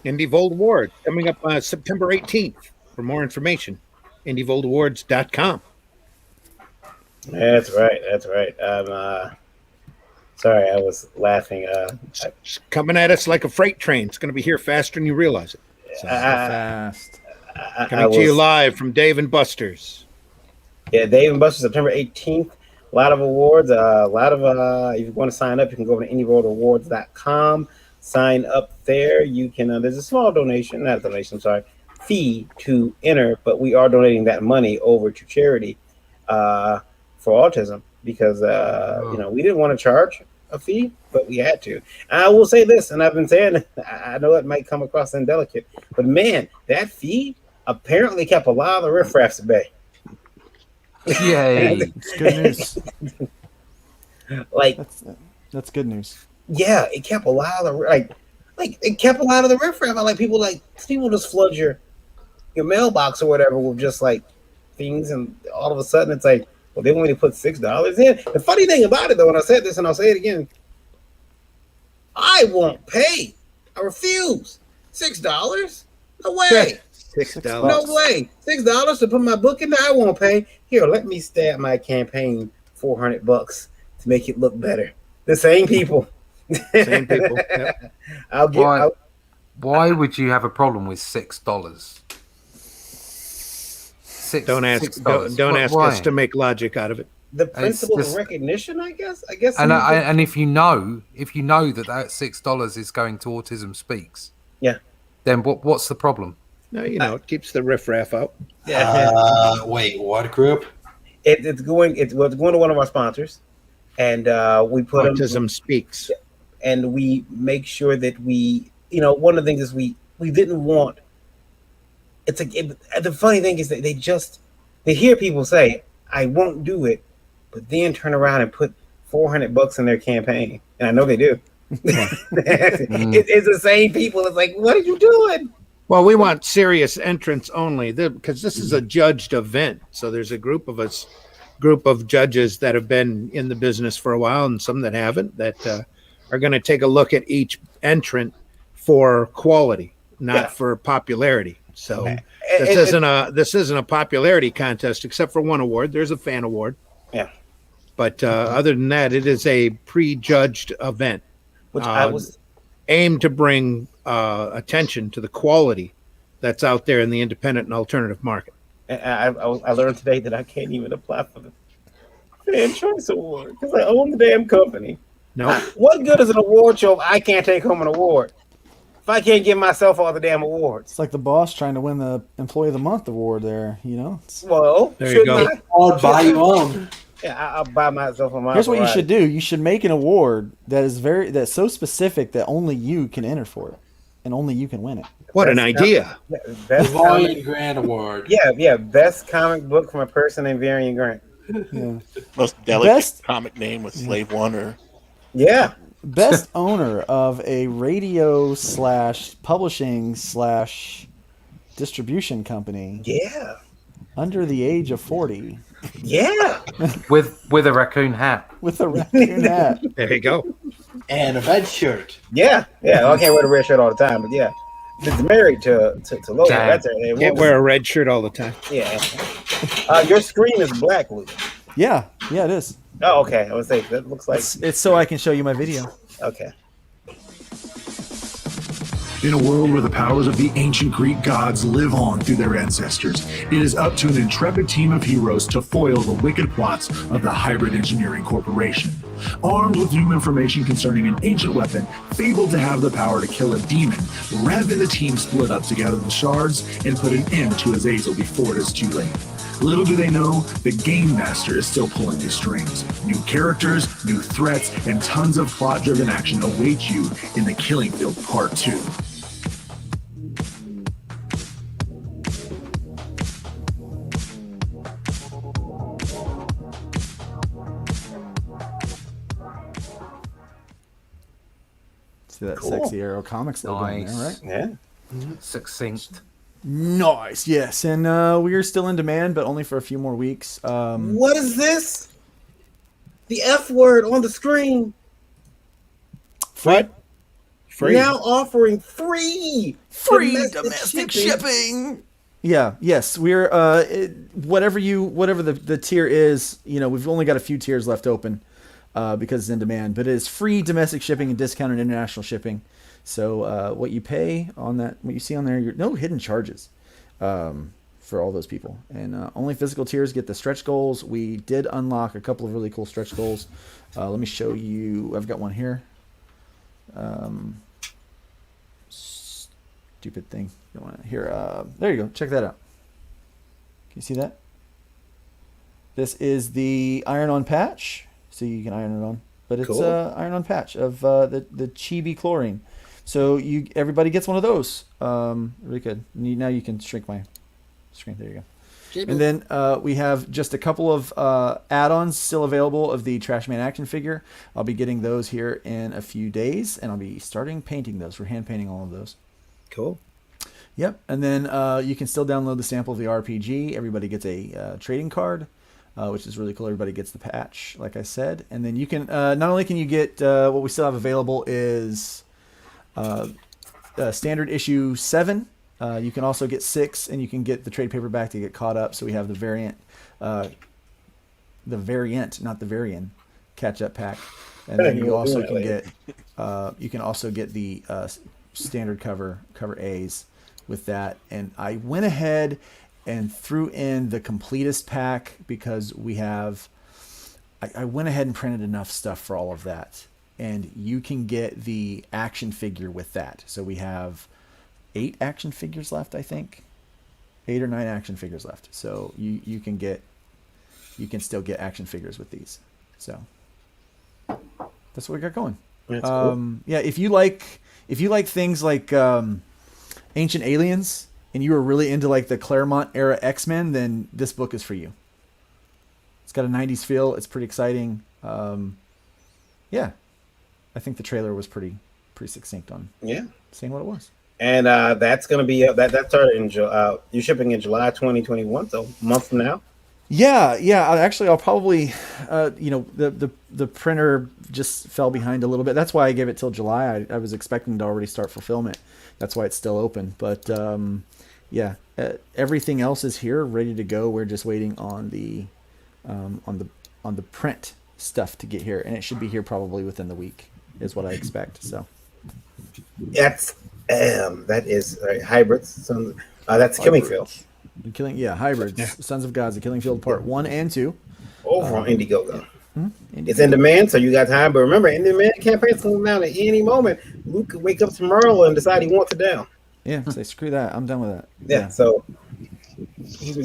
Indie VOLT Awards coming up September 18th. For more information, indievoltawards.com. That's right. That's right. Sorry, I was laughing. It's coming at us like a freight train. It's going to be here faster than you realize it. So fast. Coming to you live from Dave and Buster's. Yeah, Dave and Buster's, September 18th. A lot of awards. If you want to sign up, you can go to indievoltawards.com. Sign up there. You can. There's a small donation, not a donation. I'm sorry, fee to enter, but we are donating that money over to charity for autism because we didn't want to charge a fee, but we had to. I will say this, and I've been saying, I know it might come across indelicate, but man, that fee apparently kept a lot of the riffraffs at bay. Yay! It's good news. Like that's good news. Yeah, it kept a lot of the it kept a lot of the riffraff. People just flood your mailbox or whatever with just like things, and all of a sudden it's like, well, they want me to put $6 in. The funny thing about it, though, and I said this and I'll say it again, I won't pay. I refuse. $6? No way. $6. No way. $6 to put my book in there. I won't pay. Here, let me stab my campaign $400 to make it look better. The same people. Same people. Yep. Why would you have a problem with $6? Don't ask. Don't ask us to make logic out of it. The principle of recognition, I guess. And if you know that $6 is going to Autism Speaks, yeah, then what's the problem? No, it keeps the riffraff out. Wait, what group? It's going to one of our sponsors, and we put Autism Speaks, and we make sure that we, one of the things is we didn't want. The funny thing is that they hear people say, I won't do it, but then turn around and put $400 in their campaign. And I know they do. It's the same people. It's like, what are you doing? Well, we want serious entrants only because this is a judged event. So there's a group of judges that have been in the business for a while and some that haven't that are going to take a look at each entrant for quality, not for popularity. So this isn't a popularity contest except for one award. There's a fan award. Yeah. But other than that, it is a prejudged event, which I was aimed to bring attention to the quality that's out there in the independent and alternative market. And I learned today that I can't even apply for the Fan Choice Award because I own the damn company. No. What good is an award show if I can't take home an award? If I can't give myself all the damn awards. It's like the boss trying to win the Employee of the Month award there, Well, there you go. I'll buy your own. Yeah, I'll buy myself a. Here's what you should do. You should make an award that's so specific that only you can enter for it. And only you can win it. What an idea. Best Varian Grant Award. Yeah. Best comic book from a person named Varian Grant. Yeah. Most delicate comic name with Slave One or. Yeah. Best owner of a radio / publishing / distribution company. Yeah. Under the age of 40. Yeah. with a raccoon hat. With a raccoon hat. There you go. And a red shirt. Yeah. Well, I can't wear the red shirt all the time, but yeah. It's married to Logan. That's it. Can't wear a red shirt all the time. Yeah. Your screen is black, Luke. Yeah, it is. Oh, okay. I would say that looks like it's so I can show you my video. Okay. In a world where the powers of the ancient Greek gods live on through their ancestors, it is up to an intrepid team of heroes to foil the wicked plots of the Hybrid Engineering Corporation. Armed with new information concerning an ancient weapon fabled to have the power to kill a demon, Rev and the team split up to gather the shards and put an end to Azazel before it is too late. Little do they know, the Game Master is still pulling the strings. New characters, new threats, and tons of plot-driven action await you in The Killing Field Part 2. See that sexy Arrow Comics logo in there, right? Yeah. Succinct. Nice, yes. And we are still in demand, but only for a few more weeks. What is this? The F word on the screen. What? Free. now offering free domestic shipping. Yeah. Yes, we're whatever the tier is. You know, we've only got a few tiers left open because it's in demand, but it is free domestic shipping and discounted international shipping. So what you pay on that, what you see on there, no hidden charges for all those people, and only physical tiers get the stretch goals. We did unlock a couple of really cool stretch goals. Let me show you. I've got one here. Stupid thing. Here, there you go. Check that out. Can you see that? This is the iron-on patch, so you can iron it on. But it's iron-on patch of the chibi chlorine. So everybody gets one of those. Really good. Now you can shrink my screen. There you go. And then we have just a couple of add-ons still available of the Trashman action figure. I'll be getting those here in a few days, and I'll be starting painting those. We're hand painting all of those. Cool. Yep. And then you can still download the sample of the RPG. Everybody gets a trading card, which is really cool. Everybody gets the patch, like I said. And then you can not only can you get what we still have available is standard issue 7. You can also get 6, and you can get the trade paperback to get caught up. So we have the variant, not the variant, catch-up pack, and then you also can get the standard cover A's with that. And I went ahead and threw in the completest pack because I went ahead and printed enough stuff for all of that, and you can get the action figure with that. So we have 8 action figures left, I think. 8 or 9 action figures left. So you can still get action figures with these. So that's what we got going. That's cool. Yeah, if you like things like Ancient Aliens and you were really into like the Claremont era X-Men, then this book is for you. It's got a 90s feel. It's pretty exciting. Yeah, I think the trailer was pretty succinct on saying what it was. And that's going to be that started in you're shipping in July 2021, so a month from now. Yeah. Actually, I'll probably, the printer just fell behind a little bit. That's why I gave it till July. I was expecting to already start fulfillment. That's why it's still open. But everything else is here, ready to go. We're just waiting on the print stuff to get here, and it should be here probably within the week, is what I expect. So that is hybrids. That's Killing Field. Hybrids. Yeah. Sons of Gods, The Killing Field Part 1 and 2. Over on Indiegogo. It's in demand, so you got time. But remember, in demand campaign's going down at any moment. Luke could wake up tomorrow and decide he wants it down. Yeah, say screw that. I'm done with that. Yeah. So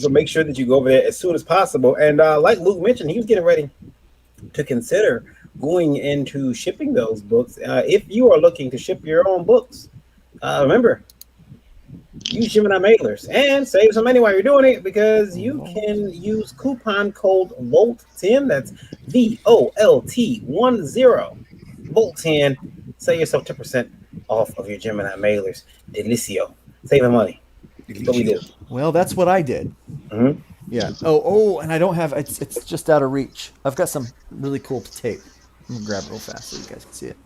make sure that you go over there as soon as possible. And like Luke mentioned, he was getting ready to consider going into shipping those books. If you are looking to ship your own books, remember, use Gemini mailers and save some money while you're doing it, because you can use coupon code VOLT10. That's VOLT10. VOLT10. Save yourself 10% off of your Gemini mailers. Delicio. Saving money. That's what we do. Well, that's what I did. Mm-hmm. Yeah. Oh, and I don't have. It's just out of reach. I've got some really cool tape. I'm gonna grab it real fast so you guys can see it.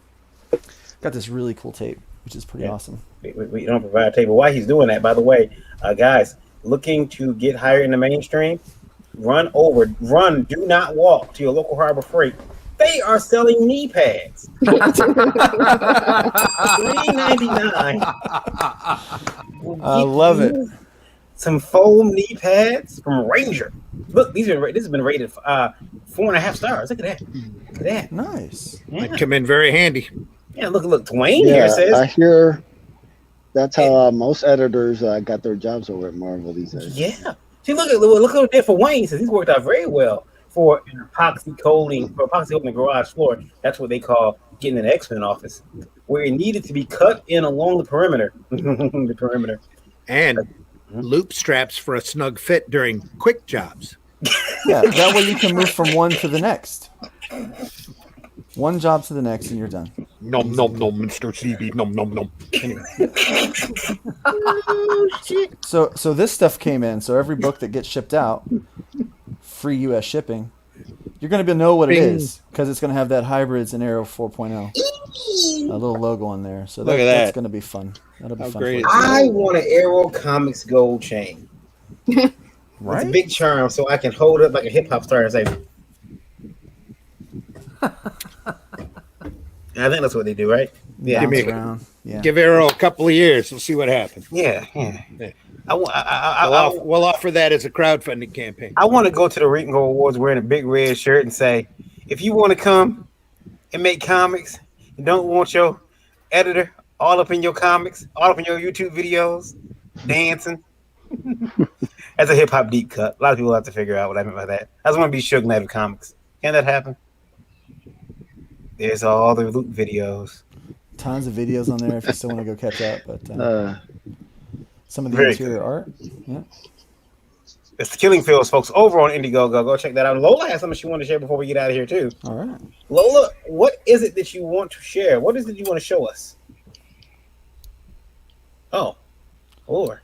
Got this really cool tape, which is pretty awesome. We don't provide a tape. But while he's doing that, by the way, guys, looking to get higher in the mainstream, run, do not walk to your local Harbor Freight. They are selling knee pads. $3.99. I love it. Some foam knee pads from Ranger. Look, this has been rated 4.5 stars. Look at that. Look at that. Nice. Yeah. Might come in very handy. Yeah, look, Dwayne here says. I hear that's how most editors got their jobs over at Marvel these days. Yeah. See, look what it did for Wayne. He says he's worked out very well for an epoxy coating the garage floor. That's what they call getting an X-Men office, where it needed to be cut in along the perimeter. The perimeter. And loop straps for a snug fit during quick jobs. Yeah, that way you can move from one to the next. One job to the next, and you're done. Nom nom nom, Mr. CB. Nom nom nom. Anyway. So this stuff came in. So every book that gets shipped out, free U.S. shipping. You're going to know what it is because it's going to have that Hybrids and Arrow 4.0. little logo on there. So Look at that's that. going to be fun. That'll be How fun. great for is you. that? I want an Arrow Comics gold chain. It's Right? a big charm, so I can hold it like a hip hop star and say. I think that's what they do, right? Yeah. Give me Bounce around. Yeah. Give Arrow a couple of years. We'll see what happens. Yeah. We'll offer that as a crowdfunding campaign. I want to go to the Ringo Awards wearing a big red shirt and say, if you want to come and make comics and don't want your editor all up in your comics, all up in your YouTube videos, dancing. That's a hip hop deep cut. A lot of people have to figure out what I meant by that. I just want to be Suge Knight of comics. Can that happen? There's all the Luke videos. Tons of videos on there if you still want to go catch up. But some of the Very interior art. Yeah. It's the Killing Fields, folks, over on Indiegogo. Go check that out. Lola has something she wanted to share before we get out of here, too. All right. Lola, what is it that you want to share? What is it you want to show us? Oh, Lord.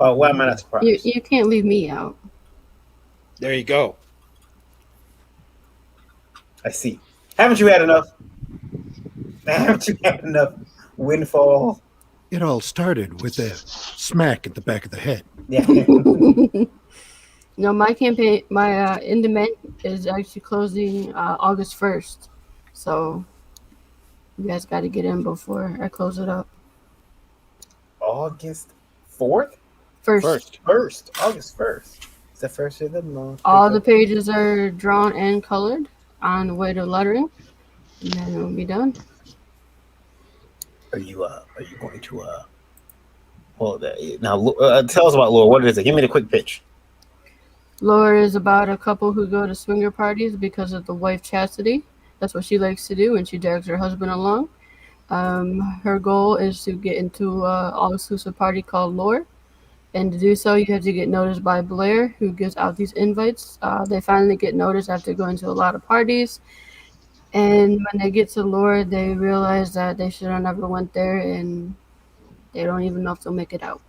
Oh, why am I not surprised? You can't leave me out. There you go. I see. Haven't you had enough? Haven't you had enough windfall? It all started with a smack at the back of the head. Yeah. No, my campaign, my in demand is actually closing August 1st. So you guys got to get in before I close it up. August 4th? First. August 1st. It's the first of the month. All the pages are drawn and colored on the way to lettering, and then it'll be done. Are you going to well, now tell us about Laura. What is it? Give me the quick pitch. Lore is about a couple who go to swinger parties because of the wife Chastity. That's what she likes to do, and she drags her husband along. Her goal is to get into an all-exclusive party called Lore, and to do so, you have to get noticed by Blair, who gives out these invites. They finally get noticed after going to a lot of parties, and when they get to Lore, they realize that they should have never went there, and they don't even know if they'll make it out.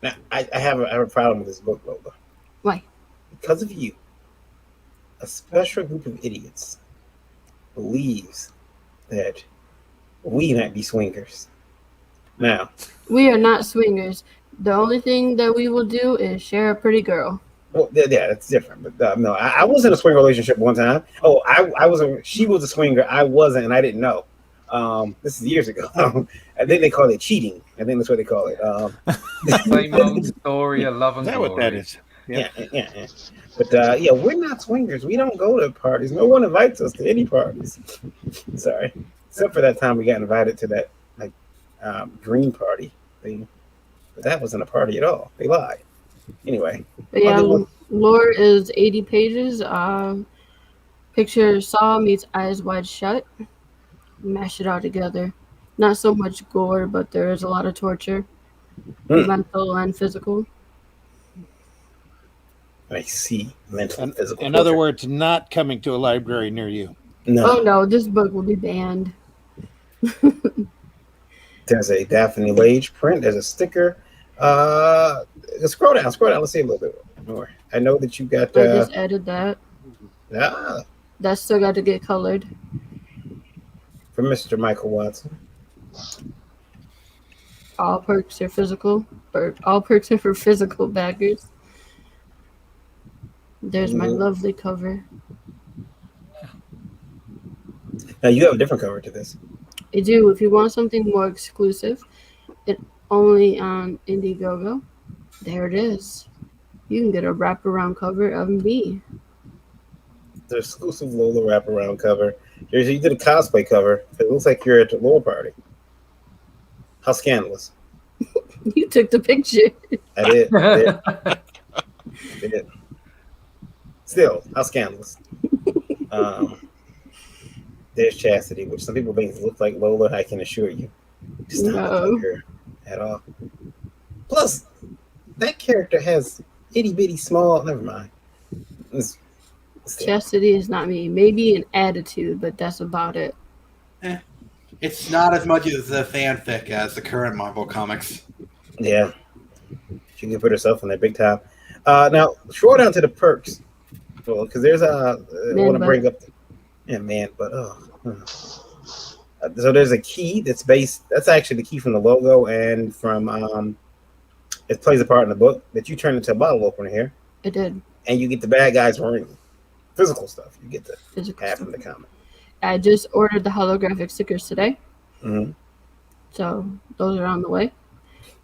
Now, I have a problem with this book, Lola. Why? Because of you, a special group of idiots believes that we might be swingers. Now, We are not swingers. The only thing that we will do is share a pretty girl. well, yeah, that's different. But no, I was in a swing relationship one time. Oh, I was. She was a swinger. I wasn't, and I didn't know. This is years ago. I think they call it cheating. I think that's what they call it. Same old story, a love and Is that glory. what that is? Yeah. But yeah, we're not swingers. We don't go to parties. No one invites us to any parties. Sorry, except for that time we got invited to that green party thing. But that wasn't a party at all. They lied. Anyway. But yeah, Lore is 80 pages. Picture Saw meets Eyes Wide Shut. Mash it all together. Not so much gore, but there is a lot of torture, mental and physical. I see. Mental and physical. In other words, not coming to a library near you. No. Oh no, this book will be banned. There's a Daphne Lage print. There's a sticker. Scroll down. Let's see a little bit more. I know that you got. I just added that. Ah, That's still got to get colored. from Mr. Michael Watson. All perks are physical. All perks are for physical backers. There's my lovely cover. Now you have a different cover to this. I do. If you want something more exclusive, it only on Indiegogo. There it is. You can get a wraparound cover of me. The exclusive Lola wraparound cover. You did a cosplay cover. It looks like you're at the Lola party. How scandalous. You took the picture. I did. I did. Still, how scandalous. There's Chastity, which some people think looks like Lola. I can assure you, does not look like her at all. Plus, that character has itty bitty small. Never mind. Chastity is not me. Maybe an attitude, but that's about it. It's not as much as the fanfic as the current Marvel comics. Yeah, she can put herself on that big top. Now, scroll down to the perks, because there's I want to bring up. Yeah, man, but So there's a key that's based. That's actually the key from the logo and from it plays a part in the book that you turn into a bottle opener here. It did. And you get the bad guys ring. Physical stuff. You get the Physical half stuff. from the comic. I just ordered the holographic stickers today. Mm-hmm. So those are on the way.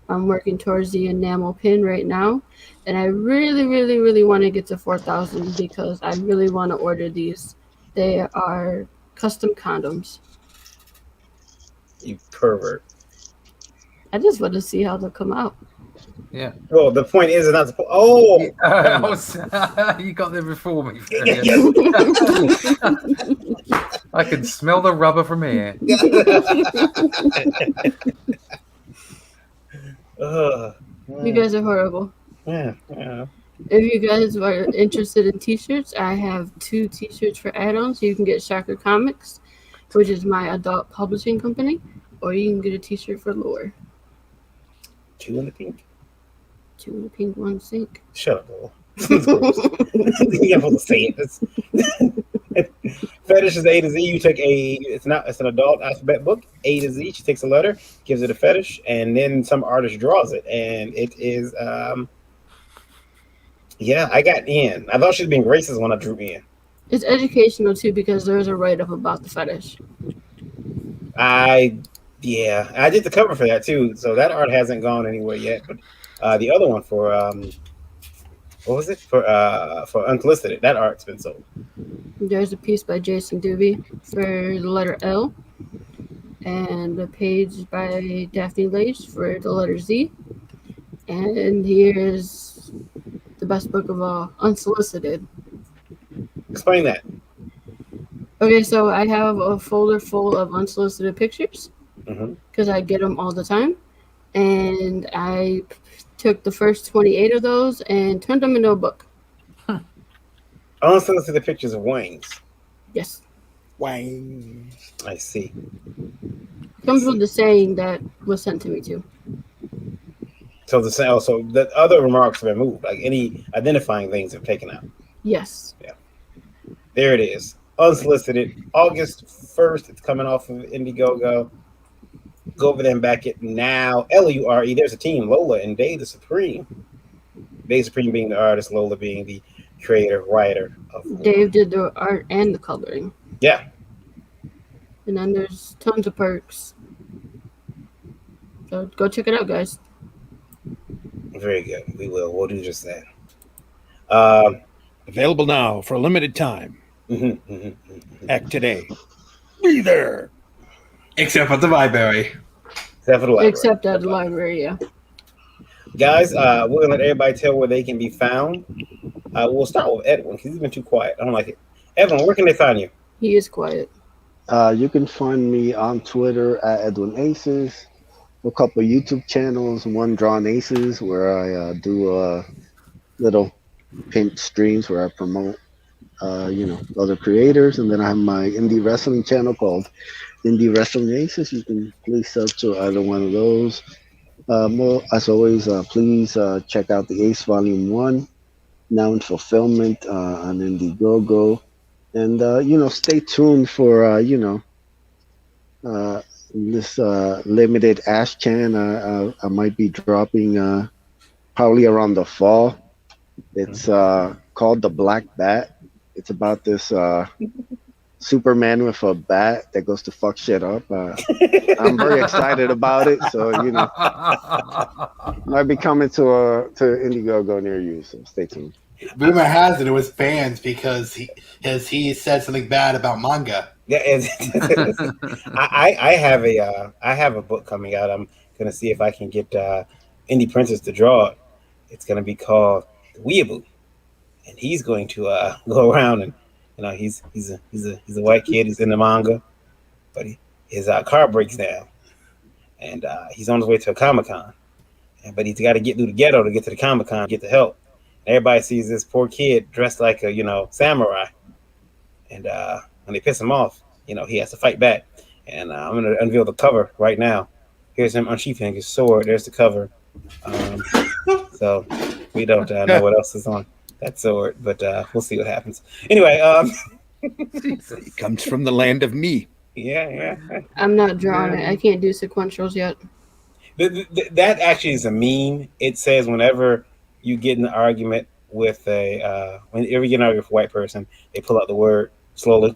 I'm working towards the enamel pin right now. And I really, really, really want to get to 4,000 because I really want to order these. They are custom condoms. You pervert. I just want to see how they'll come out. Yeah. Well, the point is, it's not supposed. Oh, you got there before me. I can smell the rubber from here. You guys are horrible. Yeah. If you guys are interested in t-shirts, I have 2 t-shirts for add-ons. You can get Shocker Comics, which is my adult publishing company, or you can get a t-shirt for Lore. 2 in the pink. 2 in the pink, 1 sink. Shut up, Lowell. You're supposed to say it. Fetish is A to Z. You take it's an adult alphabet book, A to Z. She takes a letter, gives it a fetish, and then some artist draws it. And it is I got in. I thought she was being racist when I drew in. It's educational too because there's a write-up about the fetish. I did the cover for that too. So that art hasn't gone anywhere yet. But the other one for what was it for Unsolicited? That art's been sold. There's a piece by Jason Doobie for the letter L, and a page by Daphne Leach for the letter Z. And here's the best book of all, Unsolicited. Explain that. Okay, so I have a folder full of unsolicited pictures because I get them all the time. And I took the first 28 of those and turned them into a book. Unsolicited pictures of wings. Yes. Wings. I see. Comes with the saying that was sent to me too. So the other remarks have been moved. Like any identifying things have taken out. Yes. Yeah. There it is. Unsolicited. August 1st. It's coming off of Indiegogo. Go over there and back it now. LURE. There's a team. Lola and Dave the Supreme. Dave Supreme being the artist, Lola being the creator, writer of Dave did the art and the coloring. Yeah. And then there's tons of perks. So go check it out, guys. Very good. We'll do just that. Available now for a limited time. Act today. Be there. Except at the library. Except for the library. Except at the library, yeah. Guys, we're going to let everybody tell where they can be found. We'll start with Edwin because he's been too quiet. I don't like it. Edwin, where can they find you? He is quiet. You can find me on Twitter at Edwin Aces. A couple of YouTube channels, one Drawn Aces, where I do little paint streams where I promote, other creators. And then I have my indie wrestling channel called Indie Wrestling Aces. You can please sub to either one of those. As always, please check out the Ace Volume 1, now in fulfillment on Indiegogo. And, stay tuned for, this limited Ash Chan. I might be dropping probably around the fall. It's called The Black Bat. It's about this Superman with a bat that goes to fuck shit up. I'm very excited about it. So, might be coming to Indiegogo near you. So stay tuned. Rumor has it was banned because he said something bad about manga. Yeah, I have a book coming out. I'm gonna see if I can get Indie Princess to draw it. It's gonna be called The Weeaboo, and he's going to go around and he's a white kid. He's in the manga, but his car breaks down, and he's on his way to a Comic-Con, but he's got to get through the ghetto to get to the Comic-Con, get the help. Everybody sees this poor kid dressed like a samurai, and when they piss him off, he has to fight back. And I'm going to unveil the cover right now. Here's him unsheathing his sword. There's the cover. So we don't know what else is on that sword, but we'll see what happens. Anyway, he comes from the land of me. Yeah. I'm not drawing it. I can't do sequentials yet. That actually is a meme. It says whenever you get in an argument with whenever you get in an argument with a white person, they pull out the word slowly.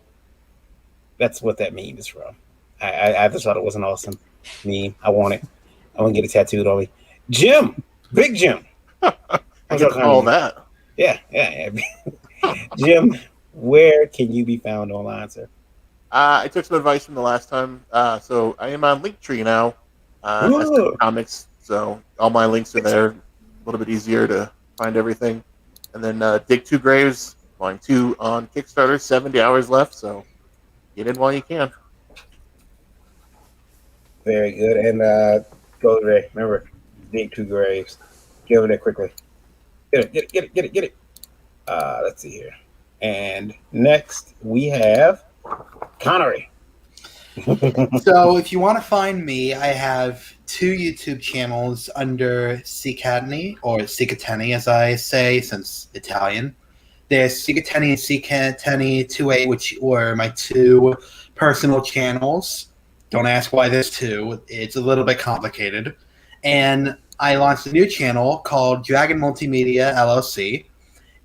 That's what that meme is from. I just thought it was an awesome meme. I want it. I want to get it tattooed on me. Jim, Big Jim. I get all that. Yeah. Jim, where can you be found online, sir? I took some advice from the last time, so I am on Linktree now. SM Comics, so all my links are there. A little bit easier to find everything. And then Dig 2 Graves, Volume 2 on Kickstarter. 70 hours left, so get in while you can. Very good. And go there. Remember, Dig 2 Graves. Get over there quickly. Get it. Let's see here. And next we have Connery. So if you want to find me, I have 2 YouTube channels under Cateni, or Cateni as I say, since Italian. There's Cateni and Cateni 2A, which were my 2 personal channels. Don't ask why there's 2. It's a little bit complicated. And I launched a new channel called Dragon Multimedia LLC,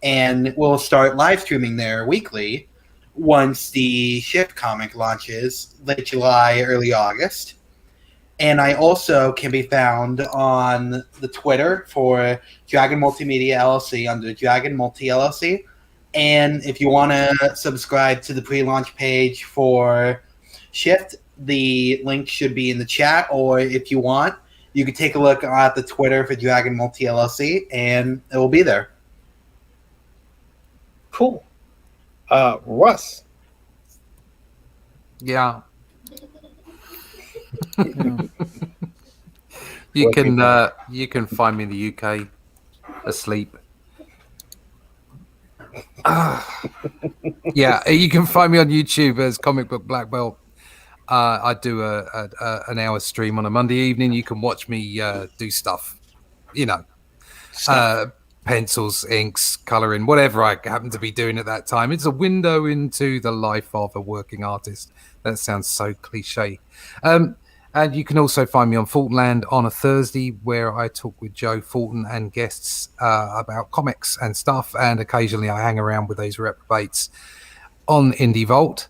and we'll start live streaming there weekly once the SHYFT comic launches late July, early August. And I also can be found on the Twitter for Dragon Multimedia LLC under Dragon Multi LLC. And if you want to subscribe to the pre-launch page for SHYFT, the link should be in the chat, or if you want, you can take a look at the Twitter for Dragon Multi LLC, and it will be there. Cool. Russ. Yeah. You can find me in the UK asleep. Yeah, you can find me on YouTube as Comic Book Black Belt. I do an hour stream on a Monday evening. You can watch me do stuff, pencils, inks, coloring, whatever I happen to be doing at that time. It's a window into the life of a working artist. That sounds so cliche. And you can also find me on Fultonland on a Thursday, where I talk with Joe Fulton and guests about comics and stuff. And occasionally I hang around with those reprobates on Indie Vault.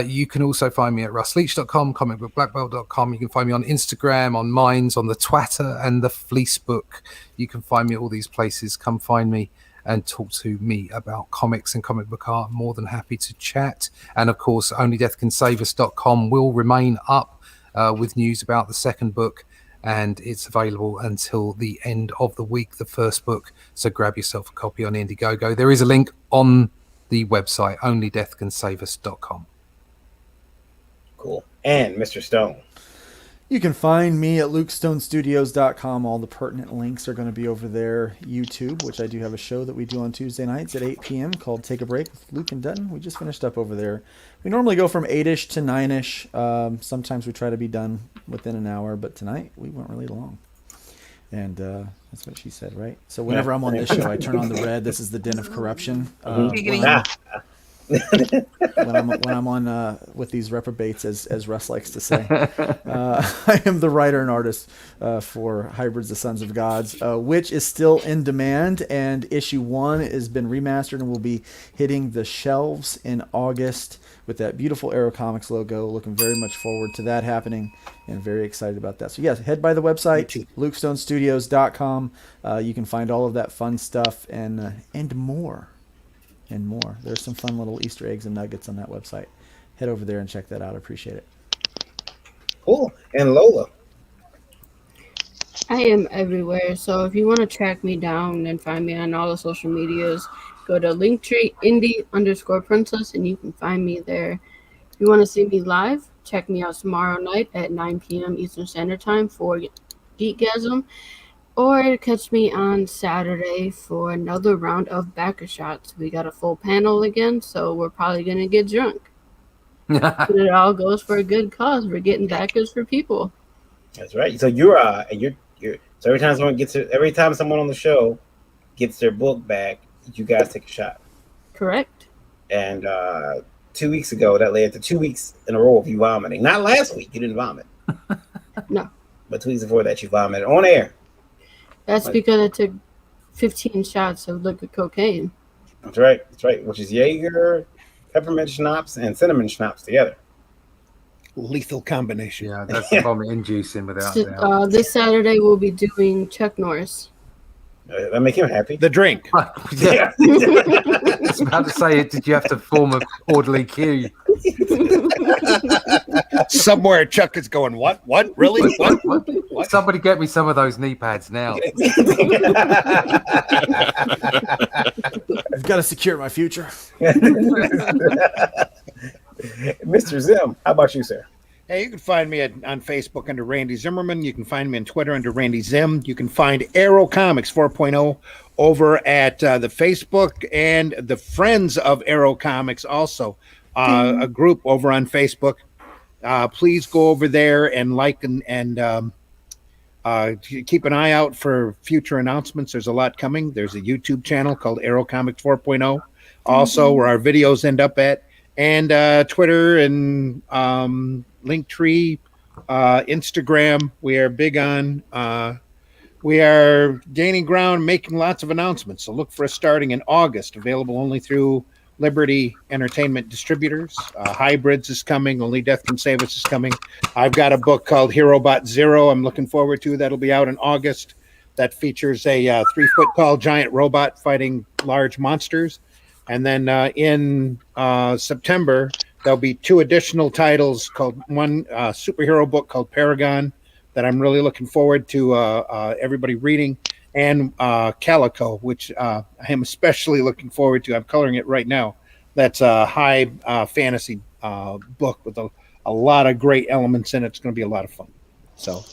You can also find me at russleach.com, comicbookblackbelt.com. You can find me on Instagram, on Minds, on the Twatter, and the Fleecebook. You can find me at all these places. Come find me and talk to me about comics and comic book art. More than happy to chat. And of course, onlydeathcansaveus.com will remain up with news about the second book, and it's available until the end of the week, the first book. So grab yourself a copy on Indiegogo. There is a link on the website, onlydeathcansaveus.com. Cool. And Mr. Stone. You can find me at lukestonestudios.com. All the pertinent links are going to be over there. YouTube, which I do have a show that we do on Tuesday nights at 8 p.m. called Take a Break with Luke and Dutton. We just finished up over there. We normally go from 8-ish to 9-ish. Sometimes we try to be done within an hour, but tonight we went really long. And that's what she said, right? So whenever I'm on this show, I turn on the red. This is the Den of Corruption. When I'm on with these reprobates, as Russ likes to say. I am the writer and artist for Hybrids, the Sons of Gods, which is still in demand, and issue 1 has been remastered and will be hitting the shelves in August with that beautiful Arrow Comics logo. Looking very much forward to that happening and very excited about that. So yes, head by the website, lukestonestudios.com. You can find all of that fun stuff and more. And more. There's some fun little Easter eggs and nuggets on that website. Head over there and check that out. I appreciate it. Cool. And Lola. I am everywhere. So if you want to track me down and find me on all the social medias, go to Linktree indie_princess and you can find me there. If you want to see me live, check me out tomorrow night at 9 p.m. Eastern Standard Time for Geekgasm. Or catch me on Saturday for another round of backer shots. We got a full panel again, so we're probably going to get drunk. But it all goes for a good cause. We're getting backers for people. That's right. So you're so every time someone on the show gets their book back, you guys take a shot. Correct. And 2 weeks ago that led to 2 weeks in a row of you vomiting. Not last week, you didn't vomit. No. But 2 weeks before that, you vomited on air. That's because I took 15 shots of liquid cocaine. That's right. That's right. Which is Jaeger, peppermint schnapps, and cinnamon schnapps together. Lethal combination. Yeah, that's the vomit inducing without doubt. This Saturday we'll be doing Chuck Norris. That make him happy. The drink. Yeah. I was about to say, did you have to form an orderly queue? Somewhere Chuck is going, what? Really? What? Somebody get me some of those knee pads now. I've got to secure my future. Mr. Zim, how about you, sir? Hey, you can find me on Facebook under Randy Zimmerman. You can find me on Twitter under Randy Zim. You can find Arrow Comics 4.0 over at the Facebook and the Friends of Arrow Comics also, a group over on Facebook. Please go over there and like and keep an eye out for future announcements. There's a lot coming. There's a YouTube channel called Arrow Comics 4.0, also where our videos end up at, and Twitter and Linktree, Instagram. We are big on. We are gaining ground, making lots of announcements. So look for us starting in August. Available only through Liberty Entertainment Distributors. Hybrids is coming. Only Death Can Save Us is coming. I've got a book called Hero Bot Zero I'm looking forward to. That'll be out in August. That features a 3-foot-tall giant robot fighting large monsters. And then in September, there'll be 2 additional titles called one superhero book called Paragon that I'm really looking forward to everybody reading, and Calico, which I am especially looking forward to. I'm coloring it right now. That's a high fantasy book with a lot of great elements in it. It's going to be a lot of fun. So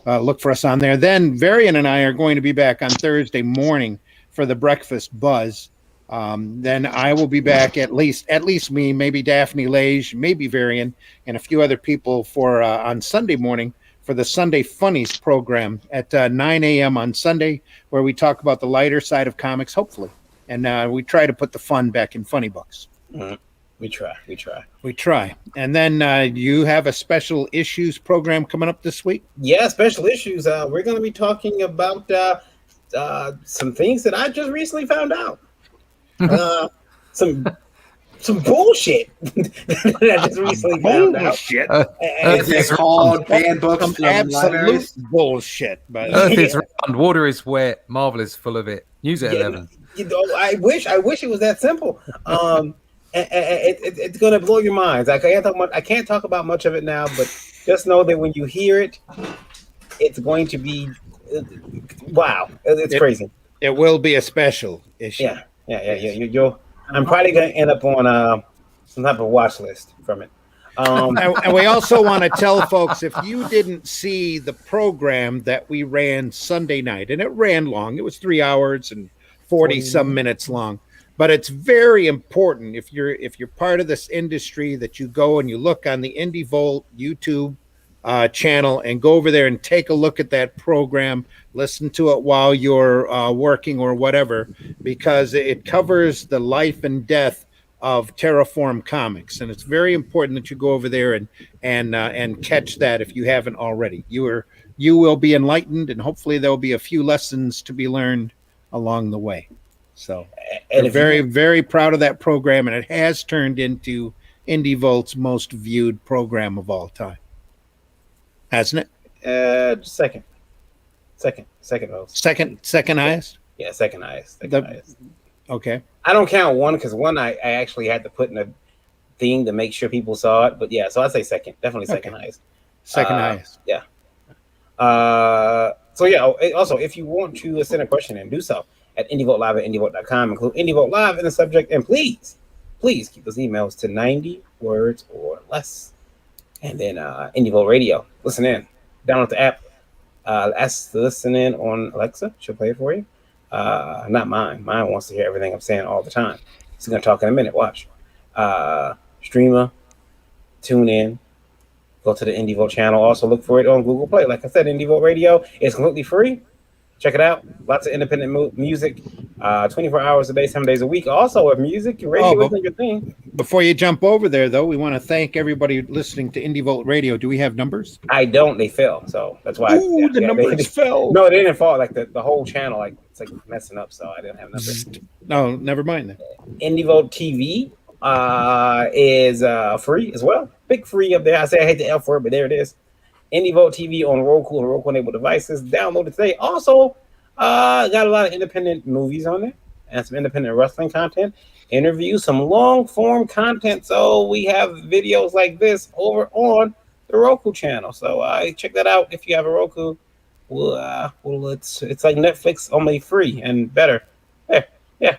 look for us on there. Then Varian and I are going to be back on Thursday morning for the Breakfast Buzz. Then I will be back, at least me, maybe Daphne Lage, maybe Varian, and a few other people for on Sunday morning for the Sunday Funnies program at 9 a.m. on Sunday, where we talk about the lighter side of comics, hopefully. And we try to put the fun back in funny books. We try. And then you have a special issues program coming up this week? Yeah, special issues. We're going to be talking about some things that I just recently found out. Some bullshit that I just recently found out. It's called banned books from absolute libraries. Bullshit. But Earth is round, water is wet, Marvel is full of it. News at 11. You know, I wish it was that simple. It's gonna blow your minds. I can't talk about much of it now, but just know that when you hear it, it's going to be wow. It's crazy. It will be a special issue. Yeah. I'm probably going to end up on some type of watch list from it. And we also want to tell folks, if you didn't see the program that we ran Sunday night, and it ran long, it was 3 hours and 40 some minutes long, but it's very important if you're part of this industry that you go and you look on the Indie Volt YouTube channel and go over there and take a look at that program, listen to it while you're working or whatever, because it covers the life and death of Terraform Comics, and it's very important that you go over there and catch that if you haven't already. You will be enlightened, and hopefully there'll be a few lessons to be learned along the way. So we're very, very proud of that program, and it has turned into Indie Volt's most viewed program of all time. Hasn't it? Second most. Second highest? Yeah, second highest. Okay. I don't count one because one I actually had to put in a thing to make sure people saw it. But yeah, so I'd say second. Definitely second highest. Second highest. Yeah. So yeah, also if you want to send a question in, do so at IndieVoltLive at IndieVolt.com. Include IndieVolt Live in the subject, and please keep those emails to 90 words or less. And then IndieVolt Radio. Listen in. Download the app. Listen in on Alexa. She'll play it for you. Not mine. Mine wants to hear everything I'm saying all the time. She's going to talk in a minute. Watch. Streamer. Tune in. Go to the IndieVolt channel. Also look for it on Google Play. Like I said, IndieVolt Radio is completely free. Check it out. Lots of independent music, 24 hours a day, 7 days a week. Also, if music radio isn't your thing. Before you jump over there, though, we want to thank everybody listening to Indie Volt Radio. Do we have numbers? I don't. They fell, so that's why. Ooh, the numbers fell. No, they didn't fall. Like the whole channel, like it's like messing up. So I didn't have numbers. No, never mind that. Indie Volt TV is free as well. Big free up there. I say I hate the F word, but there it is. Indie Volt TV on Roku and Roku-enabled devices. Download it today. Also, got a lot of independent movies on there and some independent wrestling content, interviews, some long-form content. So we have videos like this over on the Roku channel. So check that out if you have a Roku. Well, it's like Netflix, only free and better. Yeah,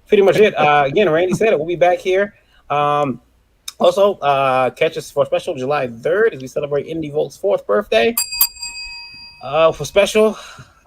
pretty much it. Again, Randy said it. We'll be back here. Also, catch us for special July 3rd as we celebrate Indie Volt's 4th birthday. For special,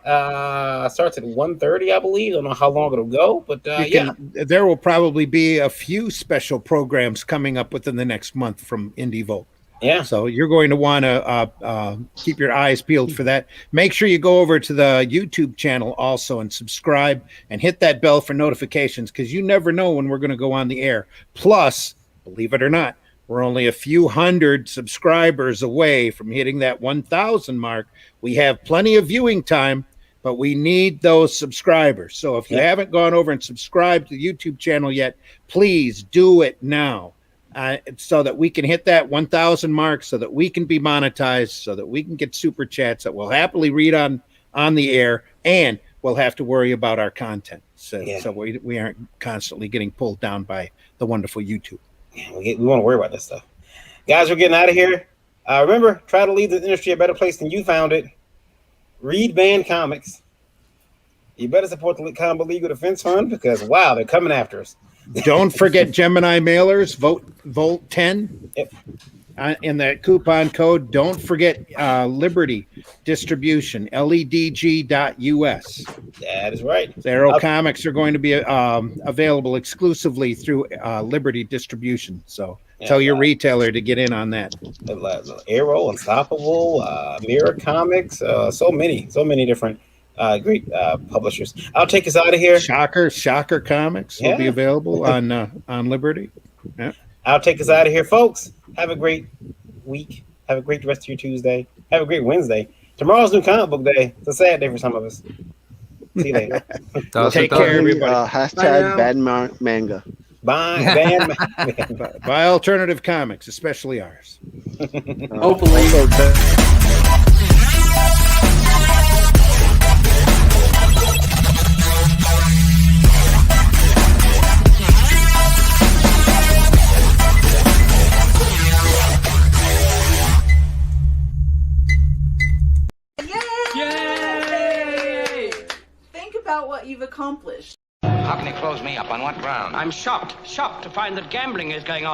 starts at 1:30, I believe. I don't know how long it'll go, but there will probably be a few special programs coming up within the next month from Indie Volt. Yeah. So you're going to want to keep your eyes peeled for that. Make sure you go over to the YouTube channel also and subscribe and hit that bell for notifications, because you never know when we're going to go on the air. Plus, believe it or not, we're only a few hundred subscribers away from hitting that 1,000 mark. We have plenty of viewing time, but we need those subscribers. So if you haven't gone over and subscribed to the YouTube channel yet, please do it now, so that we can hit that 1,000 mark, so that we can be monetized, so that we can get super chats that we'll happily read on the air, and we'll have to worry about our content. So we aren't constantly getting pulled down by the wonderful YouTube. We want to worry about this stuff. Guys, we're getting out of here. Remember, try to leave the industry a better place than you found it. Read banned comics. You better support the Combat Legal Defense Fund, because, wow, they're coming after us. Don't forget Gemini mailers, Volt 10. Yep. In that coupon code. Don't forget Liberty Distribution, ledg.us. That is right. Arrow comics are going to be available exclusively through Liberty Distribution. So tell your retailer to get in on that. Arrow, Unstoppable, Mirror Comics, so many different great publishers. I'll take us out of here. Shocker Comics will be available on Liberty. Yeah. I'll take us out of here, folks. Have a great week. Have a great rest of your Tuesday. Have a great Wednesday. Tomorrow's New Comic Book Day. It's a sad day for some of us. See you later. Take care, everybody. Hashtag ban manga. Buy alternative comics, especially ours. Hopefully. Yay! Think about what you've accomplished. How can he close me up? On what ground? I'm shocked to find that gambling is going on